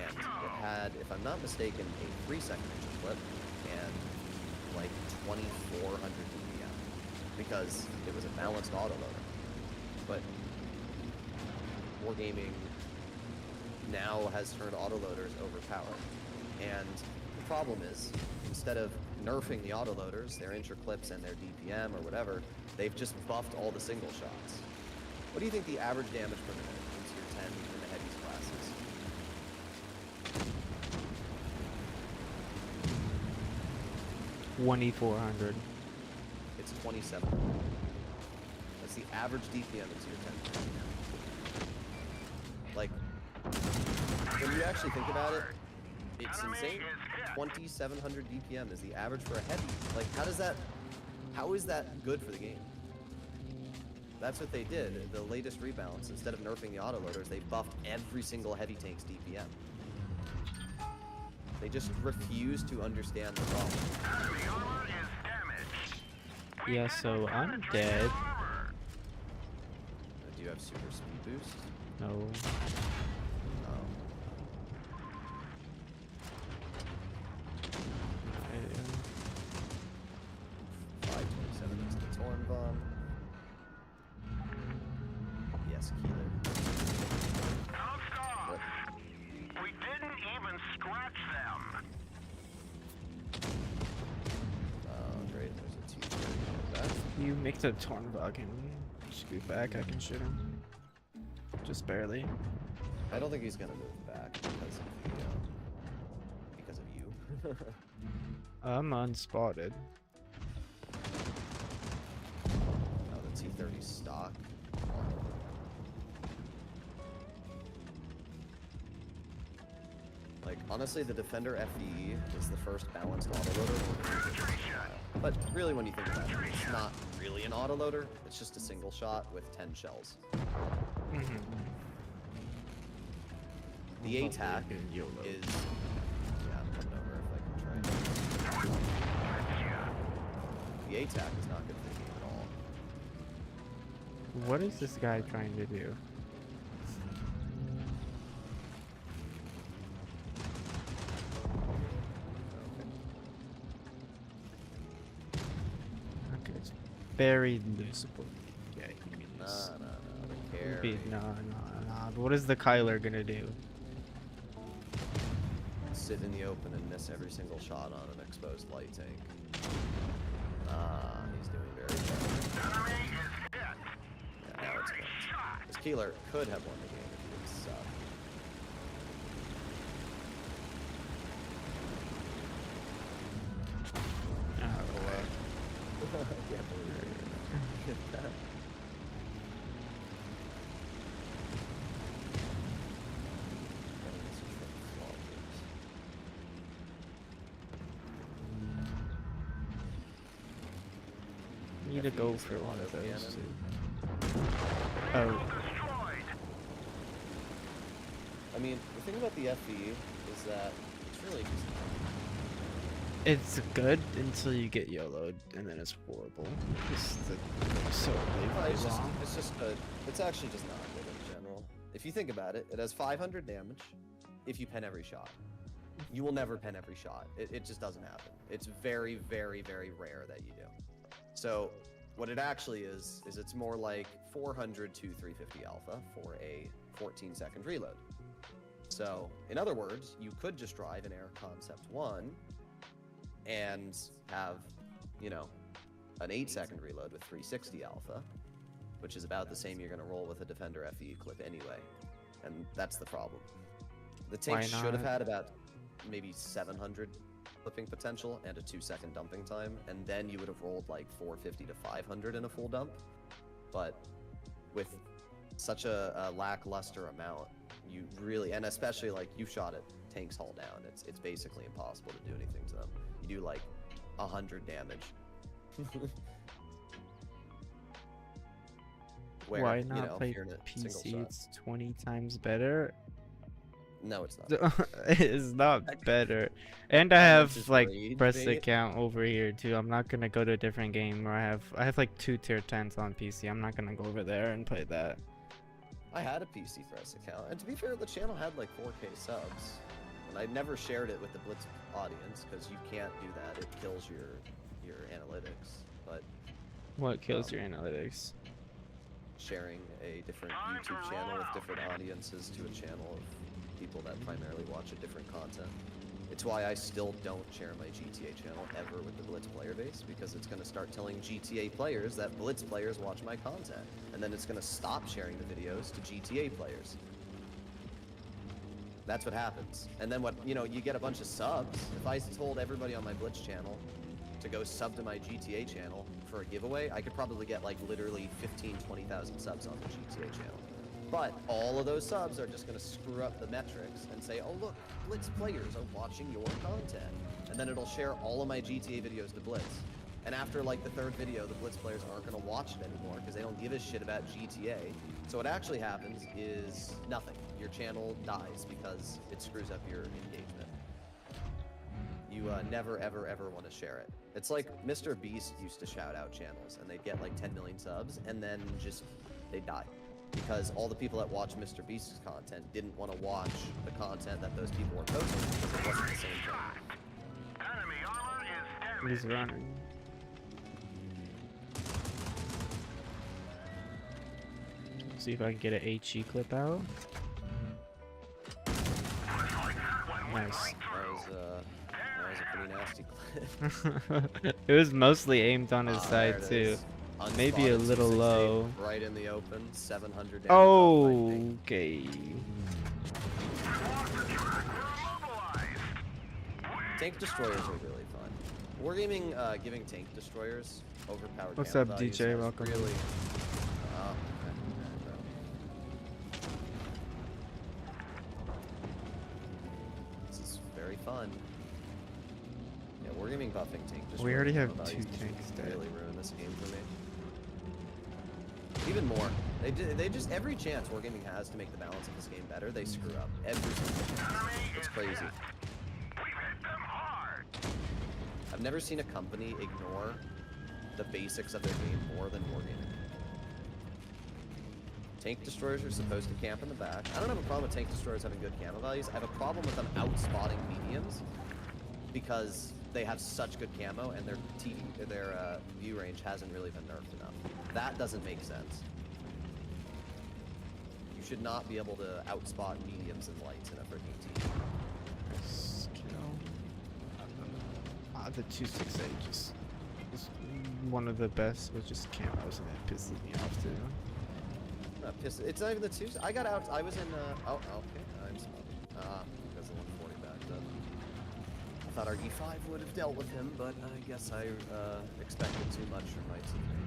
S2: and it had, if I'm not mistaken, a 3-second engine clip and like 2,400 DPM, because it was a balanced autoloader. But wargaming now has turned autoloaders overpowered, and the problem is, instead of nerfing the autoloaders, their incher clips and their DPM or whatever, they've just buffed all the single shots. What do you think the average damage per minute in tier 10 in the heavies class is?
S1: 2,400.
S2: It's 27. That's the average DPM in tier 10. Like, when you actually think about it, it's insane. 2,700 DPM is the average for a heavy. Like, how is that good for the game? That's what they did. The latest rebalance, instead of nerfing the autoloaders, they buffed every single heavy tank's DPM. They just refuse to understand the problem.
S3: The armor is damaged.
S1: Yeah, so I'm dead.
S2: Do you have super speed boost?
S1: No.
S2: Oh. 527 is the Torn bomb. Yes, Keeler.
S3: Don't stop.
S2: What?
S3: We didn't even scratch them.
S2: Oh, great. There's a teacher back.
S1: You make the torn bug and scoot back, I can shoot him. Just barely.
S2: I don't think he's gonna move back because of you.
S1: I'm unspotted.
S2: Oh, the T-30 stock. Like, honestly, the Defender FE is the first balanced autoloader. But really, when you think about it, it's not really an autoloader. It's just a single shot with 10 shells. The ATAC is... Yeah, I'm coming over if I can try. The ATAC is not good for the game at all.
S1: What is this guy trying to do? Okay, it's very losable. Yeah, you can
S2: Nah,
S1: lose.
S2: the carry.
S1: No. But what is the Kyler gonna do?
S2: Sit in the open and miss every single shot on an exposed light tank. Ah, he's doing very well.
S3: Enemy is hit.
S2: Yeah, now it's good. This Keeler could have won the game if he didn't suck.
S1: need to
S2: FE
S1: go
S2: is
S1: for
S2: the
S1: one of
S2: autocannon.
S1: those too. Oh,
S3: Destroyed.
S2: I mean, the thing about the FE is that it's really just
S1: it's good until you get YOLO'd, and then it's horrible. It's so
S2: it's just,
S1: long.
S2: it's just a, it's actually just not good in general. If you think about it, it has 500 damage if you pen every shot. You will never pen every shot. It just doesn't happen. It's very, very, very rare that you do. So what it actually is it's more like 400 to 350 alpha for a 14-second reload. So in other words, you could just drive an Air Concept 1 and have, you know, an 8-second reload with 360 alpha, which is about the same you're going to roll with a Defender FE clip anyway. And that's the problem. The tank
S1: Why
S2: should have
S1: not?
S2: had about maybe 700 clipping potential and a 2-second dumping time, and then you would have rolled like 450 to 500 in a full dump. But with such a lackluster amount, you really, and especially like you shot it, tanks haul down. It's basically impossible to do anything to them. You do like 100 damage. Where,
S1: Why
S2: you
S1: not
S2: know,
S1: play
S2: if you're in a single
S1: PC?
S2: shot.
S1: It's 20 times better.
S2: No, it's not.
S1: It's not better. And I
S2: How much
S1: have
S2: is
S1: like
S2: rage
S1: press
S2: bait?
S1: account over here too. I'm not gonna go to a different game where I have like 2 tier 10s on PC. I'm not gonna go over there and play that.
S2: I had a PC press account, and to be fair, the channel had like 4K subs, and I never shared it with the Blitz audience because you can't do that. It kills your analytics. But
S1: What kills
S2: Um,
S1: your analytics?
S2: sharing a different YouTube channel with different audiences to a channel of people that primarily watch a different content. It's why I still don't share my GTA channel ever with the Blitz player base, because it's going to start telling GTA players that Blitz players watch my content, and then it's going to stop sharing the videos to GTA players. That's what happens. And then you get a bunch of subs. If I told everybody on my Blitz channel to go sub to my GTA channel for a giveaway, I could probably get like literally 20,000 subs on the GTA channel. But all of those subs are just going to screw up the metrics and say, oh look, Blitz players are watching your content. And then it'll share all of my GTA videos to Blitz. And after like the 3rd video, the Blitz players aren't going to watch it anymore because they don't give a shit about GTA. So what actually happens is nothing. Your channel dies because it screws up your engagement. You never, ever, ever want to share it. It's like Mr. Beast used to shout out channels, and they'd get like 10 million subs, and then just they die. Because all the people that watch Mr. Beast's content didn't want to watch the content that those people were posting because it wasn't the same thing.
S3: Enemy armor is
S1: He's
S3: damaged.
S1: running. See if I can get an HE clip out. Nice.
S2: That was a pretty nasty clip.
S1: It was mostly aimed on his
S2: Ah,
S1: side
S2: there it
S1: too.
S2: is.
S1: Maybe a
S2: Unspotted
S1: little
S2: 268,
S1: low.
S2: Right in the open, 700 damage.
S1: Oh, okay.
S2: Tank destroyers are really fun. Wargaming giving tank destroyers overpowered.
S1: What's
S2: camo
S1: up,
S2: values
S1: DJ?
S2: has
S1: Welcome.
S2: Really. Oh, okay. This is very fun. Yeah, wargaming buffing tank destroyers.
S1: We already have
S2: camo
S1: 2
S2: values
S1: tanks dead.
S2: really ruin this game for me. Even more. They just every chance Wargaming has to make the balance of this game better, they screw up. Every single chance. It's crazy.
S3: We've hit them hard.
S2: I've never seen a company ignore the basics of their game more than Wargaming. Tank destroyers are supposed to camp in the back. I don't have a problem with tank destroyers having good camo values. I have a problem with them outspotting mediums because they have such good camo and their view range hasn't really been nerfed enough. That doesn't make sense. You should not be able to outspot mediums and lights in a freaking team.
S1: The 268 just is one of the best with just camos, and it pisses me off too.
S2: Not pissed. It's not even the 2. I got out. I was in. Oh, okay. I'm spotted. Because the 140 backed up. I thought our E5 would have dealt with him, but I guess I expected too much from my teammate.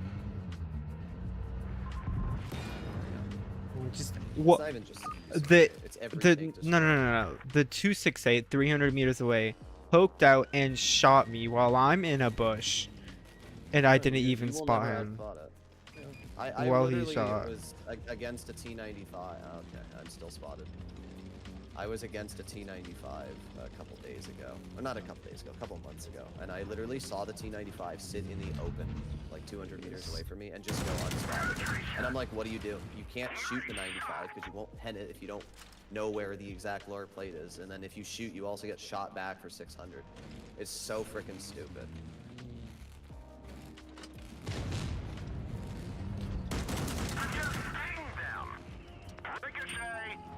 S1: Just
S2: It's
S1: what
S2: not even just it's every
S1: the
S2: tank
S1: no. The 268 300 meters away poked out and shot me while I'm in a bush. And I
S2: No,
S1: didn't
S2: you
S1: even
S2: will
S1: spot
S2: never
S1: him.
S2: outspot it. I
S1: Well, he
S2: literally
S1: shot.
S2: was against a T95. Okay, I'm still spotted. I was against a T95 a couple days ago. Or not a couple days ago, a couple months ago. And I literally saw the T95 sit in the open, like 200 meters away from me, and just go unspotted. And I'm like, what do? You can't shoot the 95 because you won't pen it if you don't know where the exact lower plate is. And then if you shoot, you also get shot back for 600. It's so freaking stupid.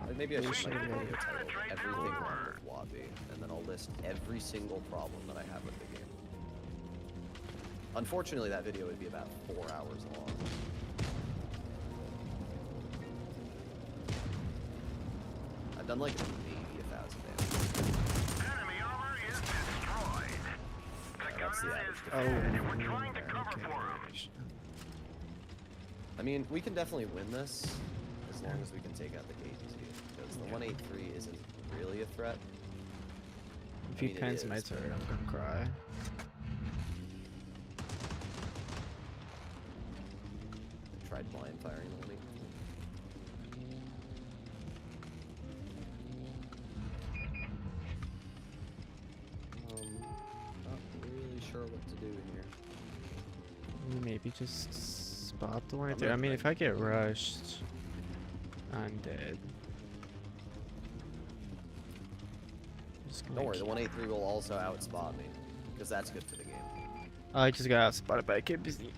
S2: Like maybe I should make a video titled "Everything Wrong with Wabi," and then I'll list every single problem that I have with the game. Unfortunately, that video would be about 4 hours long. I've done like maybe 1,000 damage.
S3: Enemy armor is destroyed. The
S2: That's the
S3: gunner
S2: average
S3: is
S2: difficulty.
S3: dead. We're trying to cover for him.
S2: I mean, we can definitely win this as long as we can take out the KTZ, because the 183 isn't really a threat.
S1: If he
S2: I mean, it
S1: pens my
S2: is.
S1: turret, I'm gonna cry.
S2: Tried blind firing on me. Not really sure what to do here.
S1: Maybe just spot the one
S2: I'm
S1: there. I
S2: not
S1: mean, if I
S2: trying
S1: get rushed, I'm dead. Just gonna
S2: Don't worry, the
S1: keep-
S2: 183 will also outspot me, because that's good for the game.
S1: I just got spotted by a kid busy.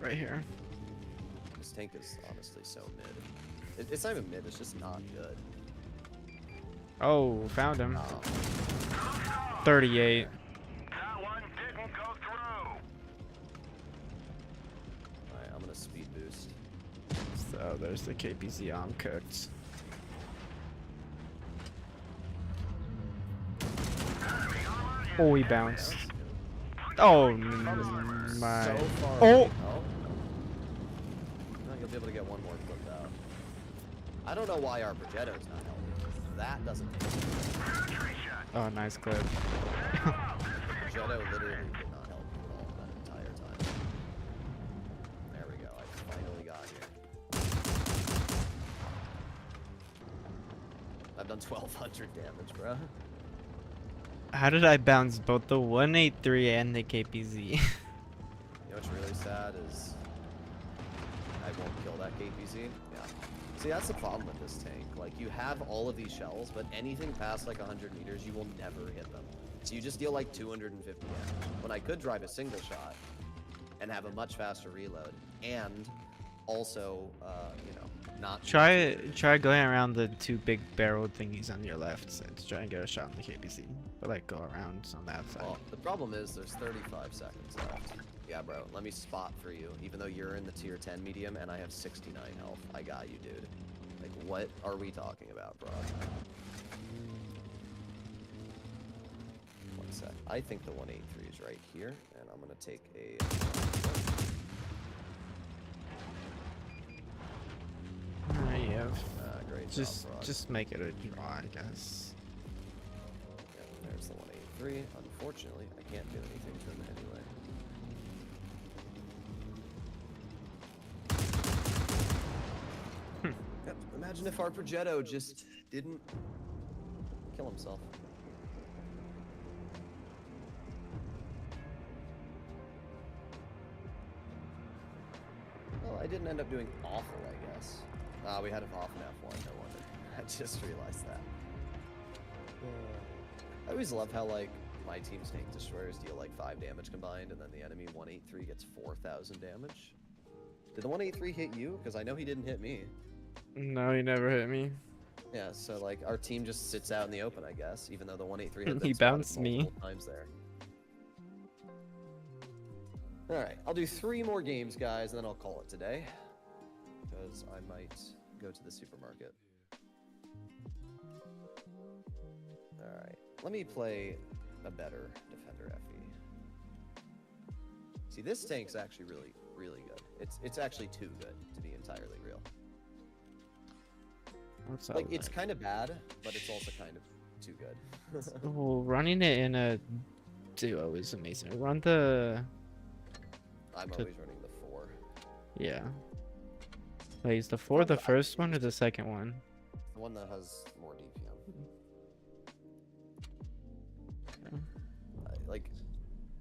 S1: Right here.
S2: This tank is honestly so mid. It's not even mid, it's just not good.
S1: Oh, found him. 38.
S3: That one didn't go through.
S2: Alright, I'm gonna speed boost.
S1: So there's the KPZ I'm cooked. Oh, he bounced. Oh my.
S2: So far
S1: Oh!
S2: away. Oh. No, you'll be able to get one more clip out. I don't know why our Progetto's not helping. That doesn't
S1: Oh, nice clip.
S2: Progetto literally did not help me at all that entire time. There we go, I finally got here. I've done 1,200 damage, bro.
S1: How did I bounce both the 183 and the KPZ?
S2: You know what's really sad is I won't kill that KPZ. Yeah. See, that's the problem with this tank. Like, you have all of these shells, but anything past like 100 meters, you will never hit them. So you just deal like 250 damage. When I could drive a single shot and have a much faster reload, and also, you know, not
S1: Try going around the two big barreled thingies on your left to try and get a shot on the KPZ. But like go around on that side.
S2: Well, the problem is there's 35 seconds left. Yeah, bro, let me spot for you. Even though you're in the tier 10 medium and I have 69 health, I got you, dude. Like, what are we talking about, bro? One sec. I think the 183 is right here, and I'm gonna take a.
S1: Alright, yeah.
S2: Great
S1: Just
S2: job, Broad.
S1: just make it a draw, I guess.
S2: Yep, there's the 183. Unfortunately, I can't do anything to him anyway. Yep, imagine if our Progetto just didn't kill himself. Well, I didn't end up doing awful, I guess. We had a off in F1, no wonder. I just realized that. I always love how, like, my team's tank destroyers deal like 5 damage combined, and then the enemy 183 gets 4,000 damage. Did the 183 hit you? Because I know he didn't hit me.
S1: No, he never hit me.
S2: Yeah, so like our team just sits out in the open, I guess, even though the 183 had been
S1: He
S2: spotted
S1: bounced me.
S2: multiple times there. All right, I'll do 3 more games, guys, and then I'll call it today, because I might go to the supermarket. All right, let me play a better defender FE. See, this tank's actually really good. It's actually too good to be entirely real.
S1: What's
S2: Like,
S1: up,
S2: it's
S1: man?
S2: kind of bad, but it's also kind of too good.
S1: Well, running it in a duo is amazing. Run the
S2: I'm
S1: To-
S2: always running the 4.
S1: Yeah. Wait, is the 4 the first one or the second one?
S2: The one that has more DPM.
S1: Okay.
S2: Like,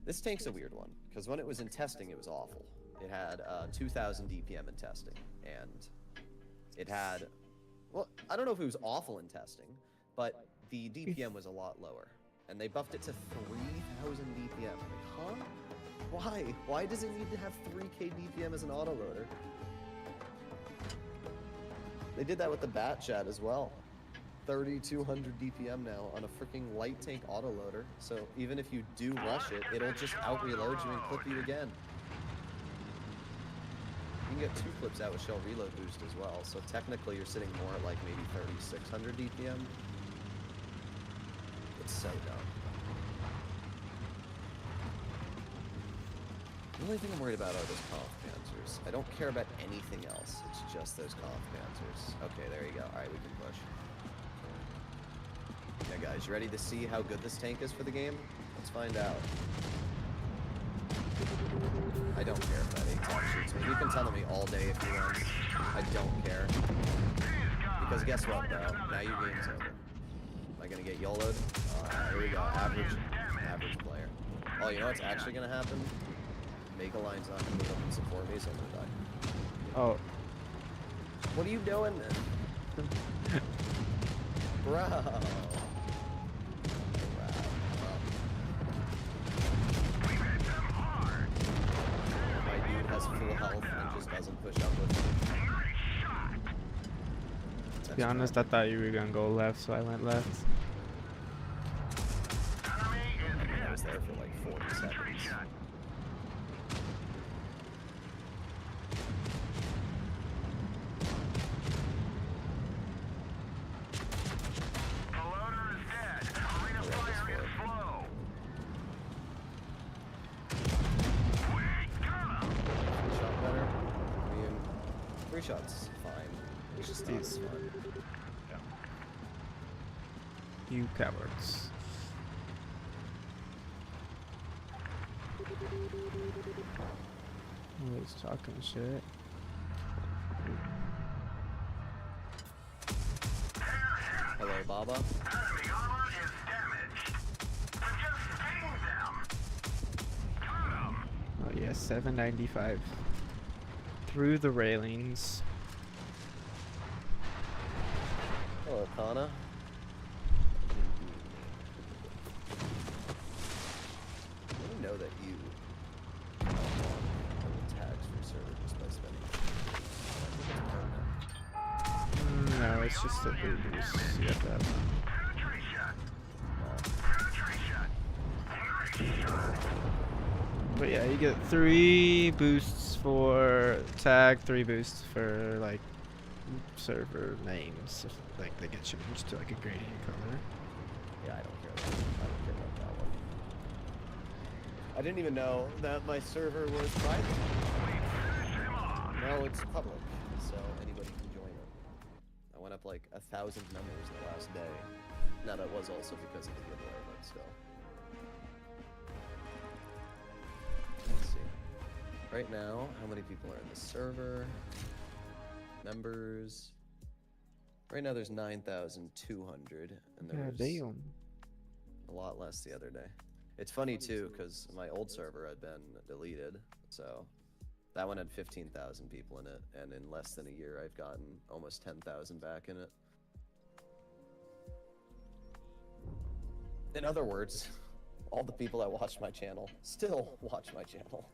S2: this tank's a weird one, because when it was in testing, it was awful. It had 2,000 DPM in testing, and it had, well, I don't know if it was awful in testing, but the DPM was a lot lower, and they buffed it to 3,000 DPM. Like, huh? Why? Why does it need to have 3k DPM as an autoloader? They did that with the Bat Chat as well. 3,200 DPM now on a freaking light tank autoloader. So even if you do rush it, it'll just out-reload you and clip you again. You can get 2 clips out with shell reload boost as well. So technically you're sitting more at like maybe 3,600 DPM. It's so dumb. The only thing I'm worried about are those conf panzers. I don't care about anything else. It's just those conf panzers. Okay, there you go. Alright, we can push. Yeah, guys, you ready to see how good this tank is for the game? Let's find out. I don't care if that 8-top shoots me. You can tell me all day if you want. I don't care. Because guess what, bro? Now your game's over. Am I gonna get YOLO'd? Here we go. Average player. Oh, you know what's actually gonna happen? Mega Line's not gonna move up and support me, so I'm gonna die.
S1: Oh.
S2: What are you doing then? Bro. My dude has full health and just doesn't push up with me.
S1: To be honest, I thought you were gonna go left, so I went left.
S2: I was there for like 40 seconds. Shots, fine. It's just not as fun.
S1: You cowards. Always talking shit.
S2: Hello, Baba.
S1: Oh yeah, 795. Through the railings.
S2: Hello, Kana. I didn't know that you tags for server just by spending.
S1: No, it's just a blue boost. You have that. But yeah, you get 3 boosts for tag, 3 boosts for like server names. Like they get changed to like a gradient color.
S2: Yeah, I don't care about that one. I didn't even know that my server was private. No, it's public, so anybody can join it. I went up like 1,000 members the last day. Now that was also because of the giveaway, but still. Let's see. Right now, how many people are in the server? Members. Right now there's 9,200, and there was
S1: Damn.
S2: a lot less the other day. It's funny too, because my old server had been deleted, so that one had 15,000 people in it, and in less than a year I've gotten almost 10,000 back in it. In other words, all the people that watch my channel still watch my channel.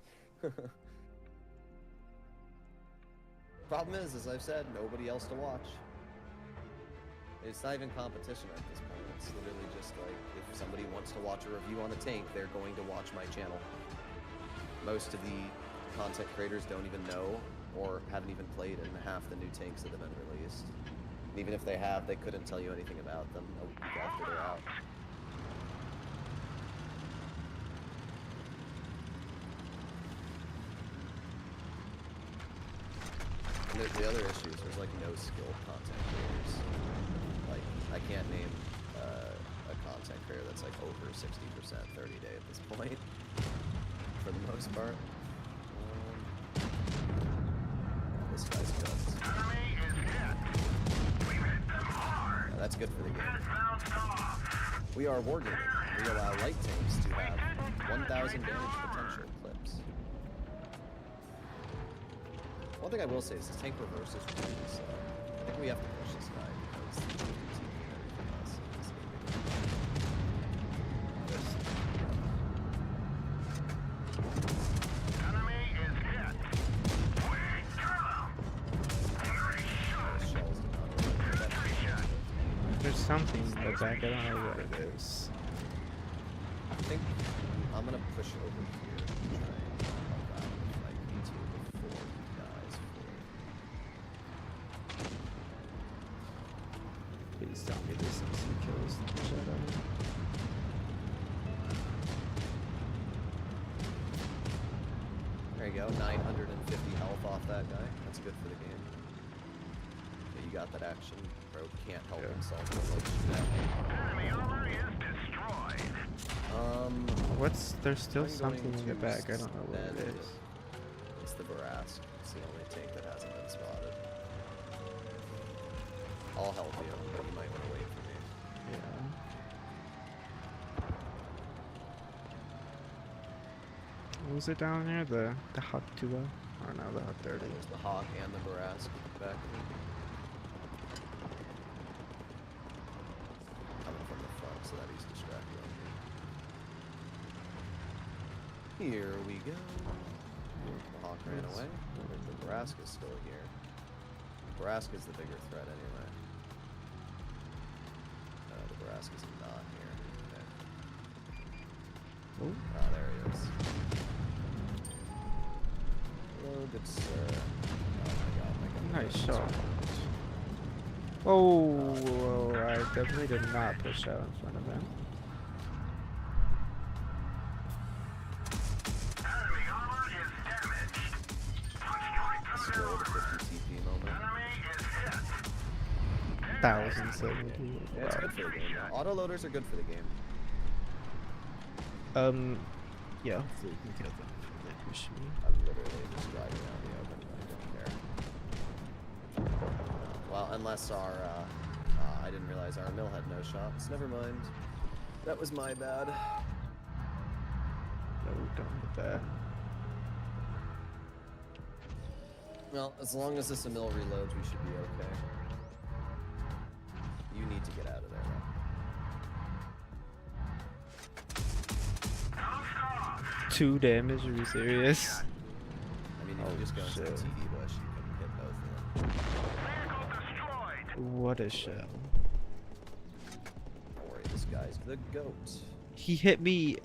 S2: Problem is, as I've said, nobody else to watch. It's not even competition at this point. It's literally just like, if somebody wants to watch a review on a tank, they're going to watch my channel. Most of the content creators don't even know or haven't even played in half the new tanks that have been released. And even if they have, they couldn't tell you anything about them a week after they're out. And the other issue is there's like no skilled content creators. Like, I can't name a content creator that's like over 60% 30 day at this point, for the most part. this guy's guns.
S3: Enemy is hit. We've hit them hard.
S2: Yeah, that's good for the game.
S3: It bounced off.
S2: We are wargaming. We allow light tanks to have 1,000 damage potential clips. One thing I will say is this tank reverse is really slow. I think we have to push this guy because the TV and everything else is
S3: Enemy is hit. We kill him. Every shot.
S2: the shells do not really do that.
S3: Every shot.
S1: There's something in the back. I don't know what it is.
S2: I think I'm gonna push over here and try and help out if I need to before he dies fully.
S1: Please tell me this instant kills the Shadow.
S2: There you go, 950 health off that guy. That's good for the game. Okay, you got that action. Bro can't help
S1: Yeah.
S2: himself but like shoot at me.
S3: Enemy armor is destroyed.
S1: There's still
S2: I'm
S1: something
S2: going
S1: in the
S2: to
S1: back. I don't know what it
S2: spend-
S1: is.
S2: It's the Barask. It's the only tank that hasn't been spotted. I'll help you, but you might want to wait for me.
S1: Yeah. What was it down there? The Hawk 2? Or no, the Hawk 30.
S2: There's the Hawk and the Barask back. Coming from the front, so that he's distracted. Here we go. The Hawk ran away. The Barask is still here. Barask is the bigger threat anyway. No, the Barask is not here. Okay.
S1: Oh.
S2: Ah, there he is. Hello, good sir. Oh my god, my god.
S1: Nice shot. Oh, I definitely did not push out in front of him.
S3: Enemy armor is damaged. Punch right through
S2: Still
S3: their
S2: the
S3: armor.
S2: 50 TP moment.
S3: Enemy is hit.
S1: 1070.
S2: Yeah, it's good for the game. Now. Autoloaders are good for the game.
S1: Yeah, hopefully we can kill them before they push me.
S2: I'm literally just riding out the open. I don't care. Well, unless our, I didn't realize our mill had no shots. Never mind. That was my bad.
S1: No, done with that.
S2: Well, as long as this mill reloads, we should be okay. You need to get out of there, though.
S1: 2 damage, are you serious?
S2: I mean, if you just go into the
S1: shit.
S2: TD bush, you couldn't hit both of them.
S3: Vehicle destroyed.
S1: What a shell.
S2: Don't worry, this guy's the goat.
S1: He hit me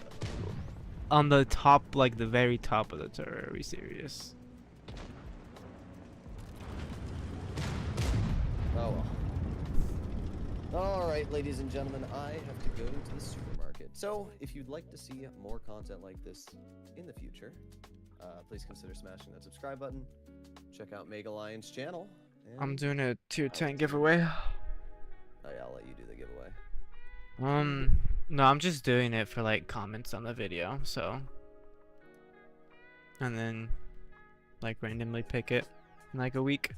S1: on the top, like the very top of the turret, are we serious?
S2: Oh well. Alright, ladies and gentlemen, I have to go to the supermarket. So, if you'd like to see more content like this in the future, please consider smashing that subscribe button. Check out Mega Lion's channel.
S1: I'm
S2: and-
S1: doing a tier 10 giveaway.
S2: Oh yeah, I'll let you do the giveaway.
S1: No, I'm just doing it for like comments on the video, so. And then, like, randomly pick it in like a week.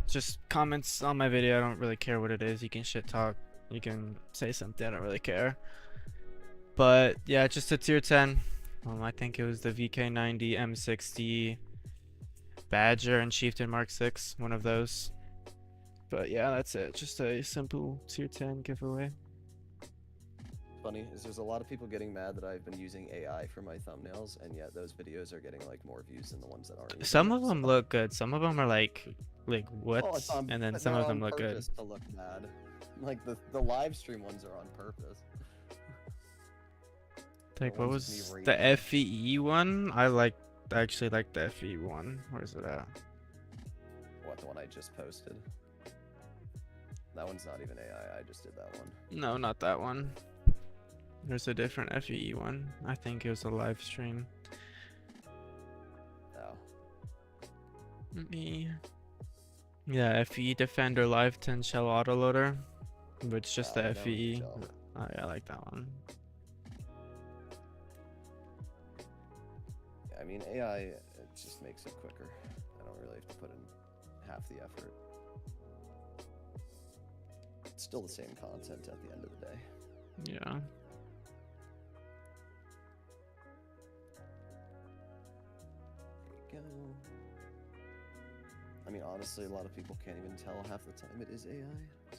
S1: Just comments on my video. I don't really care what it is. You can shit talk. You can say something. I don't really care. But yeah, just a tier 10. I think it was the VK90, M60, Badger, and Chieftain Mark 6. One of those. But yeah, that's it. Just a simple tier 10 giveaway.
S2: Funny is there's a lot of people getting mad that I've been using AI for my thumbnails, and yet those videos are getting like more views than the ones that aren't. using
S1: Some
S2: it,
S1: of them
S2: so-
S1: look good. Some of them are like what?
S2: Oh, it's on-
S1: And then
S2: but
S1: some
S2: they're
S1: of them
S2: on
S1: look good.
S2: purpose to look bad. Like the live stream ones are on purpose.
S1: Like
S2: the
S1: what
S2: ones with
S1: was
S2: me
S1: the
S2: raging.
S1: FEE one? I actually like the FE one. Where's it at?
S2: What, the one I just posted? That one's not even AI. I just did that one.
S1: No, not that one. There's a different FEE one. I think it was a live stream.
S2: Oh.
S1: Yeah, FE Defender Live 10 Shell Autoloader. But it's just
S2: Oh, I
S1: the
S2: know
S1: FE.
S2: Shell.
S1: Oh yeah, I like that one.
S2: Yeah, I mean, AI, it just makes it quicker. I don't really have to put in half the effort. It's still the same content at the end of the day.
S1: Yeah.
S2: There you go. I mean, honestly, a lot of people can't even tell half the time it is AI.